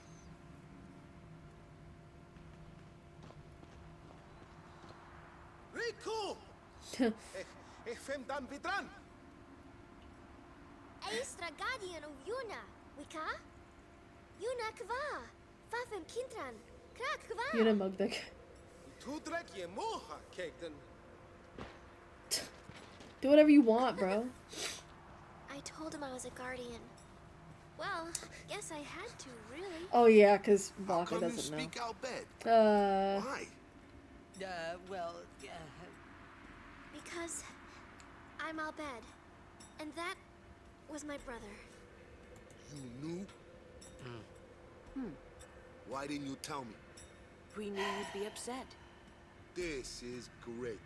Riku! Fem dan vitran. Aistra guardian of Yuna, Wika? Yuna kva, Fafem kintran, Krak kva. Yuna Mugdik. Tudrek ye moha kegden. Do whatever you want, bro. I told him I was a guardian. Well, guess I had to, really. Oh yeah, because Baka doesn't know. Speak Al Bhed? Why? Well, because I'm Al Bhed, and that was my brother. You knew? Why didn't you tell me? We knew you'd be upset. This is great.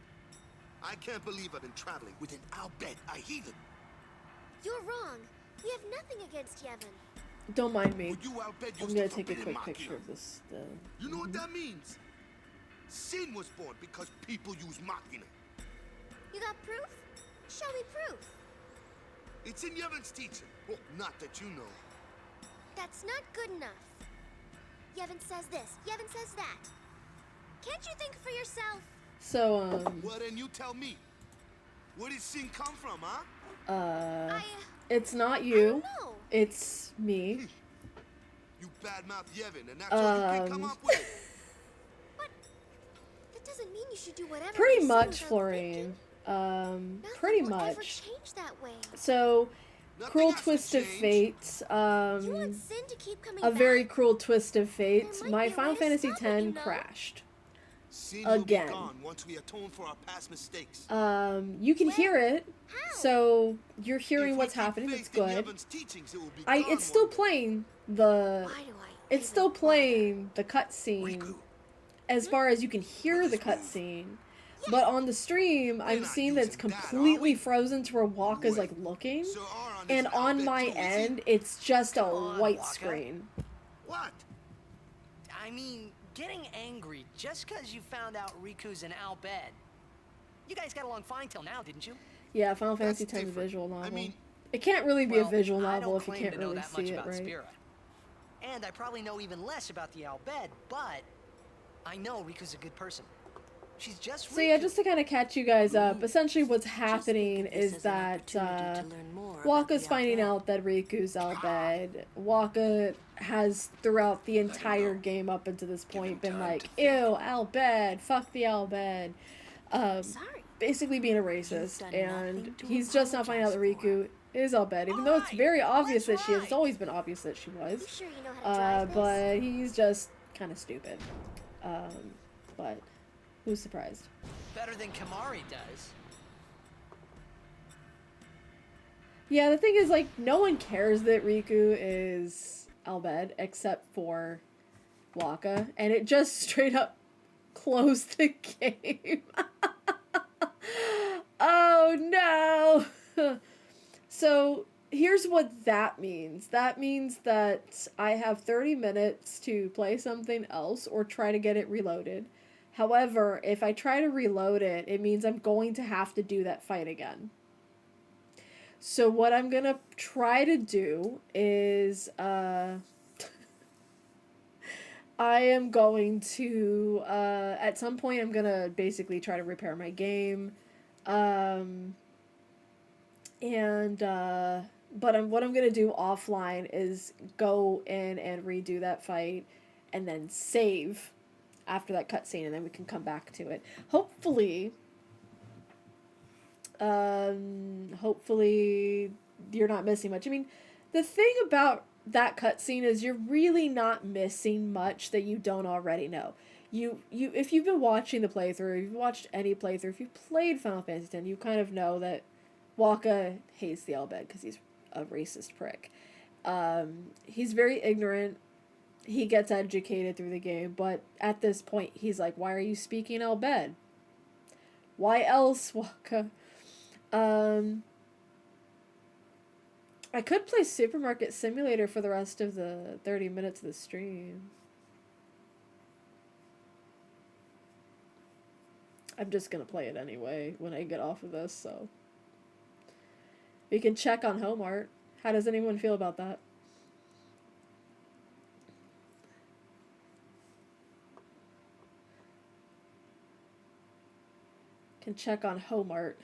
I can't believe I've been traveling with an Al Bhed, a heathen. You're wrong. We have nothing against Yevon. Don't mind me. You, Al Bhed, I'm gonna take a quick picture of this. You know what that means? Sin was born because people use Machina. You got proof? Show me proof. It's in Yevon's teaching. Well, not that you know. That's not good enough. Yevon says this, Yevon says that. Can't you think for yourself? So, Well, then you tell me. Where did sin come from, huh? It's not you. It's me. You badmouth Yevon, and that's all you can come up with. That doesn't mean you should do whatever. Pretty they say much, without Florian. Nothing Pretty will ever much. change that way. So, cruel has to twist of change. fate. You want sin to keep coming A back? very cruel twist of fate. There might My be a Final way to Fantasy stop it, X you know? crashed. Sin Again. will be gone once we atone for our past mistakes. You can hear it. So you're hearing If we what's keep happening. It's faith in good. Yevon's teachings, it will be It's gone still one day. playing the. Why do I It's still playing the cutscene. As far as you can hear the cutscene. But on the stream, I'm seeing that it's completely frozen to where Waka's like looking. And on my end, it's just a white Waka. screen. What? I mean, getting angry just because you found out Riku's an Al Bhed. You guys got along fine till now, didn't you? Yeah, Final Fantasy X is a visual novel. It can't really be a visual I novel don't if you claim can't to know really that much see it, about right? Spira. And I probably know even less about the Al Bhed, but I know Riku's a good person. She's just So yeah, Riku. just to kind of catch you guys up, essentially what's happening is that Waka's finding out that Riku's Al Bhed. Waka has, throughout the entire game up until this point, been like, ew, Al Bhed, fuck the Al Bhed. Sorry. basically being a racist, and he's just now finding out that Riku is Al Bhed, even though it's very obvious that she is. It's always been obvious that she was. Sure you know how to drive this? But he's just kind of stupid. But who's surprised? Better than Kamari does. Yeah, the thing is, like, no one cares that Riku is Al Bhed except for Wakka, and it just straight up closed the game. Oh no! So here's what that means. That means that I have 30 minutes to play something else or try to get it reloaded. However, if I try to reload it, it means I'm going to have to do that fight again. So what I'm gonna try to do is, I am going to, at some point I'm gonna basically try to repair my game, but what I'm gonna do offline is go in and redo that fight, and then save after that cutscene, and then we can come back to it. Hopefully you're not missing much. I mean, the thing about that cutscene is you're really not missing much that you don't already know. If you've been watching the playthrough, if you've watched any playthrough, if you've played Final Fantasy X, you kind of know that Wakka hates the Al Bhed because he's a racist prick. He's very ignorant. He gets educated through the game, but at this point, he's like, why are you speaking Al Bhed? Why else, Wakka? I could play Supermarket Simulator for the rest of the 30 minutes of the stream. I'm just gonna play it anyway when I get off of this, so. We can check on home art. How does anyone feel about that? Can check on home art.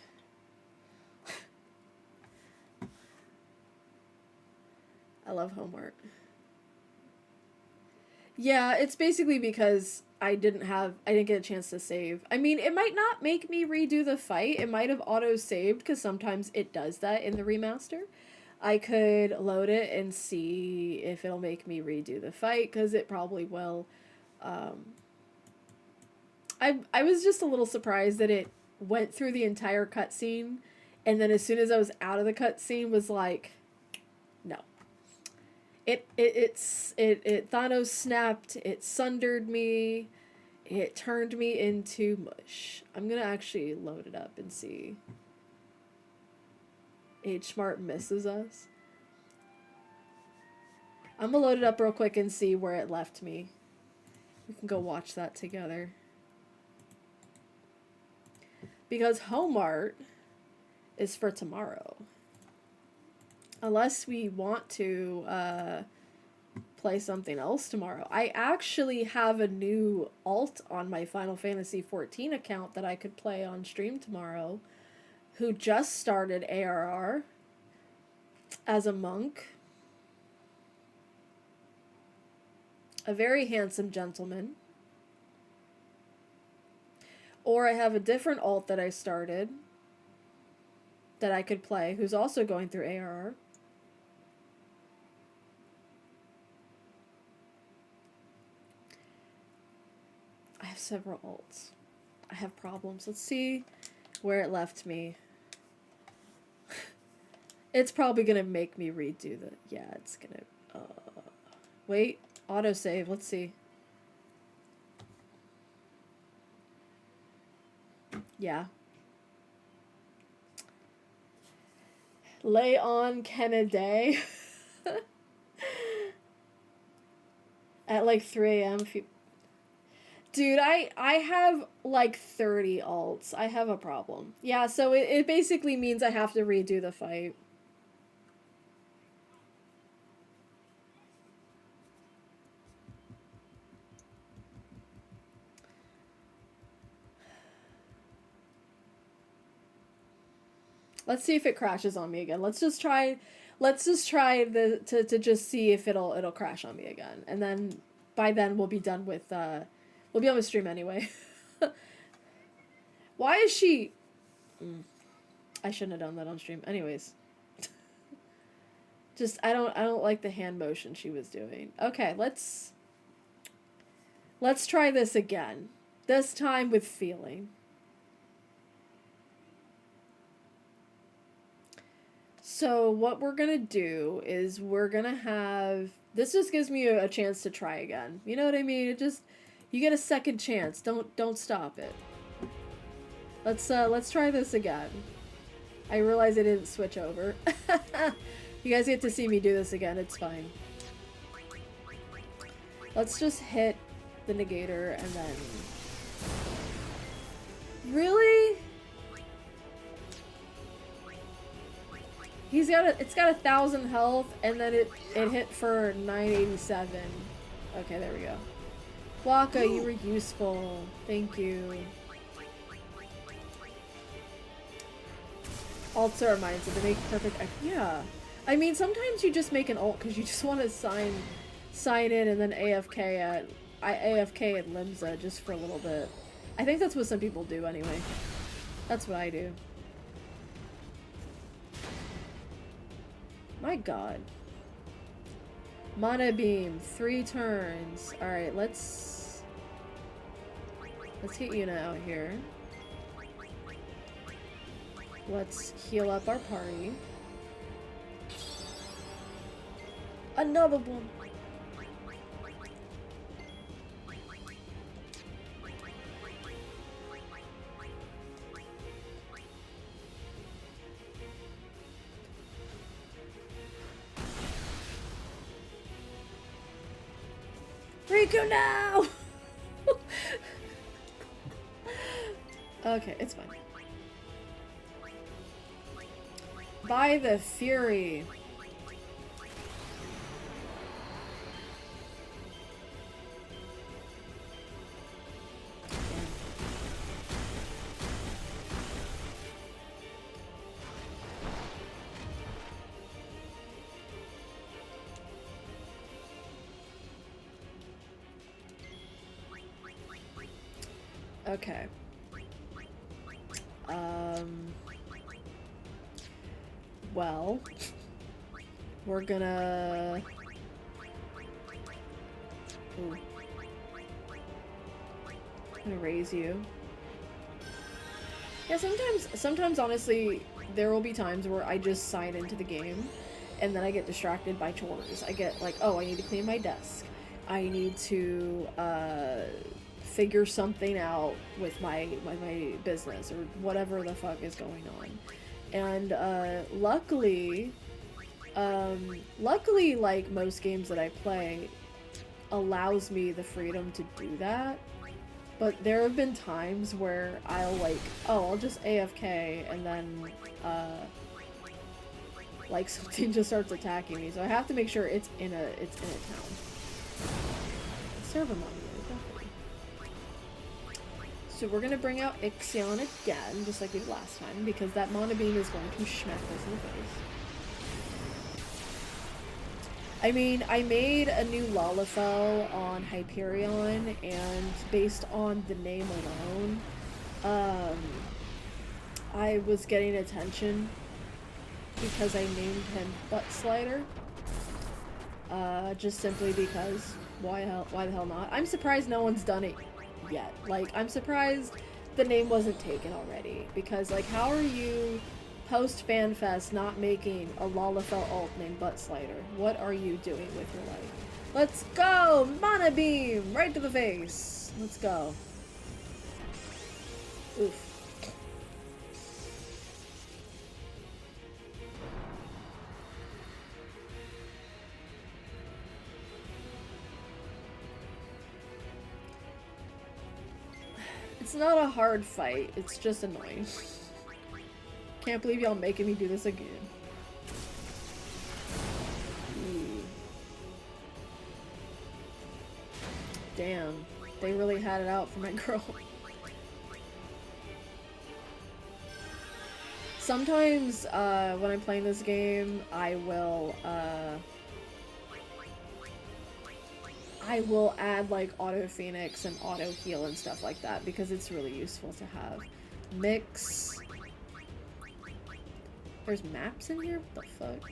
I love home art. Yeah, it's basically because I didn't get a chance to save. I mean, it might not make me redo the fight. It might have auto-saved, because sometimes it does that in the remaster. I could load it and see if it'll make me redo the fight, because it probably will. I was just a little surprised that it went through the entire cutscene, and then as soon as I was out of the cutscene was like, no. It Thanos snapped, it sundered me, it turned me into mush. I'm gonna actually load it up and see. H-Mart misses us. I'm gonna load it up real quick and see where it left me. We can go watch that together. Because home art is for tomorrow. Unless we want to play something else tomorrow. I actually have a new alt on my Final Fantasy XIV account that I could play on stream tomorrow, who just started ARR as a monk. A very handsome gentleman. Or I have a different alt that I started that I could play, who's also going through ARR. I have several alts. I have problems. Let's see where it left me. It's probably gonna make me redo the... Yeah, it's gonna... Wait. Autosave. Let's see. Yeah. Lay on Kennedy. At like 3 a.m. Dude, I have like 30 alts. I have a problem. Yeah, so it basically means I have to redo the fight. Let's see if it crashes on me again. Let's just try to just see if it'll crash on me again. And then by then we'll be done with we'll be on the stream anyway. Why is she I shouldn't have done that on stream. Anyways. Just, I don't like the hand motion she was doing. Okay, let's try this again. This time with feeling. So what we're gonna do is we're gonna have, this just gives me a chance to try again. You know what I mean? It just, you get a second chance. Don't stop it. Let's try this again. I realize I didn't switch over. You guys get to see me do this again. It's fine. Let's just hit the negator and then... Really? He's got it's got 1,000 health and then it hit for 987. Okay, there we go. Waka, you were useful. Thank you. Ults are mine, so they make perfect. Yeah. I mean, sometimes you just make an ult because you just want to sign in and then AFK at Limsa just for a little bit. I think that's what some people do anyway. That's what I do. My god. Mana beam, 3 turns. Alright, let's get Yuna out here. Let's heal up our party. Another one. Riku now. Okay, it's fine. By the Fury. Okay. Well, we're gonna... Ooh. I'm gonna raise you. Yeah, sometimes honestly, there will be times where I just sign into the game and then I get distracted by chores. I get like, oh, I need to clean my desk. I need to, figure something out with my business or whatever the fuck is going on. And luckily like most games that I play allows me the freedom to do that. But there have been times where I'll like, oh, I'll just AFK and then like something just starts attacking me. So I have to make sure it's in a town. Serve them on you. So we're gonna bring out Ixion again, just like we did last time, because that Mana Beam is going to smack us in the face. I mean, I made a new Lalafell on Hyperion, and based on the name alone, I was getting attention because I named him Butt Slider. Just simply because, why the hell not? I'm surprised no one's done it yet. Like, I'm surprised the name wasn't taken already, because like, how are you post FanFest not making a Lalafell ult named Butt Slider? What are you doing with your life? Let's go! Mana Beam! Right to the face! Let's go. Oof. It's not a hard fight, it's just annoying. Can't believe y'all making me do this again. Damn, they really had it out for my girl. Sometimes, when I'm playing this game, I will add like auto phoenix and auto heal and stuff like that because it's really useful to have. Mix, There's maps in here? What the fuck?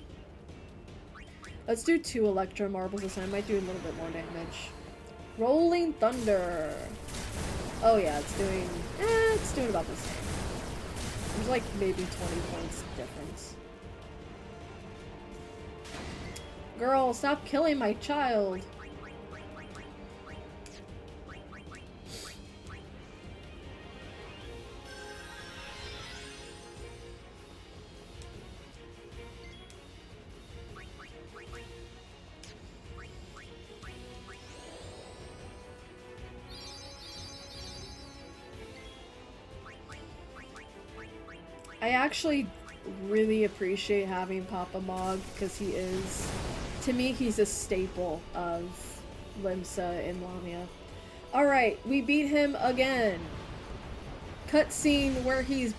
Let's do 2 Electro Marbles this time. Might do a little bit more damage. Rolling Thunder. Oh yeah, it's doing about the same. There's like maybe 20 points difference. Girl, stop killing my child. I actually really appreciate having Papa Mog because he is, to me, he's a staple of Limsa in Lamia. Alright, we beat him again. Cutscene where he's...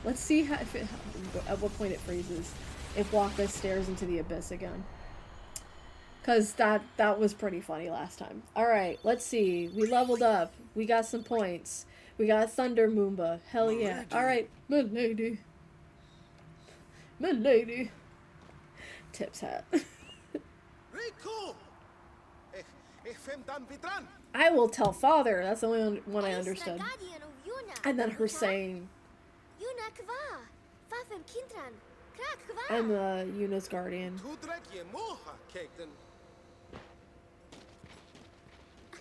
Let's see how, at what point it freezes. If Wakka stares into the abyss again. Because that was pretty funny last time. Alright, let's see. We leveled up. We got some points. We got Thunder Moomba. Hell yeah. Alright, milady. Milady. Tips hat. I will tell father. That's the only one I understood. And then her saying, I'm Yuna's guardian.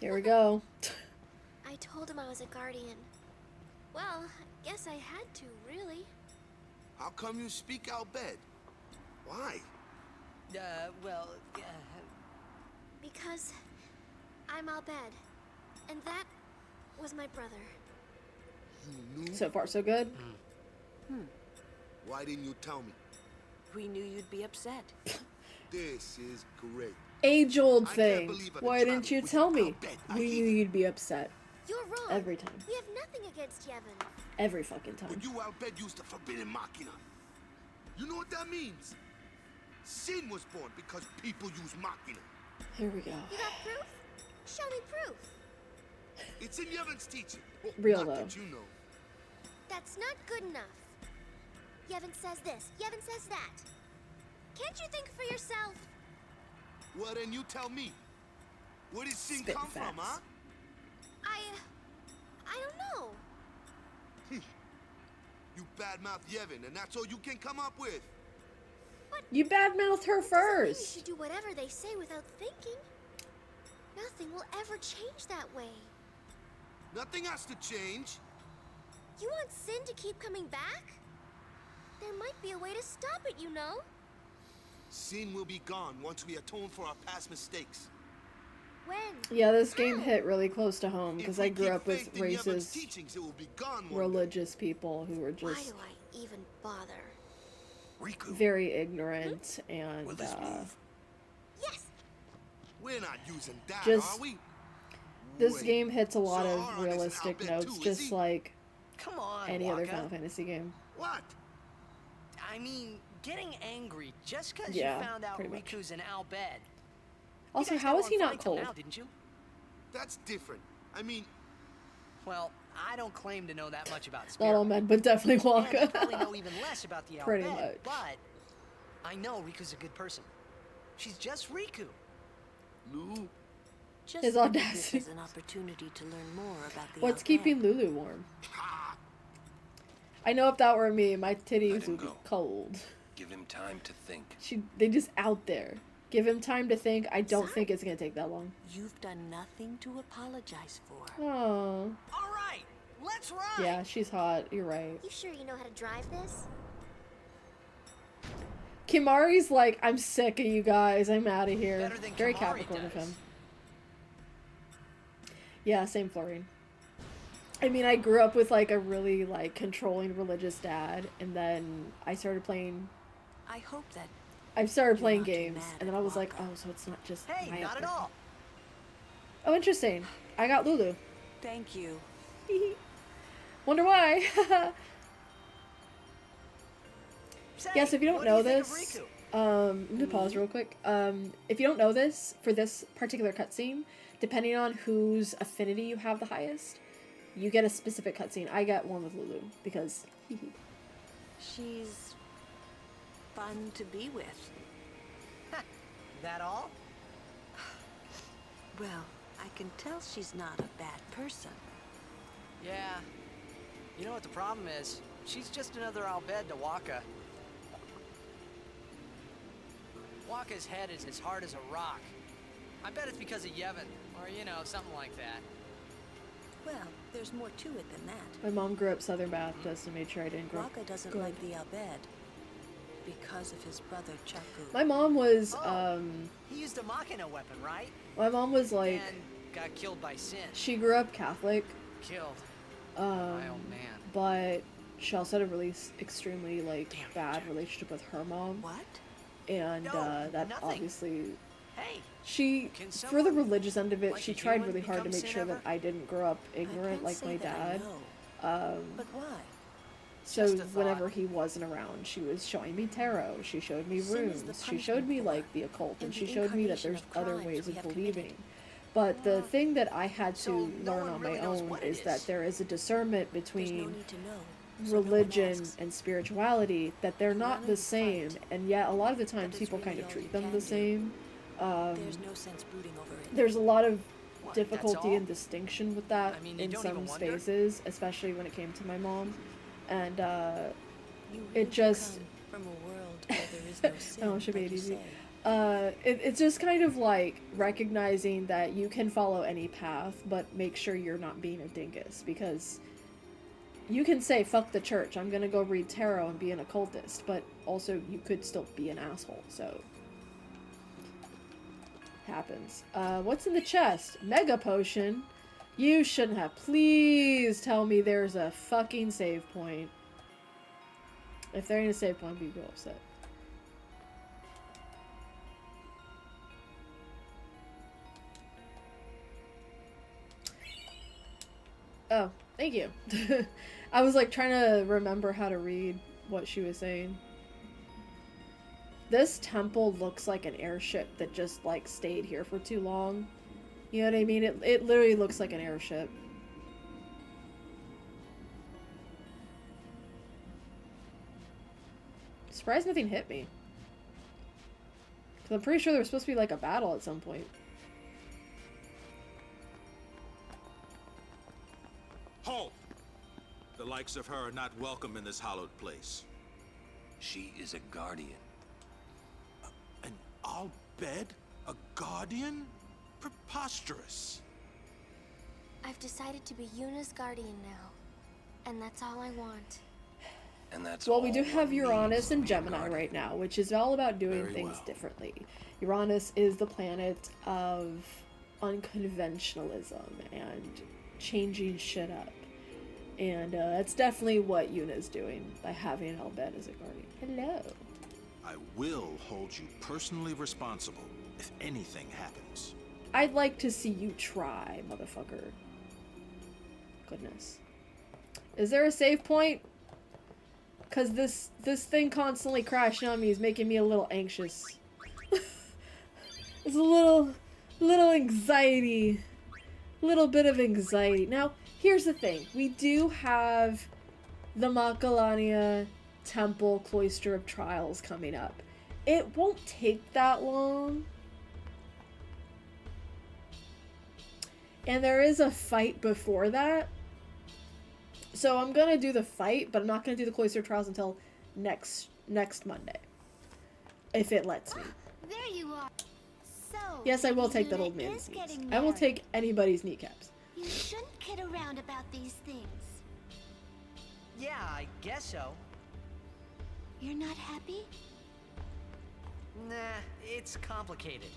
Here we go. I told him I was a guardian. Well, I guess I had to, really. How come you speak Al Bhed? Why? Well, Because I'm Al Bhed, and that was my brother. You knew? So far, so good. Why didn't you tell me? We knew you'd be upset. This is great. Age-old thing. Why didn't you tell me? We knew you'd be upset. You're wrong. Every time. We have nothing against Yevon. Every fucking time. But you, Al Bhed, used the forbidden machina. You know what that means? Sin was born because people use machina. Here we go. You got proof? Show me proof. It's in Yevon's teaching. Well, Real not though. that you know. That's not good enough. Yevon says this. Yevon says that. Can't you think for yourself? Well, then you tell me. Where did sin Spit come facts. from, huh? I don't know. You badmouth Yevon, and that's all you can come up with. You badmouthed her You first. should do whatever they say without thinking. Nothing will ever change that way. Nothing has to change. You want sin to keep coming back? There might be a way to stop it, you know? Sin will be gone once we atone for our past mistakes. When? Yeah, this game hit really close to home because I grew up with Faith in Yevon's racist, teachings, it will be gone one day. religious people who were Why just do I even bother? Riku, very ignorant and will this move? Yes! We're not using that, just- are we? this Wait, game hits a lot so of Auron isn't realistic Al Bhed notes, too, is just he? like come on, any other Wakka. Final Fantasy game. What? I mean, getting angry just because Yeah, you found out pretty much. Riku's in Al Bhed. Also, You guys how got is he along not fine till cold? now, didn't you? That's different. I mean, Well, I don't claim to know that much about Spirit. Not all men, but definitely And I Wonka. probably know even less about the Al Pretty Bhed, much. but I know Riku's a good person. She's just Riku. Lou, Just His think of this audacity. as an opportunity to learn more about the What's Al Bhed. keeping Lulu warm? I know if that were me, my titties Let him would be go. cold. Give him time to think. They just out there. Give him time to think. I don't think it's gonna take that long. You've done nothing to apologize for. Oh. All right, let's ride. Yeah, she's hot. You're right. You sure you know how to drive this? Kimari's like, I'm sick of you guys. I'm out of here. Better than Very Kimari Capricorn of does. him. Yeah, same Florine. I mean, I grew up with like a really like controlling religious dad, and then I started playing. I hope that I started playing not too games, mad and then at I was like, Wakka. oh, so it's not just Hey, my not at upbringing. all. Oh, interesting. I got Lulu. Thank you. Wonder why. Say, Yeah, so if you don't what know do you think of this, Riku? I'm gonna pause real quick. If you don't know this, for this particular cutscene, depending on whose affinity you have the highest, you get a specific cutscene. I get one with Lulu because She's fun to be with. That all? Well, I can tell she's not a bad person. Yeah. You know what the problem is? She's just another Al Bhed to Wakka. Wakka's head is as hard as a rock. I bet it's because of Yevon, or, you know, something like that. Well, there's more to it than that. My mom grew up Southern Baptist and made sure I didn't grow up. Wakka doesn't good. like the Al Bhed because of his brother Chaku. My mom was, He used a Machina weapon, right? my mom was like, And got killed by Sin. she grew up Catholic. Killed. My old man. But she also had a really extremely, like, bad relationship with her mom. What? And, No, that nothing. obviously... Hey, She, Can for the someone, religious end of it, like she a tried human, really hard to become make sin sure that ever? I didn't grow up ignorant can't like say my that I dad. know. But why? So Just a thought. whenever he wasn't around, she was showing me tarot, she showed me Sin is the runes, she showed me punishment like for the occult, and and she the showed me that incarnation there's of other crimes ways we of have believing. committed. But the thing that I had to So no learn one on really my knows own what it is that is. there is a discernment There's no between need to know. So no one religion asks. and spirituality, that they're not Running the the same, fight. and yet a lot of the times is people really kind of all treat you them can the do. same. There's no sense brooding over it. There's a lot of What, that's difficulty all? and distinction with that I mean, you in don't some even wonder? spaces, especially when it came to my mom. And You it really just come from a world where there is no sin, oh, should be like you easy. say. It's just kind of like recognizing that you can follow any path, but make sure you're not being a dingus, because you can say fuck the church, I'm gonna go read tarot and be an occultist, but also you could still be an asshole. So happens. What's in the chest? Mega potion. You shouldn't have. Please tell me there's a fucking save point. If there ain't a save point, I'd be real upset. Oh, thank you. I was like trying to remember how to read what she was saying. This temple looks like an airship that just like stayed here for too long. You know what I mean? It literally looks like an airship. Surprised nothing hit me. Cause I'm pretty sure there was supposed to be like a battle at some point. Halt! The likes of her are not welcome in this hallowed place. She is a guardian. An Al Bhed? A guardian? Preposterous. I've decided to be Yuna's guardian now. And that's all I want. And that's Well, we do all have one Uranus needs to and be a Gemini guardian. right now, which is all about doing Very things well. differently. Uranus is the planet of unconventionalism and changing shit up. And that's definitely what Yuna's doing by having Al Bhed as a guardian. Hello. I will hold you personally responsible if anything happens. I'd like to see you try, motherfucker. Goodness. Is there a save point? Cause this thing constantly crashing on me is making me a little anxious. It's a little anxiety. Little bit of anxiety. Now, here's the thing. We do have the Macalania Temple Cloister of Trials coming up. It won't take that long. And there is a fight before that. So I'm gonna do the fight, but I'm not gonna do the Cloister of Trials until next Monday. If it lets me. There you are. So, Yes, I will take that Yuna old man's is knees. getting I will married. take anybody's kneecaps. You shouldn't kid around about these things. Yeah, I guess so. You're not happy? Nah, it's complicated.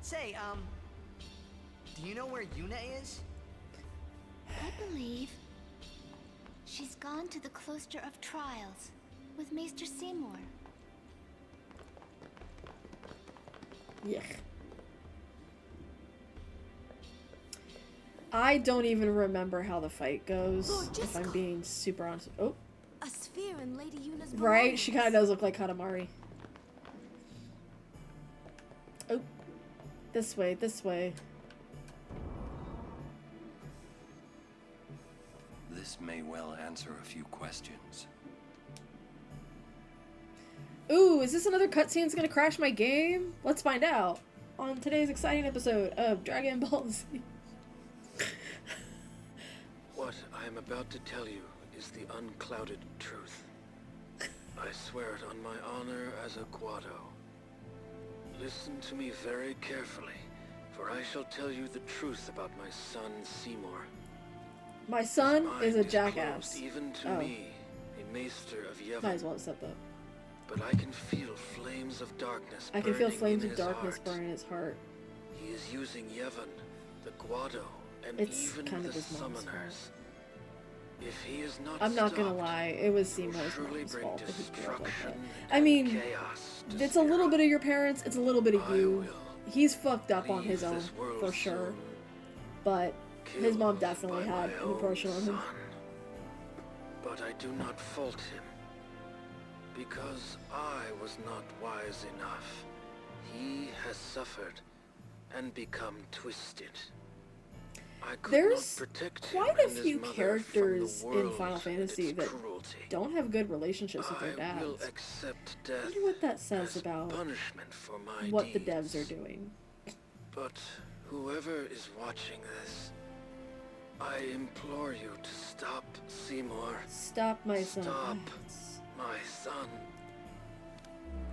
Say, do you know where Yuna is? I believe she's gone to the Cloister of Trials with Maester Seymour. Yeah. I don't even remember how the fight goes, Lord if I'm Driscoll. being super honest. Oh, A sphere in Lady Yuna's right? She kind of does look like Katamari. Oh. This way, this way. This This may well answer a few questions. Ooh, is this another cutscene that's gonna crash my game? Let's find out on today's exciting episode of Dragon Ball Z. What I am about to tell you is the unclouded truth. I swear it on my honor as a Guado. Listen to me very carefully, for I shall tell you the truth about my son Seymour. My son is a Closed jackass. even to Oh. me, a maester of Yevon. Might as well accept that. But I can feel flames of darkness I can feel burning flames in of his darkness heart. burning his heart. He is using Yevon, the Guado, and It's even kind the of his mom's summoners. If he is not I'm not gonna stopped, lie, it was he will Seymour's surely mom's bring fault that he grew up like that. destruction I mean, chaos to it's a little bit of your parents, it's a little bit of you. He's fucked up on leave his own, this world for sure. soon, But his mom killed definitely by had my an own impression on him. son. But I do not fault him, because I was not wise enough. He has suffered and become twisted. I could There's not protect quite him a and few his mother characters from the in world Final and Fantasy its that cruelty. don't have good relationships with their I will dads. accept I death wonder what that says as about punishment for my what the deeds. devs are doing. But whoever is watching this, I implore you to stop Seymour. Stop my son. Stop my son.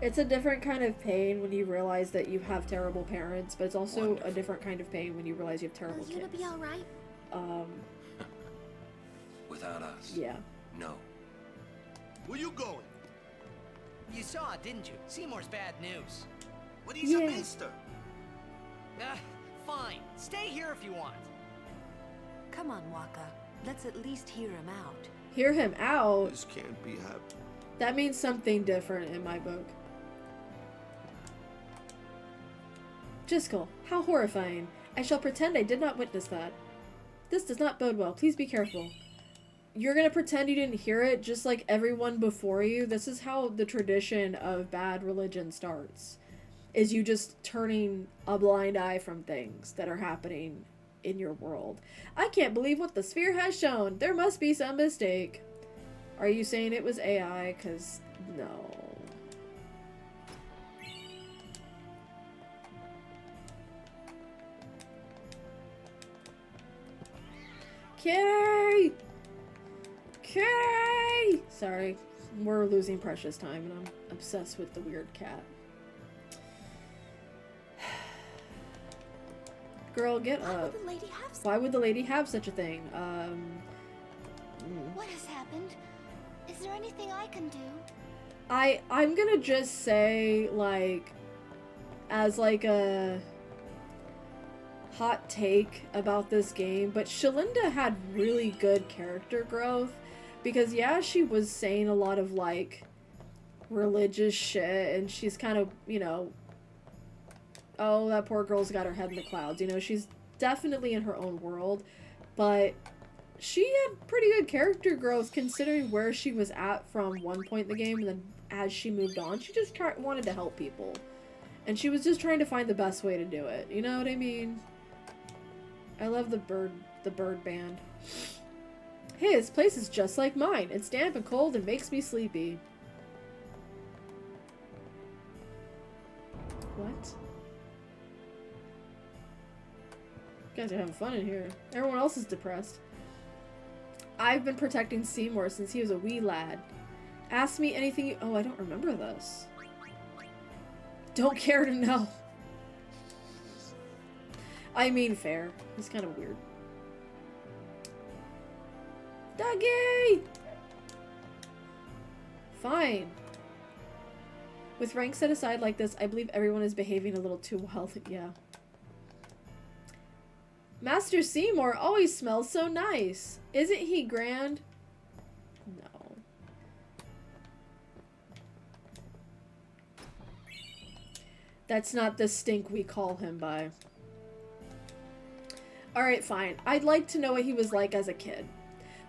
It's a different kind of pain when you realize that you have terrible parents, but it's also a different kind of pain when you realize you have terrible Will Yuna kids. be alright? Without us? Yeah. No. Where you going? You saw it, didn't you? Seymour's bad news. But he's a maester. Fine. Stay here if you want. Come on, Waka. Let's at least hear him out. Hear him out. This can't be happening. That means something different in my book. Driscoll, how horrifying. I shall pretend I did not witness that. This does not bode well. Please be careful. You're gonna pretend you didn't hear it, just like everyone before you. This is how the tradition of bad religion starts. Is you just turning a blind eye from things that are happening in your world. I can't believe what the sphere has shown. There must be some mistake. Are you saying it was AI? 'Cause no. Kitty! Kitty! Sorry, we're losing precious time and I'm obsessed with the weird cat. Girl, get up. Why would the lady have such a thing? What has happened? Is there anything I can do? I'm gonna just say, like, as like a hot take about this game, but Shalinda had really good character growth because yeah, she was saying a lot of like religious shit and she's kind of, you know, oh, that poor girl's got her head in the clouds, you know, she's definitely in her own world, but she had pretty good character growth considering where she was at from one point in the game, and then as she moved on, she just wanted to help people. And she was just trying to find the best way to do it. You know what I mean? I love the bird band. Hey, this place is just like mine. It's damp and cold and makes me sleepy. What? You guys are having fun in here. Everyone else is depressed. I've been protecting Seymour since he was a wee lad. Ask me anything you— oh, I don't remember this. Don't care to know. I mean, fair. He's kind of weird. Dougie! Fine. With ranks set aside like this, I believe everyone is behaving a little too well. Yeah. Master Seymour always smells so nice. Isn't he grand? No. That's not the stink we call him by. Alright, fine. I'd like to know what he was like as a kid.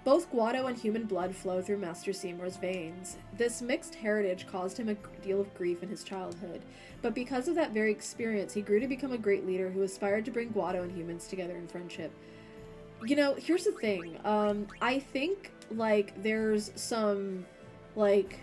Both Guado and human blood flow through Master Seymour's veins. This mixed heritage caused him a deal of grief in his childhood, but because of that very experience, he grew to become a great leader who aspired to bring Guado and humans together in friendship. You know, here's the thing. I think, like, there's some, like,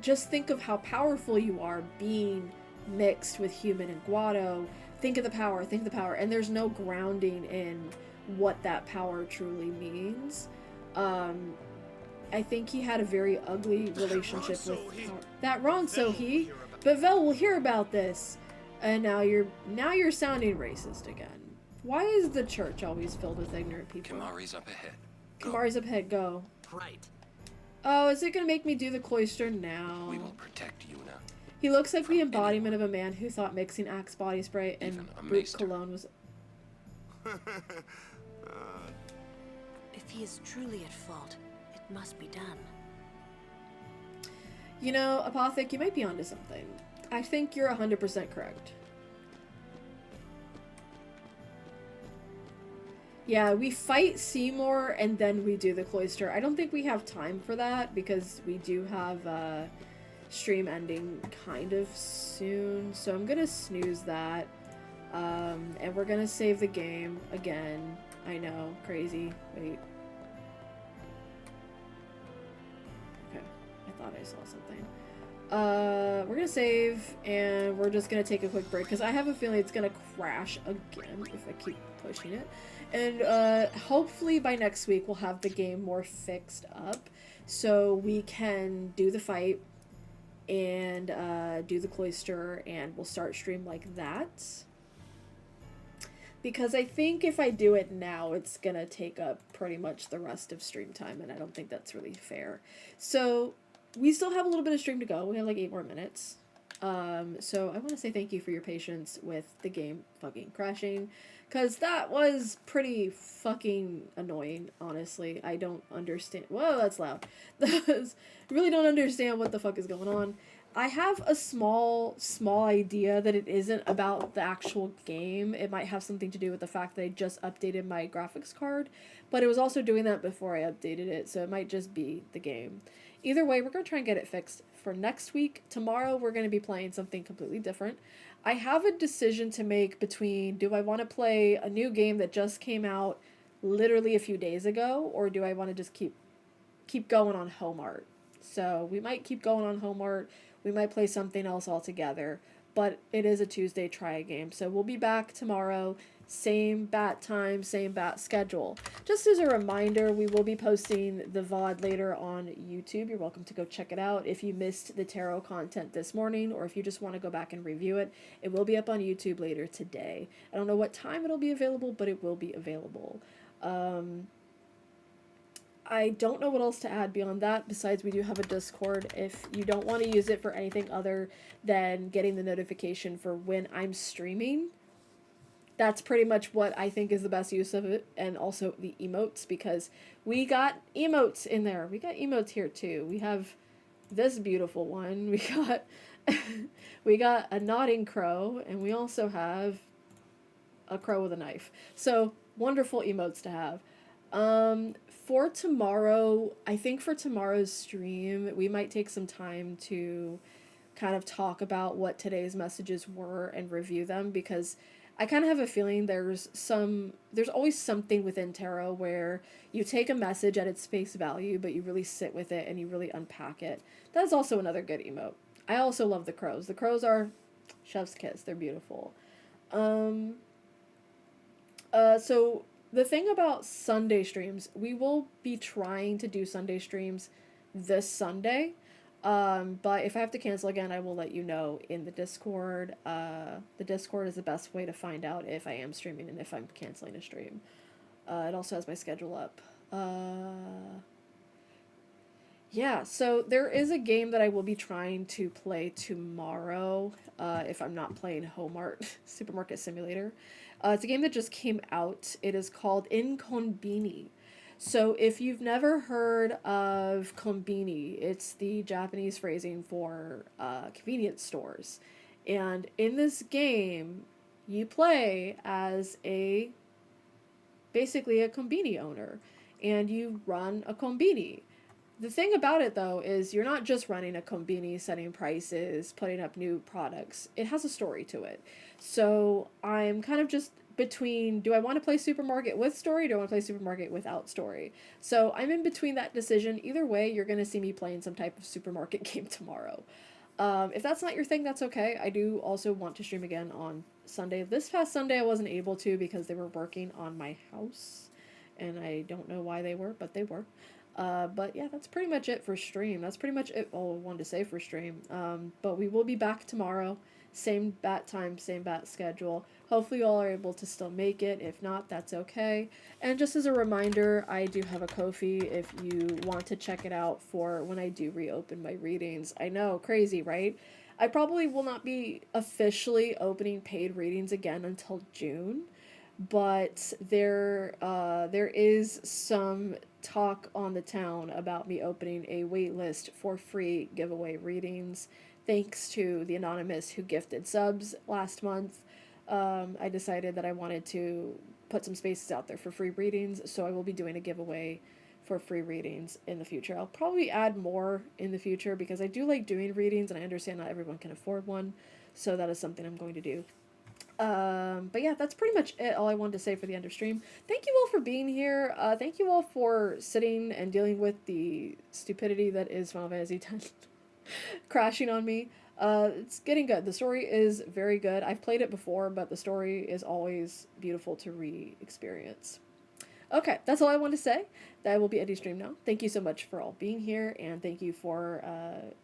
just think of how powerful you are being mixed with human and Guado. Think of the power, and there's no grounding in what that power truly means. I think he had a very ugly relationship with power. That Ron Sohee, but Vel will hear about this, and now you're sounding racist again. Why is the church always filled with ignorant people? Kimahri's up ahead. Kimahri's up ahead, go. Right. Oh, is it gonna make me do the cloister now? We will protect Yuna. He looks like the embodiment of a man who thought mixing Axe body spray and Brute cologne was... If he is truly at fault, it must be done. You know, Apothic, you might be onto something. I think you're 100% correct. Yeah, we fight Seymour and then we do the cloister. I don't think we have time for that because we do have stream ending kind of soon. So I'm gonna snooze that. And we're gonna save the game again. I know, crazy. Wait. Okay, I thought I saw something. We're gonna save and we're just gonna take a quick break because I have a feeling it's gonna crash again if I keep pushing it. And hopefully by next week we'll have the game more fixed up so we can do the fight and do the cloister and we'll start stream like that. Because I think if I do it now, it's gonna take up pretty much the rest of stream time and I don't think that's really fair. So we still have a little bit of stream to go. We have like 8 more minutes. So I want to say thank you for your patience with the game fucking crashing. Because that was pretty fucking annoying, honestly. I don't understand. Whoa, that's loud. Really don't understand what the fuck is going on. I have a small idea that it isn't about the actual game. It might have something to do with the fact that I just updated my graphics card. But it was also doing that before I updated it, so it might just be the game. Either way, we're going to try and get it fixed for next week. Tomorrow, we're going to be playing something completely different. I have a decision to make between, do I want to play a new game that just came out literally a few days ago, or do I want to just keep going on Home Art? So we might keep going on Home Art. We might play something else altogether, but it is a Tuesday try game. So we'll be back tomorrow. Same bat time, same bat schedule. Just as a reminder, we will be posting the VOD later on YouTube. You're welcome to go check it out. If you missed the tarot content this morning, or if you just want to go back and review it, it will be up on YouTube later today. I don't know what time it'll be available, but it will be available. I don't know what else to add beyond that, besides we do have a Discord. If you don't want to use it for anything other than getting the notification for when I'm streaming, that's pretty much what I think is the best use of it, and also the emotes, because we got emotes in there. We got emotes here too. We have this beautiful one. We got a nodding crow, and we also have a crow with a knife. So wonderful emotes to have. For tomorrow, I think for tomorrow's stream, we might take some time to kind of talk about what today's messages were and review them, because I kind of have a feeling there's always something within tarot where you take a message at its face value, but you really sit with it and you really unpack it. That's also another good emote. I also love the crows. The crows are chef's kiss. They're beautiful. So the thing about Sunday streams, we will be trying to do Sunday streams this Sunday. But if I have to cancel again, I will let you know in the Discord. The Discord is the best way to find out if I am streaming and if I'm canceling a stream. It also has my schedule up. Yeah, so there is a game that I will be trying to play tomorrow, if I'm not playing Home Art Supermarket Simulator. It's a game that just came out. It is called Inkonbini. So if you've never heard of konbini, it's the Japanese phrasing for convenience stores. And in this game, you play as basically a konbini owner, and you run a konbini. The thing about it, though, is you're not just running a konbini, setting prices, putting up new products. It has a story to it. So I'm kind of just between, do I want to play Supermarket with story? Do I want to play Supermarket without story? So I'm in between that decision. Either way, you're going to see me playing some type of Supermarket game tomorrow. If that's not your thing, that's okay. I do also want to stream again on Sunday. This past Sunday I wasn't able to because they were working on my house. And I don't know why they were, but they were. But yeah, that's pretty much it for stream. That's pretty much it all I wanted to say for stream. But we will be back tomorrow. Same bat time, same bat schedule. Hopefully you all are able to still make it. If not, that's okay. And just as a reminder, I do have a Ko-fi if you want to check it out for when I do reopen my readings. I know, crazy, right? I probably will not be officially opening paid readings again until June. But there is some talk on the town about me opening a wait list for free giveaway readings. Thanks to the anonymous who gifted subs last month, I decided that I wanted to put some spaces out there for free readings, so I will be doing a giveaway for free readings in the future. I'll probably add more in the future because I do like doing readings and I understand not everyone can afford one, so that is something I'm going to do. But yeah, that's pretty much it, all I wanted to say for the end of stream. Thank you all for being here. Thank you all for sitting and dealing with the stupidity that is Final Fantasy X crashing on me. It's getting good. The story is very good. I've played it before, but the story is always beautiful to re-experience. Okay, that's all I want to say. That will be ending stream now. Thank you so much for all being here, and thank you for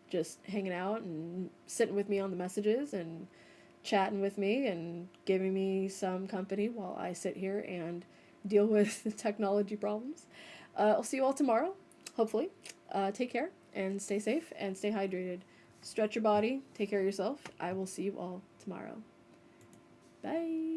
just hanging out and sitting with me on the messages and chatting with me and giving me some company while I sit here and deal with the technology problems. I'll see you all tomorrow, hopefully. Take care and stay safe and stay hydrated. Stretch your body. Take care of yourself. I will see you all tomorrow. Bye.